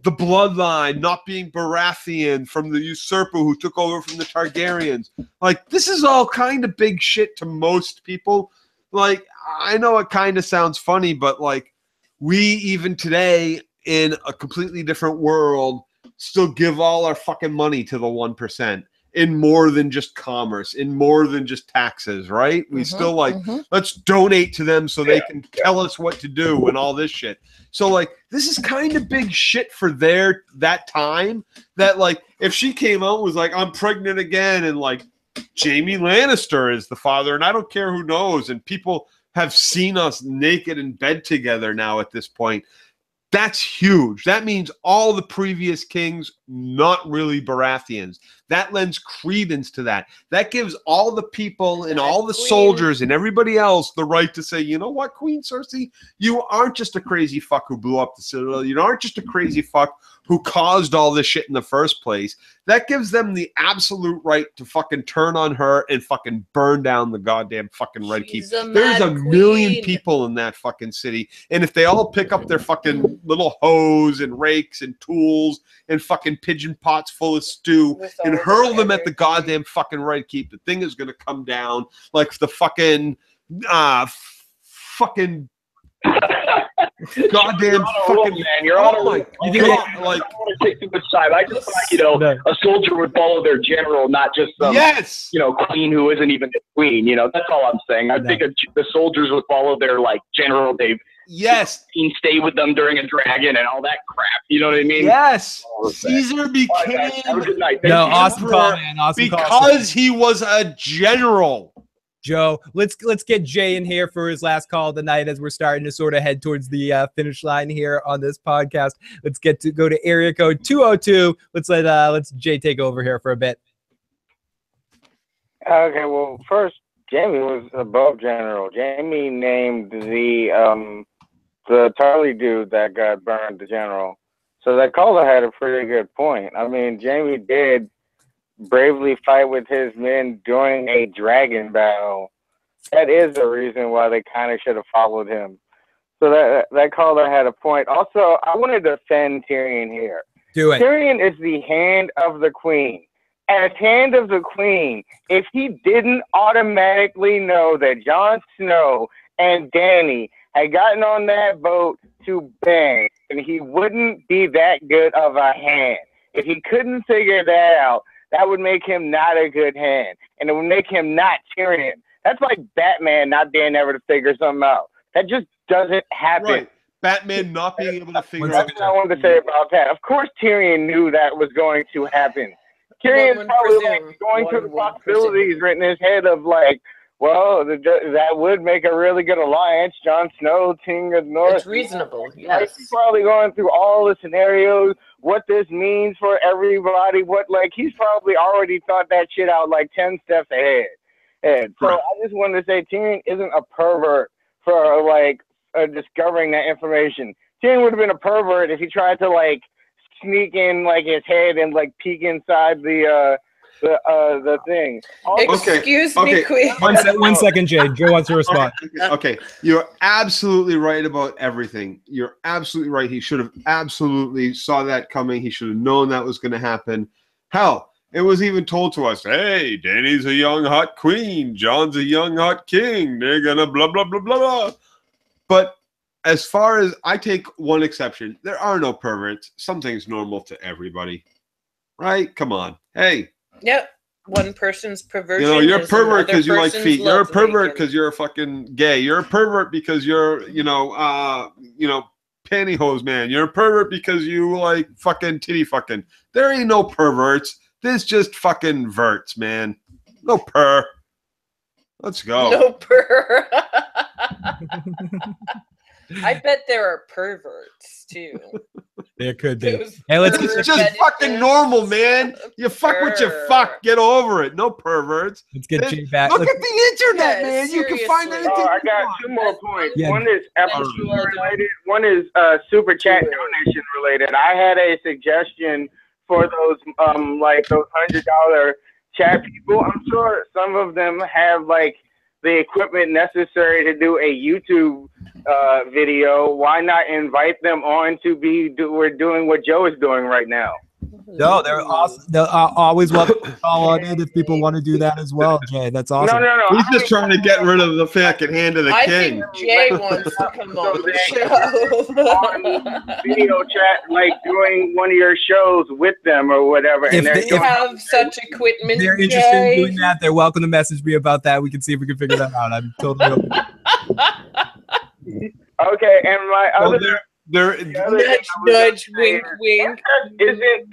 the bloodline not being Baratheon from the usurper who took over from the Targaryens. Like, this is all kind of big shit to most people. Like, I know it kind of sounds funny, but like, we even today in a completely different world still give all our fucking money to the 1% in more than just commerce, in more than just taxes, right? We still like, let's donate to them so they can tell us what to do and all this shit. So like, this is kind of big shit for that time, that like, if she came out and was like, I'm pregnant again, and like, Jaime Lannister is the father, and I don't care who knows, and people have seen us naked in bed together now at this point. That's huge. That means all the previous kings, not really Baratheons. That lends credence to that. That gives all the people and all the soldiers and everybody else the right to say, you know what, Queen Cersei, you aren't just a crazy fuck who blew up the Citadel. You aren't just a crazy fuck who caused all this shit in the first place. That gives them the absolute right to fucking turn on her and fucking burn down the goddamn fucking Red Keep. There's a million people in that fucking city, and if they all pick up their fucking little hoes and rakes and tools and fucking pigeon pots full of stew and hurl them at the goddamn fucking Red Keep, the thing is gonna come down like the fucking goddamn fucking man. You're on a like I don't want to take too much time. I just thought, a soldier would follow their general, not just some queen who isn't even the queen. That's all I'm saying. I think the soldiers would follow their like general. They've stay with them during a dragon and all that crap. You know what I mean? Yes. Caesar became have a good night. Awesome call, man. Awesome call. Because he was a general. Joe, let's get Jay in here for his last call of the night as we're starting to sort of head towards the finish line here on this podcast. Let's go to area code 202. Let's Jay take over here for a bit. Okay, well, first, Jamie was above general. Jamie named the Tarly dude that got burned the general. So that caller had a pretty good point. I mean, Jamie did bravely fight with his men during a dragon battle. That is the reason why they kind of should have followed him. So that caller had a point. Also, I want to defend Tyrion here. Do it. Tyrion is the hand of the queen. As hand of the queen, if he didn't automatically know that Jon Snow and Dany had gotten on that boat to bang, and he wouldn't be that good of a hand. If he couldn't figure that out, that would make him not a good hand, and it would make him not Tyrion. That's like Batman not being able to figure something out. That just doesn't happen. Right. Batman not being able to figure out. That's what I wanted to say about that. Of course, Tyrion knew that was going to happen. Tyrion's probably like going through the possibilities written in his head of like, well, that would make a really good alliance. Jon Snow, King of the North. It's reasonable, yes. He's probably going through all the scenarios, what this means for everybody, he's probably already thought that shit out like 10 steps ahead. And so I just wanted to say Tyrion isn't a pervert for discovering that information. Tyrion would have been a pervert if he tried to sneak in his head and peek inside the thing. Excuse me, Queen. One second, Jay. Joe wants to respond. Okay, you're absolutely right about everything. You're absolutely right. He should have absolutely saw that coming. He should have known that was going to happen. Hell, it was even told to us, hey, Dany's a young, hot queen. John's a young, hot king. They're going to blah, blah, blah, blah, blah. But as far as I take one exception, there are no perverts. Something's normal to everybody. Right? Come on. Hey. Yep. one person's perversion. You know, you're a is pervert another because you like person's feet. You're a love pervert because you're a fucking gay. You're a pervert because you're, pantyhose man. You're a pervert because you like fucking titty fucking. There ain't no perverts. There's just fucking verts, man. No per. Let's go. No per. I bet there are perverts too. There could be. Those Hey, let's It's get just fucking normal, man. You fuck what you fuck. Get over it. No perverts. Let's get Jay back. Look Let's- at the internet, Yeah, man. You can find seriously. anything. I got two more points. Yeah. One is episode related. One is super chat donation related. I had a suggestion for those those $100 chat people. I'm sure some of them have like the equipment necessary to do a YouTube video. Why not invite them on to we're doing what Joe is doing right now? No, they're awesome. They're always welcome to call on it if people want to do that as well, Jay. That's awesome. No. He's just trying to get rid of the fucking hand of the I king. think Jay wants to come on the on video chat, like doing one of your shows with them or whatever. If they're they- doing- have such equipment. They're interested in doing that. They're welcome to message me about that. We can see if we can figure that out. I'm totally open. Okay, and my other Nudge, wink, wink. isn't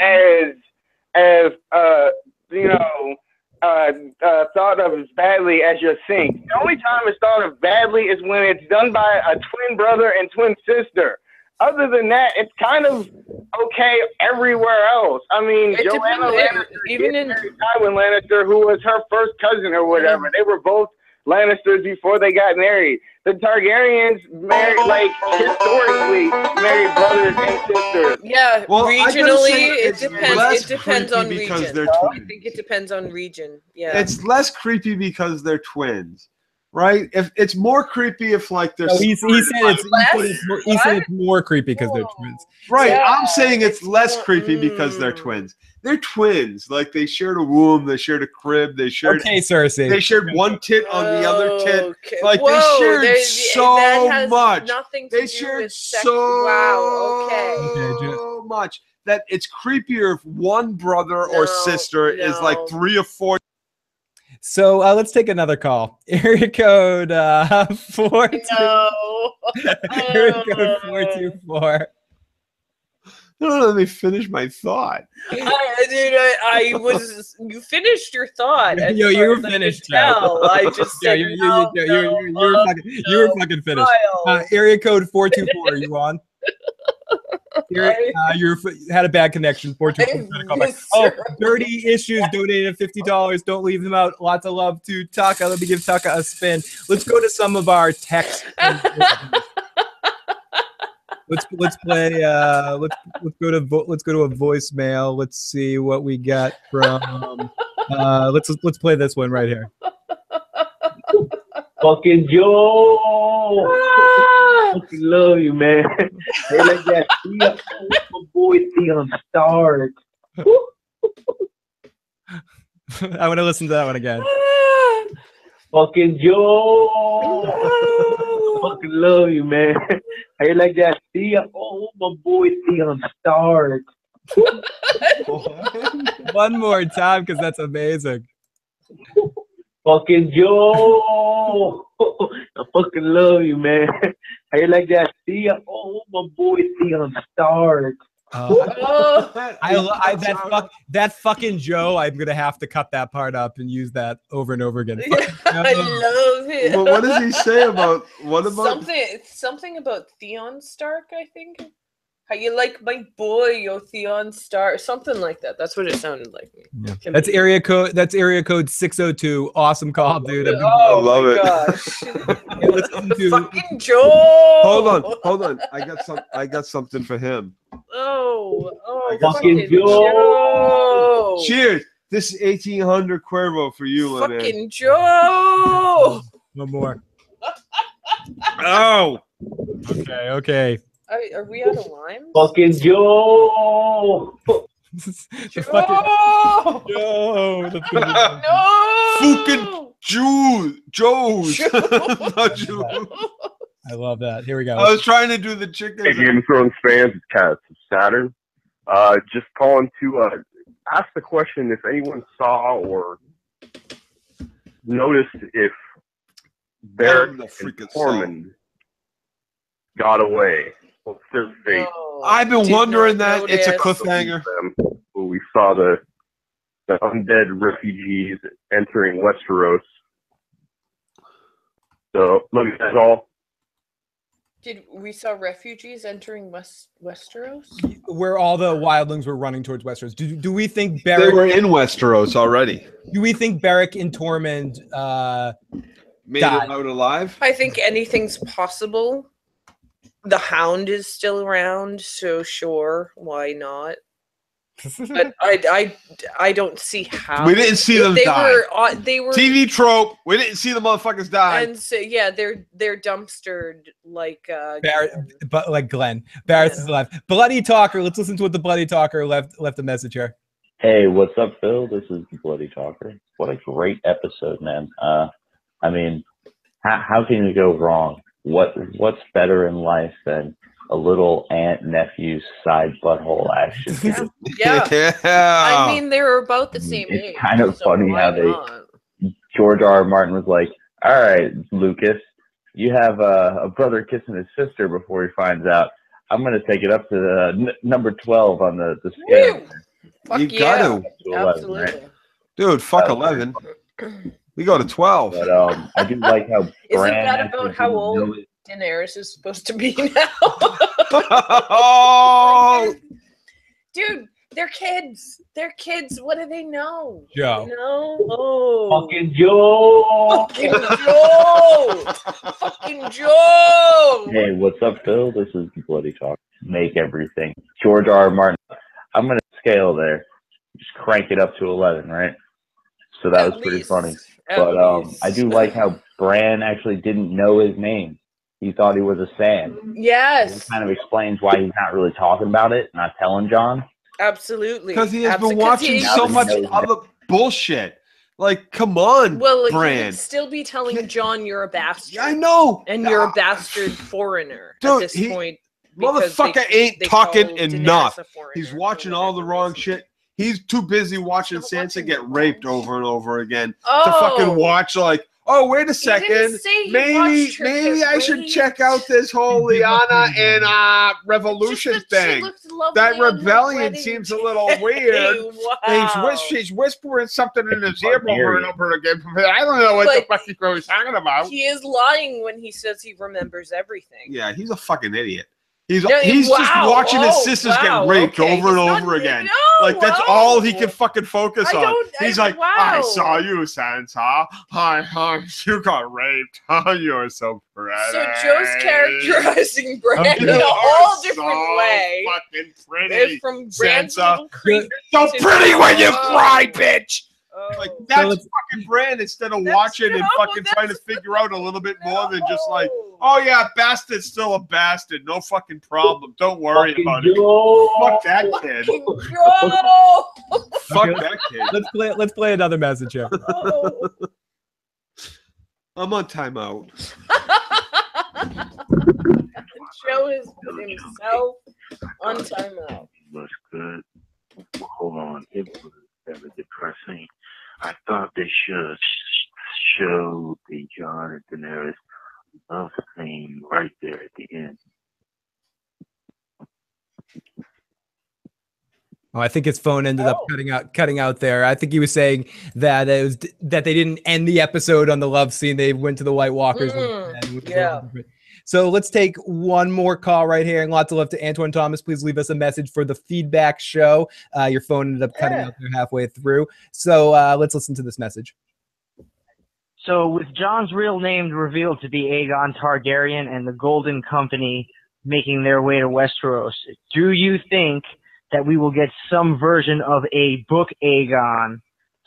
thought of as badly as your sink. The only time it's thought of badly is when it's done by a twin brother and twin sister. Other than that, it's kind of okay everywhere else. I mean, It Joanna depends, Lannister even in- married Tywin Lannister, who was her first cousin or whatever. They were both Lannisters before they got married. The Targaryens married, historically, married brothers and sisters. Yeah, Well, I gotta regionally, say it it's depends. less It depends creepy on because region. they're I twins. think it depends on region. Yeah. It's less creepy because they're twins, right? If it's more creepy if like they're No, he said it's more creepy because they're twins. right. Yeah, I'm saying it's less creepy because they're twins. They're twins. Like they shared a womb, they shared a crib, they shared. Okay, Cersei. They shared one tit on the other tit. Okay. Like Whoa, they shared that so has much. Nothing to They do shared with sex. so Wow. Okay. so much that it's creepier if one brother or sister is like no. 3 or 4. So let's take another call. Area code 42. No. Area code 424. No, let me finish my thought. I was. You finished your thought. as Yo, you far were as I finished. could tell. I just Yeah, said you were fucking finished. Area code 424. Are you on? You had a bad connection. 424. Oh, Dirty Issues donated $50. Don't leave them out. Lots of love to Taka. Let me give Taka a spin. Let's go to some of our text. Let's play. Let's go to a voicemail. Let's see what we got from. Let's play this one right here. Fucking Joe. Fucking love you, man. Hey, like that. My boy Theon Stark. I want to listen to that one again. Fucking Joe. Fucking love you, man. How you like that? Theon? Oh, my boy Theon Stark. One more time, because that's amazing. Fucking Joe. I fucking love you, man. How you like that? Theon? Oh, my boy Theon Stark. That fucking Joe. I'm gonna have to cut that part up and use that over and over again. I love it. Well, what does he say about something about Theon Stark? I think. How you like my boy, yo Theon Stark? Something like that. That's what it sounded like. Yeah. That's area code 602. Awesome call, dude. I love it. Fucking Joe. Hold on. I got something for him. Oh, fucking Joe. Cheers. This is 1800 Cuervo for you, my man. Fucking Joe. No more. Oh. Okay. Are we out of lime? Fucking Joe. Joe. Fucking Joes. Not Jews. I love that. Here we go. I was trying to do the chicken. Hey, Game of Thrones fans, it's Cat Saturn. Just calling to ask the question if anyone saw or noticed if Beric and Tormund got away. What's their fate? I've been wondering that. It's a cliffhanger. We saw the undead refugees entering Westeros. So, look at that all. Did we saw refugees entering Westeros? Where all the wildlings were running towards Westeros. Do we think Beric... They were in Westeros already. Do we think Beric and Tormund made it out alive? I think anything's possible. The Hound is still around, so sure, why not? But I don't see how. We didn't see them die. They were TV trope. We didn't see the motherfuckers die. And so yeah, they're dumpstered like Barrett, but like Glenn. Barrett's is alive. Bloody Talker. Let's listen to what the Bloody Talker left a message here. Hey, what's up, Phil? This is the Bloody Talker. What a great episode, man. I mean, how can you go wrong? What's better in life than a little aunt-nephew side butthole action? Yeah. I mean, they were about the same age. It's kind of funny how George R.R. Martin was like, all right, Lucas, you have a brother kissing his sister before he finds out. I'm going to take it up to the number 12 on the scale. You got to. 11, right? Dude, fuck 11. We go to 12. But I do like how Isn't that about how old Daenerys is supposed to be now? Oh, dude, they're kids. They're kids. What do they know? Joe. You know? Oh. Fucking Joe. Fucking Joe. Fucking Joe. Hey, what's up, Phil? This is Bloody Talk. Make everything. George R.R. Martin. I'm going to scale there. Just crank it up to 11, right? So that was pretty funny. But I do like how Bran actually didn't know his name. He thought he was a Sand. Yes. It kind of explains why he's not really talking about it, not telling John. Absolutely. Because he has been watching so much other bullshit. Like, come on, well, Bran. he would still be telling John you're a bastard. I know. And you're a bastard foreigner Dude, at this point. Motherfucker ain't talking enough. He's watching all the wrong shit. He's too busy watching Sansa get raped over and over again to fucking watch, like, oh, wait a second. Maybe I should check out this whole Lyanna and Revolution thing. That rebellion seems a little weird. She's whispering something in his ear over and over again. I don't know what the fuck he's talking about. He is lying when he says he remembers everything. Yeah, he's a fucking idiot. He's just watching his sisters get raped over and over again. Like, that's all he can fucking focus on. He's like, I saw you, Sansa. Hi, you got raped. You're so pretty. So Joe's characterizing Bran in a whole different way. Fucking pretty. It's from Bran's little creep. So pretty when you cry, bitch. Like, that's fucking Bran instead of watching and fucking trying to figure out a little bit more than just like, oh yeah, bastard's still a bastard. No fucking problem. Don't worry about it. Fuck that kid. Fuck that kid. Let's play another message here. I'm on timeout. Joe is himself on timeout. Was good. Hold on. It was very depressing. I thought they should show the Jon and Daenerys love scene right there at the end. Oh, I think his phone ended up cutting out there. I think he was saying that it was that they didn't end the episode on the love scene. They went to the White Walkers. Yeah. So let's take one more call right here, and lots of love to Antoine Thomas. Please leave us a message for the feedback show. Your phone ended up cutting out there halfway through. So let's listen to this message. So with Jon's real name revealed to be Aegon Targaryen and the Golden Company making their way to Westeros, do you think that we will get some version of a book Aegon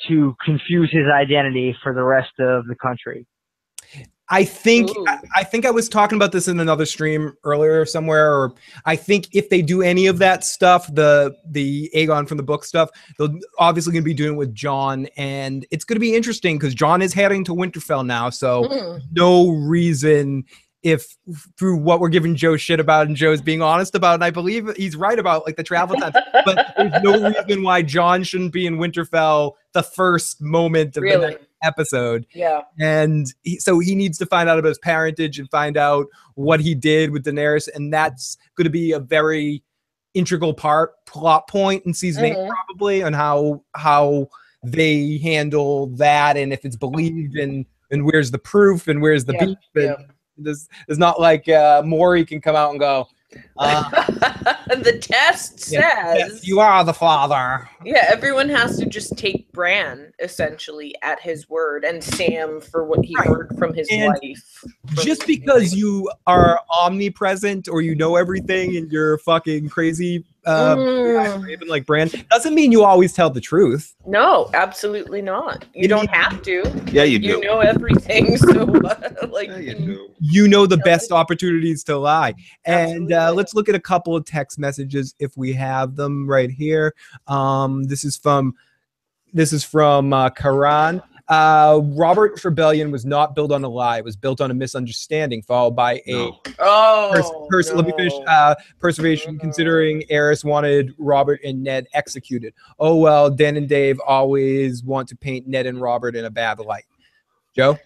to confuse his identity for the rest of the country? I think I was talking about this in another stream earlier somewhere, or I think if they do any of that stuff, the Aegon from the book stuff, they're obviously going to be doing it with Jon, and it's going to be interesting because Jon is heading to Winterfell now, so no reason, if through what we're giving Joe shit about and Joe's being honest about, and I believe he's right about like the travel time, but there's no reason why Jon shouldn't be in Winterfell the first moment of the next episode. Yeah. And so he needs to find out about his parentage and find out what he did with Daenerys. And that's going to be a very integral plot point in season 8, probably, on how they handle that, and if it's believed, and where's the proof, and where's the beef. There's not like Maury can come out and go, the test says yes, you are the father. Yeah, everyone has to just take Bran essentially at his word, and Sam for what he heard from his wife. Just because you are omnipresent or you know everything and you're fucking crazy, even like Bran, doesn't mean you always tell the truth. No, absolutely not. You don't have to. Yeah, you do. You know everything, so like you know the best opportunities to lie. And let's look at a couple of text messages if we have them right here. This is from Karan. Robert's rebellion was not built on a lie. It was built on a misunderstanding, followed by let me finish. Perseveration, considering Aerys wanted Robert and Ned executed. Oh well, Dan and Dave always want to paint Ned and Robert in a bad light. Joe?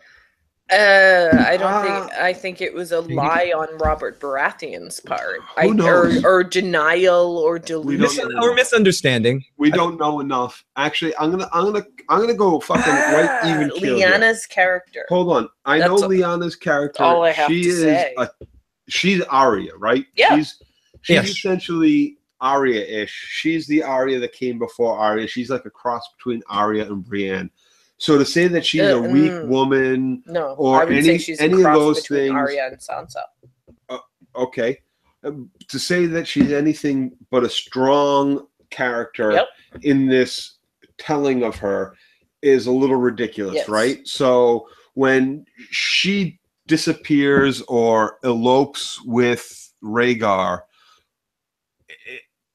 I don't think. I think it was a lie on Robert Baratheon's part. Who knows? Or denial or delusion or misunderstanding. We don't know enough. Actually, I'm gonna go fucking right even. Lyanna's character. Hold on, I know Lyanna's character. All I have to say. She's Arya, right? Yeah. She's essentially Arya-ish. She's the Arya that came before Arya. She's like a cross between Arya and Brienne. So to say that she's a weak woman, or any of those things, Arya and Sansa. Okay, to say that she's anything but a strong character in this telling of her is a little ridiculous, right? So when she disappears or elopes with Rhaegar,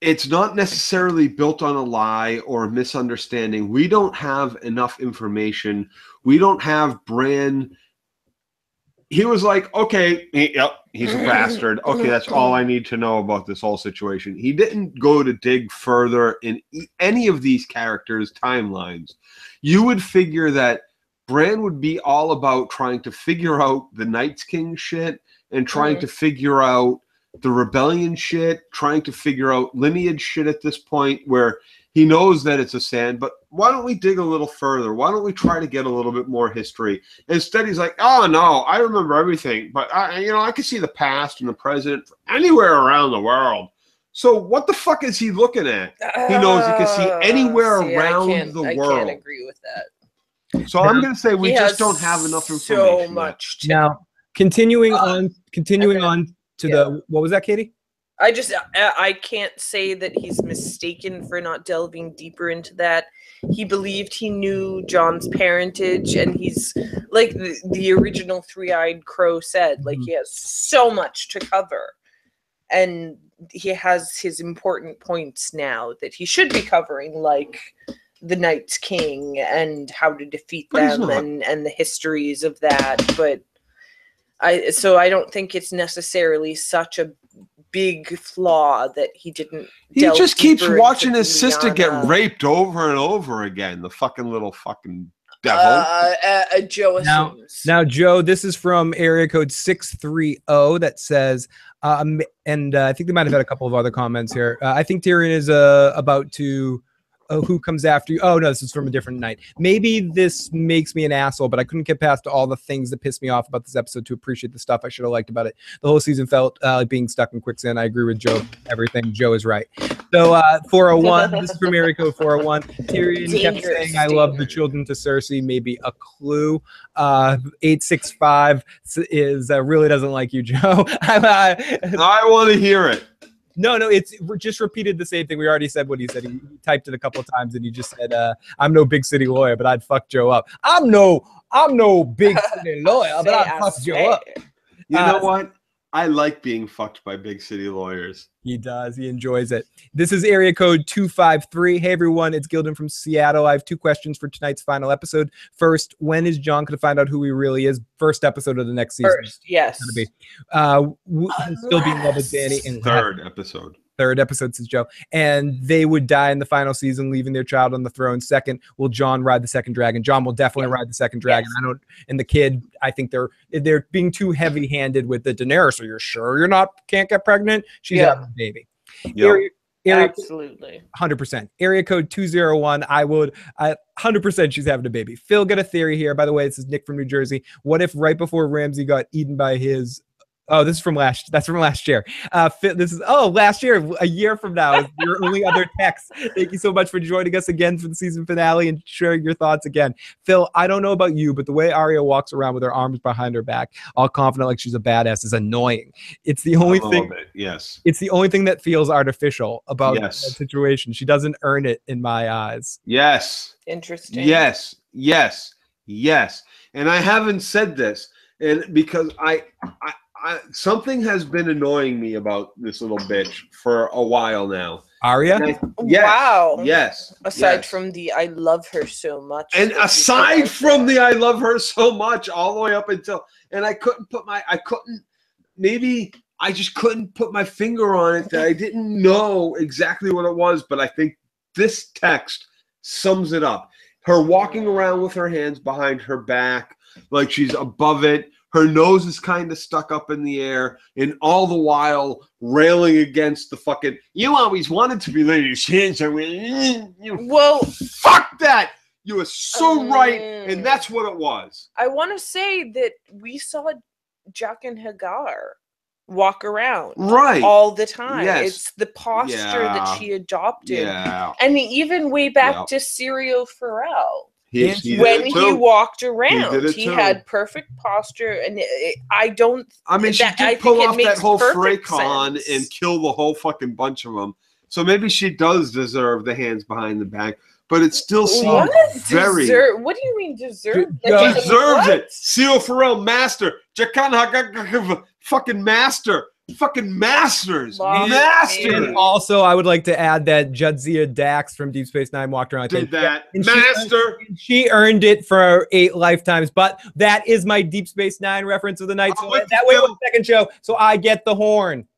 it's not necessarily built on a lie or a misunderstanding. We don't have enough information. We don't have Bran. He was like, okay, he's a bastard. Okay, that's all I need to know about this whole situation. He didn't go to dig further in any of these characters' timelines. You would figure that Bran would be all about trying to figure out the Night's King shit and trying to figure out the rebellion shit, trying to figure out lineage shit at this point where he knows that it's a sand, but why don't we dig a little further? Why don't we try to get a little bit more history? Instead, he's like, oh no, I remember everything, but I can see the past and the present anywhere around the world. So what the fuck is he looking at? He knows he can see anywhere around the world. I can't agree with that. So I'm going to say we just don't have enough information. So much. Now, continuing on to the, what was that, Katie? I can't say that he's mistaken for not delving deeper into that. He believed he knew Jon's parentage, and he's like the original Three-Eyed Crow said, like he has so much to cover, and he has his important points now that he should be covering, like the Night's King and how to defeat them and the histories of that. But I don't think it's necessarily such a big flaw that he didn't. He just keeps watching his sister get raped over and over again. The fucking little fucking devil. Joe assumes. Now, Joe, this is from area code 630 that says, and I think they might have had a couple of other comments here. I think Tyrion is about to. Who comes after you? Oh, no, this is from a different night. Maybe this makes me an asshole, but I couldn't get past all the things that pissed me off about this episode to appreciate the stuff I should have liked about it. The whole season felt like being stuck in quicksand. I agree with Joe. Everything. Joe is right. So 401, this is from area code 401. Tyrion kept saying, I love the children to Cersei. Maybe a clue. 865 is really doesn't like you, Joe. I want to hear it. No, it's just repeated the same thing. We already said what he said. He typed it a couple of times, and he just said, "I'm no big city lawyer, but I'd fuck Joe up." I'm no big city lawyer, but I'd fuck Joe up. You know what? I like being fucked by big city lawyers. He does. He enjoys it. This is area code 253. Hey, everyone. It's Gildan from Seattle. I have 2 questions for tonight's final episode. First, when is Jon going to find out who he really is? First episode of the next season. First, yes. He'll still be in love with Dany. And third episode. Third episode, says Joe. And they would die in the final season, leaving their child on the throne. Second, will Jon ride the second dragon? Jon will definitely ride the second dragon. Yes. And the kid, I think they're being too heavy-handed with the Daenerys. So you're sure you're can't get pregnant? She's having a baby. Yep. Absolutely. 100%. Area code 201. 100% she's having a baby. Phil got a theory here. By the way, this is Nick from New Jersey. What if right before Ramsay got eaten by his... Oh, this is from last year. This is last year, a year from now is your only other text. Thank you so much for joining us again for the season finale and sharing your thoughts again. Phil, I don't know about you, but the way Arya walks around with her arms behind her back, all confident like she's a badass, is annoying. It's the only thing. Yes. It's the only thing that feels artificial about that situation. She doesn't earn it in my eyes. Yes. Interesting. Yes. And I haven't said this, and because something has been annoying me about this little bitch for a while now. Arya? Wow. Yes. Aside from the I love her so much. And aside from the I love her so much, all the way up until, and I just couldn't put my finger on it, that I didn't know exactly what it was, but I think this text sums it up. Her walking around with her hands behind her back, like she's above it. Her nose is kind of stuck up in the air, and all the while railing against the fucking, you always wanted to be Lady Sansa. Well, fuck that. You were so right, and that's what it was. I want to say that we saw Jaqen H'ghar walk around all the time. Yes. It's the posture that she adopted. Yeah. And even way back to Syrio Forel. When he walked around, he had perfect posture, and I mean, she did pull off that whole Freycon and kill the whole fucking bunch of them. So maybe she does deserve the hands behind the back, but it still seems very. What do you mean deserve? Deserves it. Syrio Forel, master. Jaqen fucking master. Fucking masters. And also, I would like to add that Jadzia Dax from Deep Space Nine walked around. Did that. And Master. She earned it for 8 lifetimes, but that is my Deep Space Nine reference of the night. So that way was the second show, so I get the horn.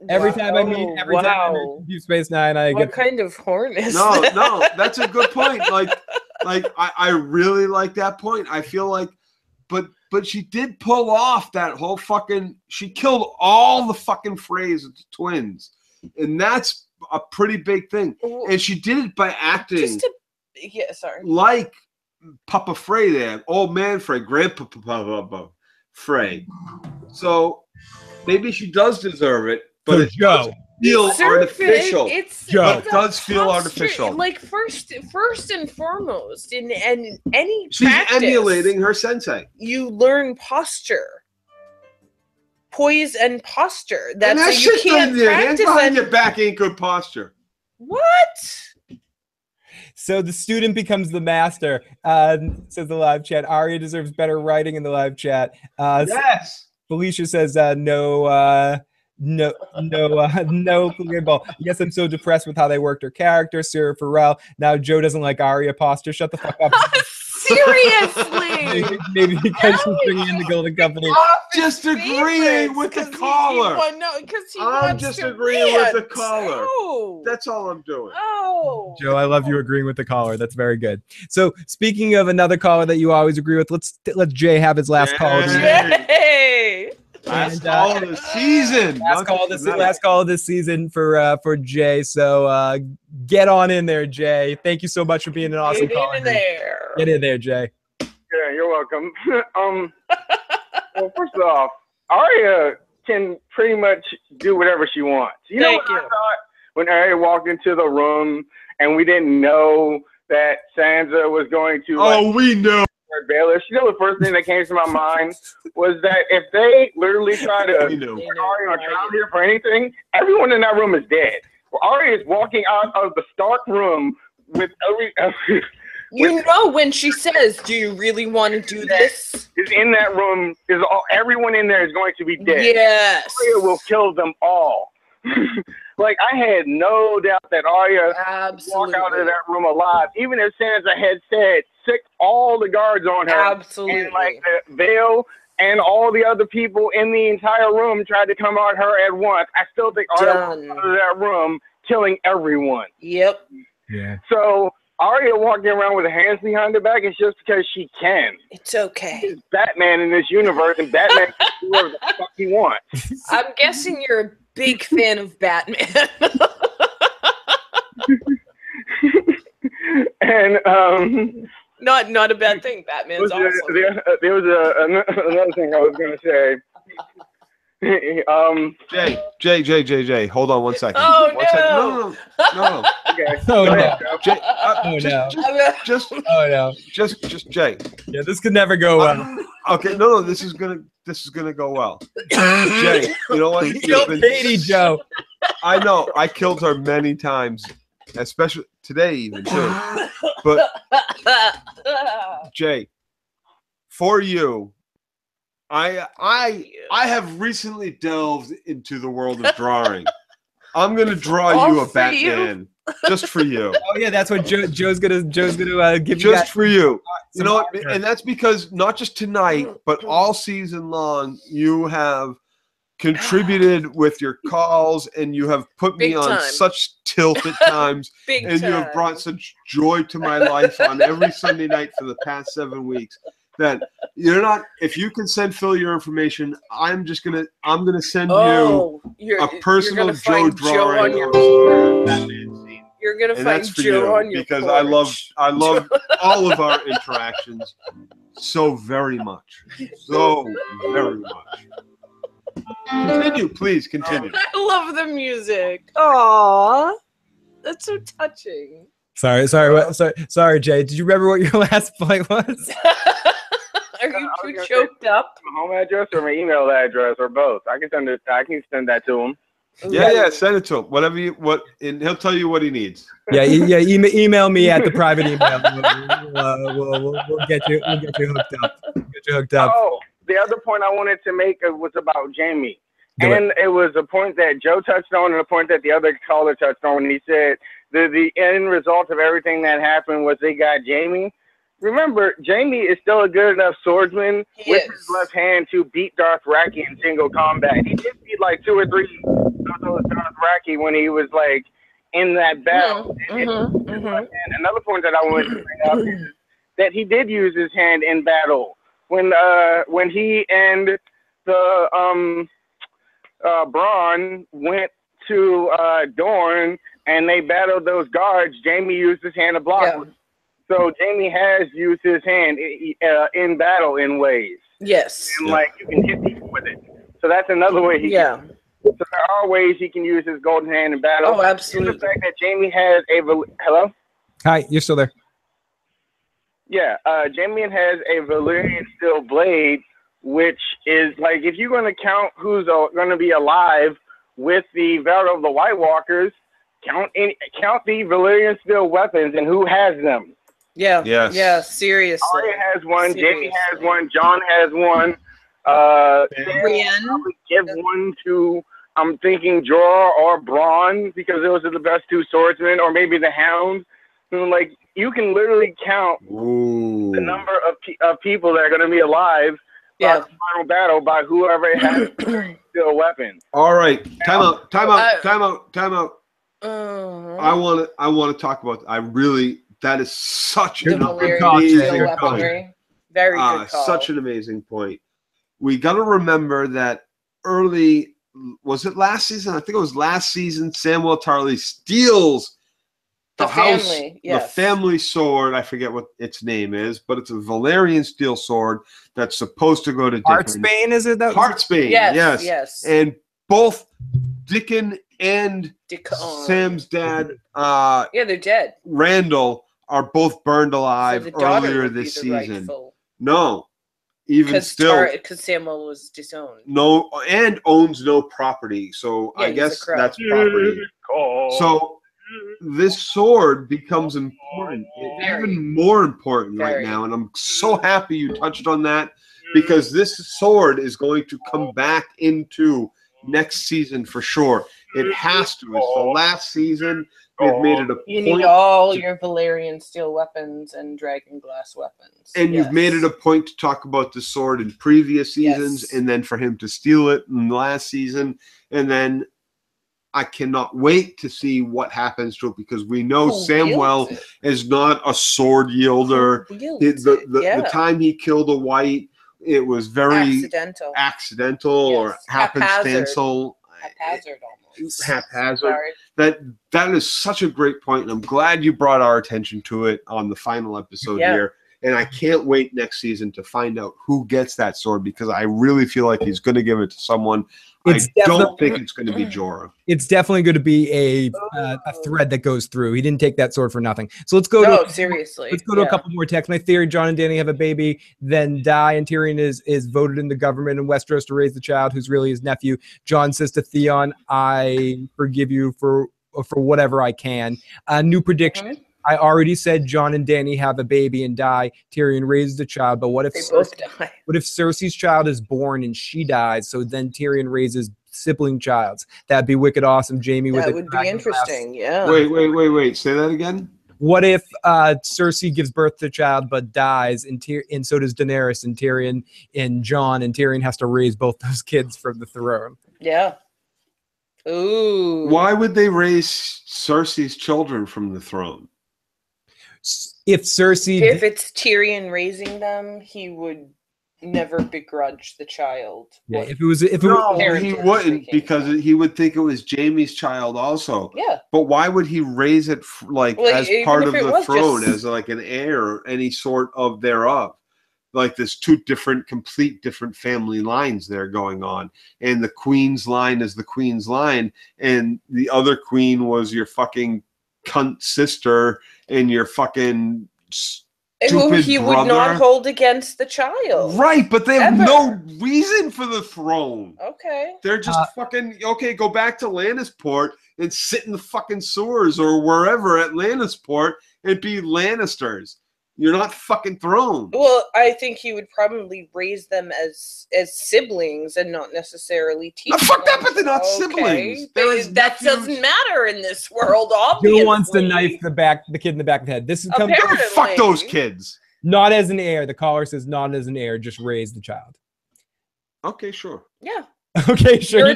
Every time I meet Deep Space Nine, I get. What kind of horn is No, that? no, that's a good point. Like I really like that point. I feel like, but she did pull off that whole fucking. She killed all the fucking Freys twins, and that's a pretty big thing. And she did it by acting. Like Papa Frey there, old man Frey, Grandpa Frey. So maybe she does deserve it, but it does feel artificial. It does feel artificial. Like first and foremost, in any she's practice, emulating her sensei. You learn posture, poise, and posture. That's and that you can't hands practice. behind your back ain't good posture. What? So the student becomes the master, says the live chat. Arya deserves better writing in the live chat. Yes. Felicia says no clear ball. Yes, I'm so depressed with how they worked her character. Syrio Forel. Now Joe doesn't like Arya posture. Shut the fuck up. Seriously. Maybe because she's bringing in the Golden Company. I'm just agreeing with the caller. I'm just agreeing with the caller. That's all I'm doing. Oh. Joe, I love you agreeing with the caller. That's very good. So speaking of another caller that you always agree with, let Jay have his last call. Yay. Last call of the season. Last call of this season for Jay. So get on in there, Jay. Thank you so much for being an awesome caller. Get in there, Jay. Yeah, you're welcome. Well, first off, Arya can pretty much do whatever she wants. You know what I thought when Arya walked into the room and we didn't know that Sansa was going to. We know. Baelish. You know, the first thing that came to my mind was that if they literally try to put Arya on trial here for anything, everyone in that room is dead. Well, Arya is walking out of the Stark room with every. You know when she says, "Do you really want to do this?" Is in that room. Everyone in there is going to be dead. Yes. Arya will kill them all. Like, I had no doubt that Arya would walk out of that room alive, even if Sansa had said, sick all the guards on her. Absolutely. And, like, the veil and all the other people in the entire room tried to come at her at once, I still think Arya walked out of that room killing everyone. Yep. Yeah. So Arya walking around with her hands behind her back is just because she can. It's okay. She's Batman in this universe, and Batman can do whatever the fuck he wants. I'm guessing you're a big fan of Batman. And not a bad thing. Batman's awesome. There was another thing I was gonna say. Jay, hold on 1 second. Oh, One second. No. Okay. Oh no. Jay, Oh no. just Oh no. just Jay. Yeah, this could never go well. Okay, no, this is gonna go well. Jay, you know what? Kill Katie, Joe. I know. I killed her many times, especially today, even too. But Jay, for you, I have recently delved into the world of drawing. I'm gonna draw you a Batman just for you. Oh yeah, that's what Joe's gonna give you. Just for you. You know what? And that's because not just tonight, but all season long, you have contributed with your calls, and you have put me Big on time. such tilt at times, Big and you have time. brought such joy to my life on every Sunday night for the past 7 weeks. That you're not. If you can send Phil your information, I'm gonna send you a personal Joe drawing. You're gonna And find that's for Joe you on your because porch. I love all of our interactions so very much, so very much. Continue, please continue. I love the music. Aww. That's so touching. Sorry, Jay. Did you remember what your last point was? Are you too choked up? My home address or my email address or both. I can send it. I can send that to him. Yeah, send it to him. Whatever and he'll tell you what he needs. Email me at the private email. We'll get you hooked up. Get you hooked up. Oh, the other point I wanted to make was about Jamie. And it was a point that Joe touched on and a point that the other caller touched on when he said the end result of everything that happened was they got Jamie. Remember, Jamie is still a good enough swordsman with his left hand to beat Dothraki in single combat. He did beat like 2 or 3 of those Dothraki when he was like in that battle. And another point that I wanted to bring up is that he did use his hand in battle when he and the Bronn went to Dorne and they battled those guards. Jamie used his hand to block. Yeah. So Jamie has used his hand in battle in ways. Yes. And like you can hit people with it. So that's another way he can. So there are ways he can use his golden hand in battle. Oh, absolutely. And the fact that Jamie has a hello? Hi, you're still there. Yeah, Jamie has a Valyrian steel blade, which is like if you're going to count who's going to be alive with the Battle of the White Walkers, count the Valyrian steel weapons and who has them. Yeah. Yes. Yeah, seriously. Arya has one, Jamie has one, Jon has one. Brienne. Probably give one to, I'm thinking, Jorah or Bronn because those are the best 2 swordsmen, or maybe the Hound. So, like, you can literally count the number of people that are going to be alive by the final battle by whoever has steel weapon. All right, time out. I want to talk about. That is such an amazing point. Very good call. Such an amazing point. We got to remember that early, was it last season? I think it was last season. Samwell Tarly steals the family sword. I forget what its name is, but it's a Valyrian steel sword that's supposed to go to Dickon. Heartsbane, is it? Heartsbane, yes. And both Dickon and Sam's dad, they're dead. Randall, are both burned alive earlier this season. No, even still, because Samwell was disowned. No, and owns no property. So I guess that's property. So this sword becomes important, even more important right now. And I'm so happy you touched on that because this sword is going to come back into next season for sure. It has to. It's the last season. we've made it a You point need all your Valyrian steel weapons and dragon glass weapons. and you've made it a point to talk about the sword in previous seasons, and then for him to steal it in the last season, and then I cannot wait to see what happens to it, because we know Samwell is not a sword yielder. The time he killed a white, it was very accidental or happenstantial. Haphazard almost. Haphazard. That is such a great point, and I'm glad you brought our attention to it on the final episode here. And I can't wait next season to find out who gets that sword, because I really feel like he's going to give it to someone. I don't think it's going to be Jorah. It's definitely going to be a thread that goes through. He didn't take that sword for nothing. So let's go. Seriously. Let's go to a couple more texts. My theory: Jon and Dany have a baby, then die, and Tyrion is voted in the government in Westeros to raise the child, who's really his nephew. Jon says to Theon, "I forgive you for whatever I can." New prediction. I already said Jon and Dany have a baby and die. Tyrion raises the child, but what if Cersei's child is born and she dies? So then Tyrion raises sibling childs. That'd be wicked awesome. Jamie with that would be interesting. Yeah. Wait. Say that again. What if Cersei gives birth to a child but dies, and so does Daenerys and Tyrion and Jon, and Tyrion has to raise both those kids from the throne? Yeah. Ooh. Why would they raise Cersei's children from the throne? If Cersei, if it's Tyrion raising them, he would never begrudge the child. Yeah, he wouldn't, because he would think it was Jaime's child also. Yeah. But why would he raise it as part of the throne, as like an heir or any sort of thereof? Like there's two complete different family lines there going on, and the queen's line is the queen's line, and the other queen was your fucking cunt sister and your fucking who he brother. Would not hold against the child. Right, but they have no reason for the throne. Okay. They're just fucking, go back to Lannisport and sit in the fucking sewers or wherever at Lannisport and be Lannisters. You're not fucking thrown. Well, I think he would probably raise them as siblings and not necessarily teach them. Fuck that, but they're not siblings. That doesn't matter in this world, obviously. Who wants to knife the kid in the back of the head? This is coming. Fuck those kids. Not as an heir. The caller says not as an heir, just raise the child. Okay, sure. Yeah. Okay, sure. You're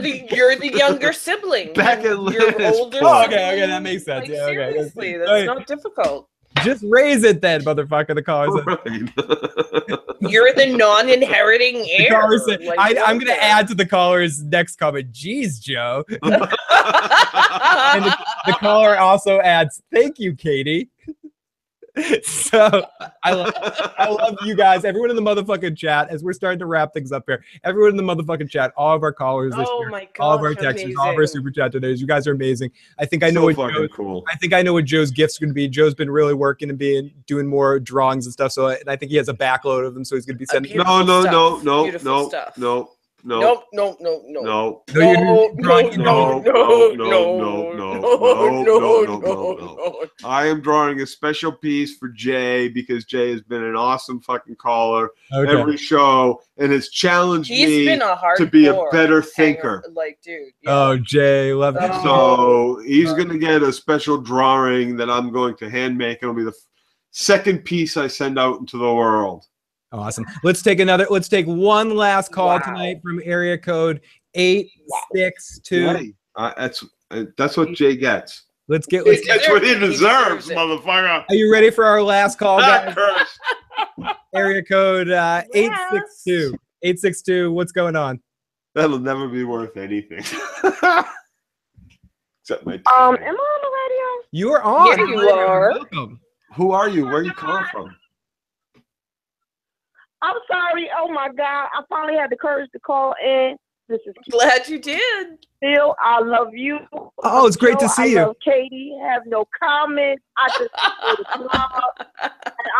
the younger sibling. Back at your older sibling. Okay, that makes sense. Like, seriously, that's not difficult. Just raise it then, motherfucker. The caller said. You're the non-inheriting heir. I'm going to add to the caller's next comment. Jeez, Joe. And the caller also adds, thank you, Katie. So I love you guys, everyone in the motherfucking chat. As we're starting to wrap things up here, everyone in the motherfucking chat, all of our callers this year, my God, all of our texters, all of our super chat today. You guys are amazing. I think I know what Joe's gift's going to be. Joe's been really working and doing more drawings and stuff. And I think he has a backload of them, so he's going to be sending. No. I am drawing a special piece for Jay because Jay has been an awesome fucking caller every show and has challenged me to be a better thinker. Dude. Yeah. Oh, Jay, love it. So he's gonna get a special drawing that I'm going to hand make. It'll be the second piece I send out into the world. Awesome. Let's take one last call tonight from area code 862. That's what Jay gets. That's what he deserves, motherfucker. Are you ready for our last call, guys? Area code 862. 862. What's going on? That'll never be worth anything. Except my am I on the radio? You are on. Yeah, you are. Welcome. Who are you? Where are you calling from? I'm sorry. Oh my God! I finally had the courage to call in. This is glad you did. Phil, I love you. Oh, it's great to see you. I love Katie. Have no comment. I just and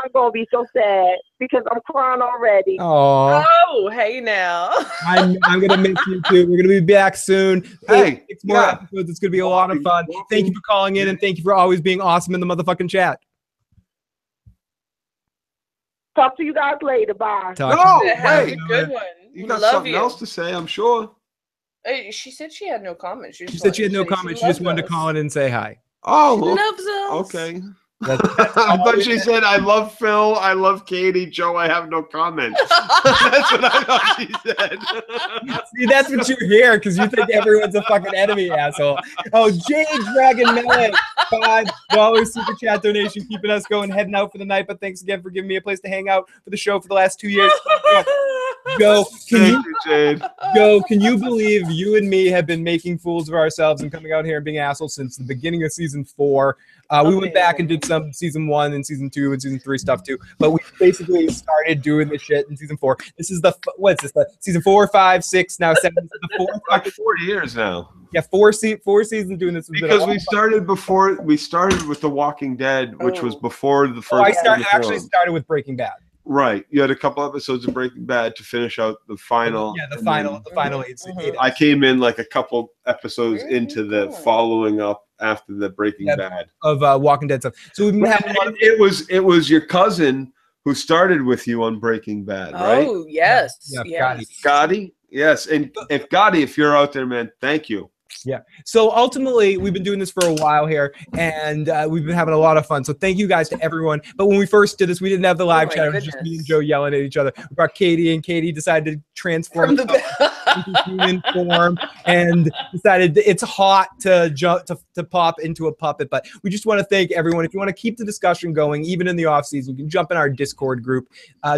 I'm gonna be so sad because I'm crying already. Oh, hey now. I'm gonna miss you too. We're gonna be back soon. Hey, it's more episodes. It's gonna be a lot of fun. Thank you for calling in and thank you for always being awesome in the motherfucking chat. Talk to you guys later. Bye. Have a good one. You got something else to say, I'm sure. She said she had no comment. She said she had no comment. She just wanted to call in and say hi. Oh, loves us. Okay. I thought she said, "I love Phil. I love Katie. Joe, I have no comment." That's what I thought she said. See, that's what you hear because you think everyone's a fucking enemy, asshole. Oh, Jade Dragon Melon, $5 super chat donation, keeping us going, heading out for the night. But thanks again for giving me a place to hang out for the show for the last 2 years. Joe, can you believe you and me have been making fools of ourselves and coming out here and being assholes since the beginning of season 4? We went back and did some season 1 and season 2 and season 3 stuff too, but we basically started doing this shit in season 4. This is the the season 4, 5, 6, now 7. This is the 4 years now. Yeah, four seasons doing this. Because we started with The Walking Dead, which was before the first. I actually started with Breaking Bad. Right, you had a couple episodes of Breaking Bad to finish out the final. Yeah, the final 8. I came in like a couple episodes into the following up after the Breaking Bad of Walking Dead stuff. So we've been having a lot of. It was your cousin who started with you on Breaking Bad, right? Oh yes, yes. Gotti, yes, and if Gotti, if you're out there, man, thank you. Yeah. So ultimately, we've been doing this for a while here, and we've been having a lot of fun. So thank you guys to everyone. But when we first did this, we didn't have the live chat. It was just me and Joe yelling at each other. We brought Katie, and Katie decided to transform into human form and decided it's hot to pop into a puppet. But we just want to thank everyone. If you want to keep the discussion going, even in the off season, you can jump in our Discord group,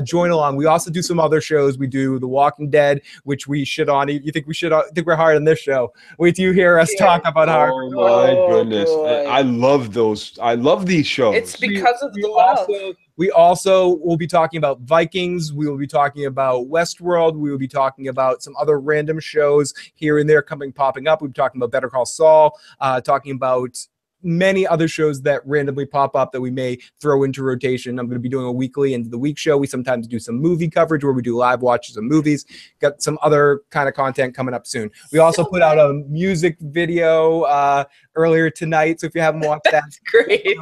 join along. We also do some other shows. We do The Walking Dead, which we shit on. You think we should? Think we're hard on this show? Wait till you hear us talk about how. Oh my goodness! I love those. I love these shows. It's because of the love. We also will be talking about Vikings. We will be talking about Westworld. We will be talking about some other random shows here and there popping up. We'll be talking about Better Call Saul, talking about many other shows that randomly pop up that we may throw into rotation. I'm going to be doing a weekly End of the Week show. We sometimes do some movie coverage where we do live watches of movies. Got some other kind of content coming up soon. We also put out a music video earlier tonight, so if you haven't watched that, great.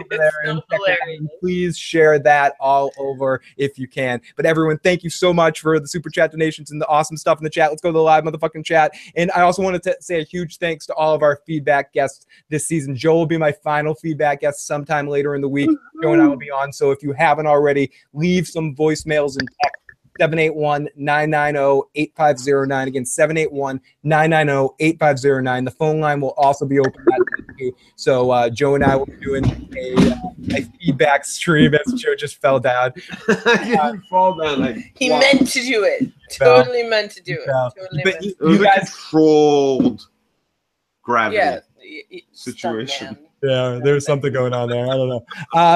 Please share that all over if you can. But everyone, thank you so much for the super chat donations and the awesome stuff in the chat. Let's go to the live motherfucking chat. And I also wanted to say a huge thanks to all of our feedback guests this season. Joe will be my final feedback guest sometime later in the week. Joe and I will be on, so if you haven't already, leave some voicemails and text 781-990-8509. Again, 781-990-8509. The phone line will also be open that day too. So Joe and I will be doing a feedback stream as Joe just fell down. Fall down. He meant to do it. Totally meant to do it. Totally but you guys controlled gravity situation. Yeah, there's something going on there. I don't know.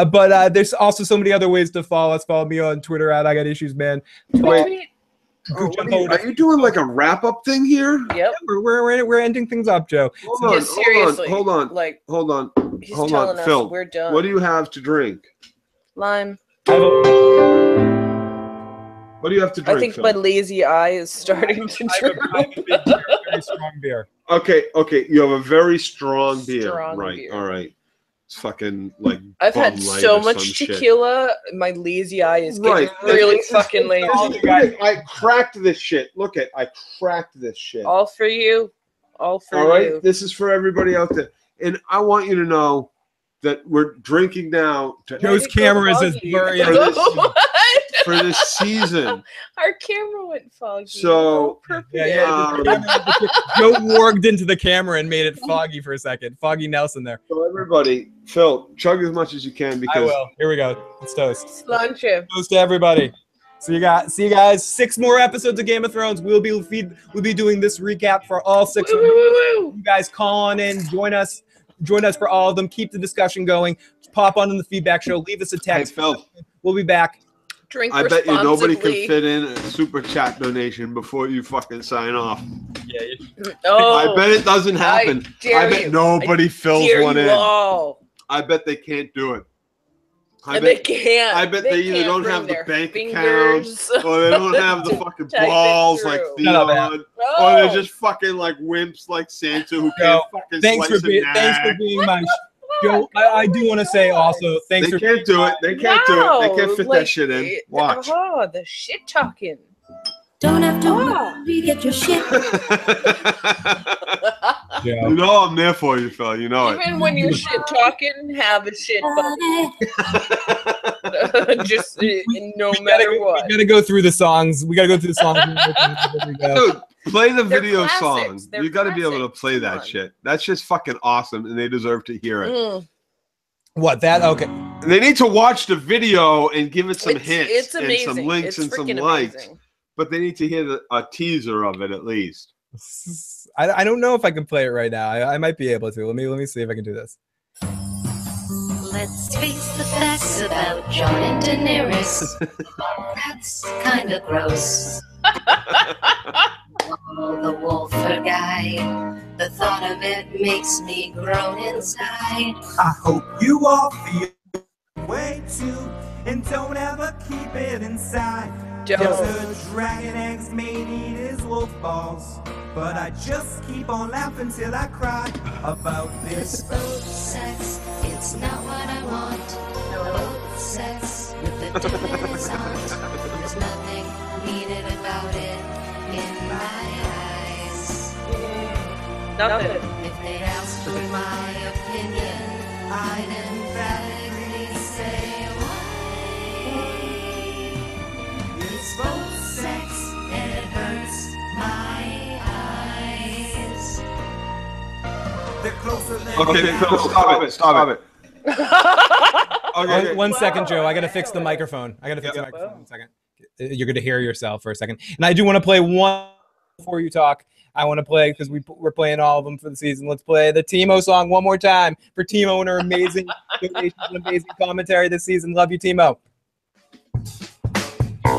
But there's also so many other ways to follow us. Follow me on Twitter at I Got Issues Man. Wait, are you doing like a wrap up thing here? Yep. We're ending things up, Joe. Hold on. He's telling us Phil, we're done. what do you have to drink? Lime. What do you have to drink? I think my lazy eye is starting to drink. Very strong beer. Okay. You have a very strong beer. Right. Beer. All right. It's fucking like. I've had so much tequila. My lazy eye is getting really fucking lazy. I cracked this shit. I cracked this shit. All for you. All right. This is for everybody out there, and I want you to know that we're drinking now. Joe's camera is blurry for this season. Our camera went foggy. So Joe warged into the camera and made it foggy for a second. Foggy Nelson there. So everybody, Phil, chug as much as you can because I will. Here we go. Let's toast. Sláinte. Toast to everybody. See you guys. 6 more episodes of Game of Thrones. We'll be doing this recap for all 6 of them. You guys call on in, join us for all of them. Keep the discussion going. Pop on in the feedback show. Leave us a text. Hey, Phil. We'll be back. I bet you nobody can fit in a super chat donation before you fucking sign off. Yeah. I bet it doesn't happen. I bet nobody fills one in. I bet they can't do it. They can't. I bet they either don't have the bank accounts or they don't have the fucking balls like Theon, or they're just fucking like wimps like Santa who can't fucking thanks for being my. Joe, I do want to say also, thanks for. They can't do it. They can't do it. They can't fit that shit in. Watch. Oh, the shit talking. Don't have to worry, get your shit. Joe. You know I'm there for you, Phil. You know Even when you're shit talking, have a shit bubble. Just no matter what. We gotta go through the songs. We gotta go through the songs. Dude, play the video classics. song. They're You got to be able to classics. play that shit. That's just fucking awesome, and they deserve to hear it. What that? Okay. They need to watch the video and give it some It's hits amazing. and some links It's and some freaking likes. amazing. But they need to hear a teaser of it at least. I don't know if I can play it right now. I might be able to. Let me see if I can do this. Let's face the facts about Jon and Daenerys. That's kind of gross. Oh, the Wolfer guy. The thought of it makes me groan inside. I hope you all feel way too, and don't ever keep it inside. Dope. There's a dragon eggs may need his wolf balls, but I just keep on laughing till I cry about this. Boat sex, it's not what I want. Boat sex with the diamonds on. There's nothing needed about it in my eyes. Nothing. If they asked for my opinion, I'd emphatically say why. It's boat sex and it hurts my eyes. They're closer than Okay, Phil, stop it. Okay. One second, Joe. I gotta fix the microphone. I gotta fix the microphone. 1 second. You're gonna hear yourself for a second. And I do want to play one before you talk. I want to play because we're playing all of them for the season. Let's play the Timo song one more time for Timo and her amazing donations and amazing commentary this season. Love you, Timo.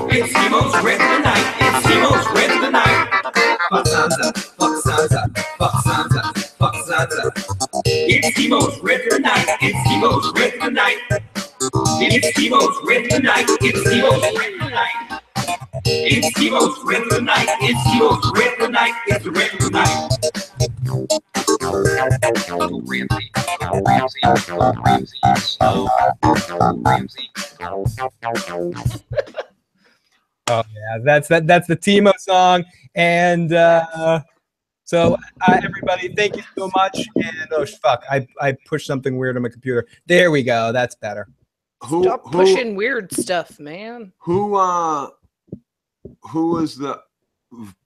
It's Timo's Red of the Night. It's Timo's Red of the Night. Fuck Sansa, fuck Sansa, fuck Sansa, fuck Sansa. It's Timo's Red of the Night. It's Timo's Red of the Night. It's Timo's Red of the Night. It's Timo's Red of the Night. It's Timo's Red of the Night. It's Timo's Red of the Night. It's the Red of the Night. Oh yeah, that's the Timo song, and so everybody, thank you so much. And oh fuck, I pushed something weird on my computer. There we go, that's better. Stop pushing weird stuff, man. Who was the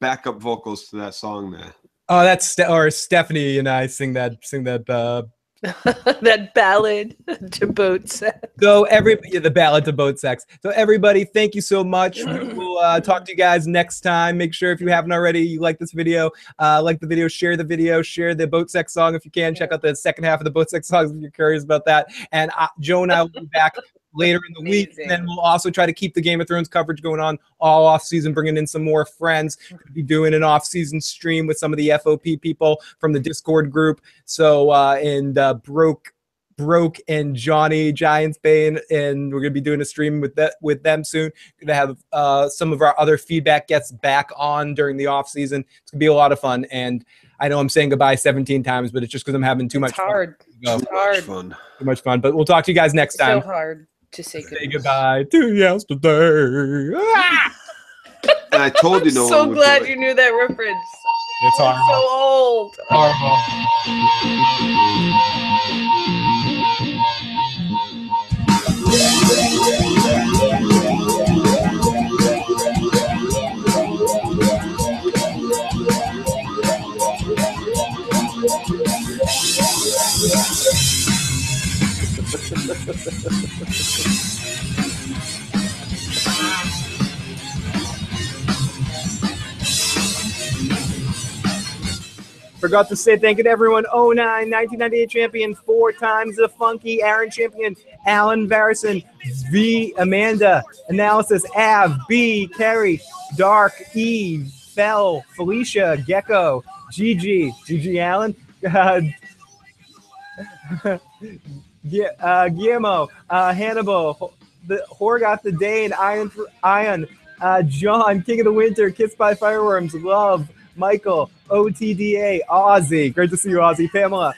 backup vocals to that song there? Oh, that's Stephanie and I sing that that ballad to boat sex. So the ballad to boat sex. So everybody, thank you so much. We'll talk to you guys next time. Make sure if you haven't already, you like this video, like the video, share the boat sex song if you can. Check out the second half of the boat sex songs if you're curious about that. And Joe and I will be back later in the week, and then we'll also try to keep the Game of Thrones coverage going on all off season, bringing in some more friends. We'll be doing an off season stream with some of the FOP people from the Discord group. So Broke and Johnny Giantsbane, and we're gonna be doing a stream with them soon. Gonna have some of our other feedback guests back on during the off season. It's gonna be a lot of fun, and I know I'm saying goodbye 17 times, but it's just because I'm having too much fun. Too much fun. But we'll talk to you guys next time. So hard to say goodbye to yesterday. And I told you no so one would glad do it. you knew that reference. It's so old. Forgot to say thank you to everyone. 09, 1998 champion, 4 times the funky Aaron champion, Alan Varison, V, Amanda, Analysis, Av, B, Kerry, Dark, Eve, Fell, Felicia, Gecko, Gigi Allen, Guillermo, Hannibal, the Horgoth, the Dane, Ion, John, King of the Winter, Kissed by Fireworms, Love, Michael, OTDA, Ozzy, great to see you, Ozzy, Pamela,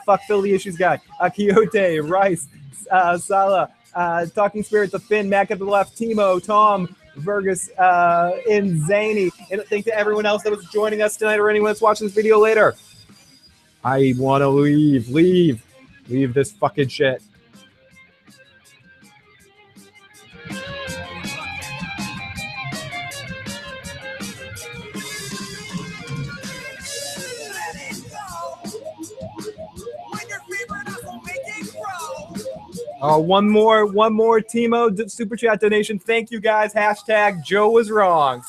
Fuck Philly Issues Guy, Quixote, Rice, Sala, Talking Spirit, The Finn, Mac at the left, Timo, Tom, Vergus, and Zany, and thank to everyone else that was joining us tonight or anyone that's watching this video later. I want to leave. Leave this fucking shit. One more Timo super chat donation. Thank you guys. Hashtag Joe was wrong.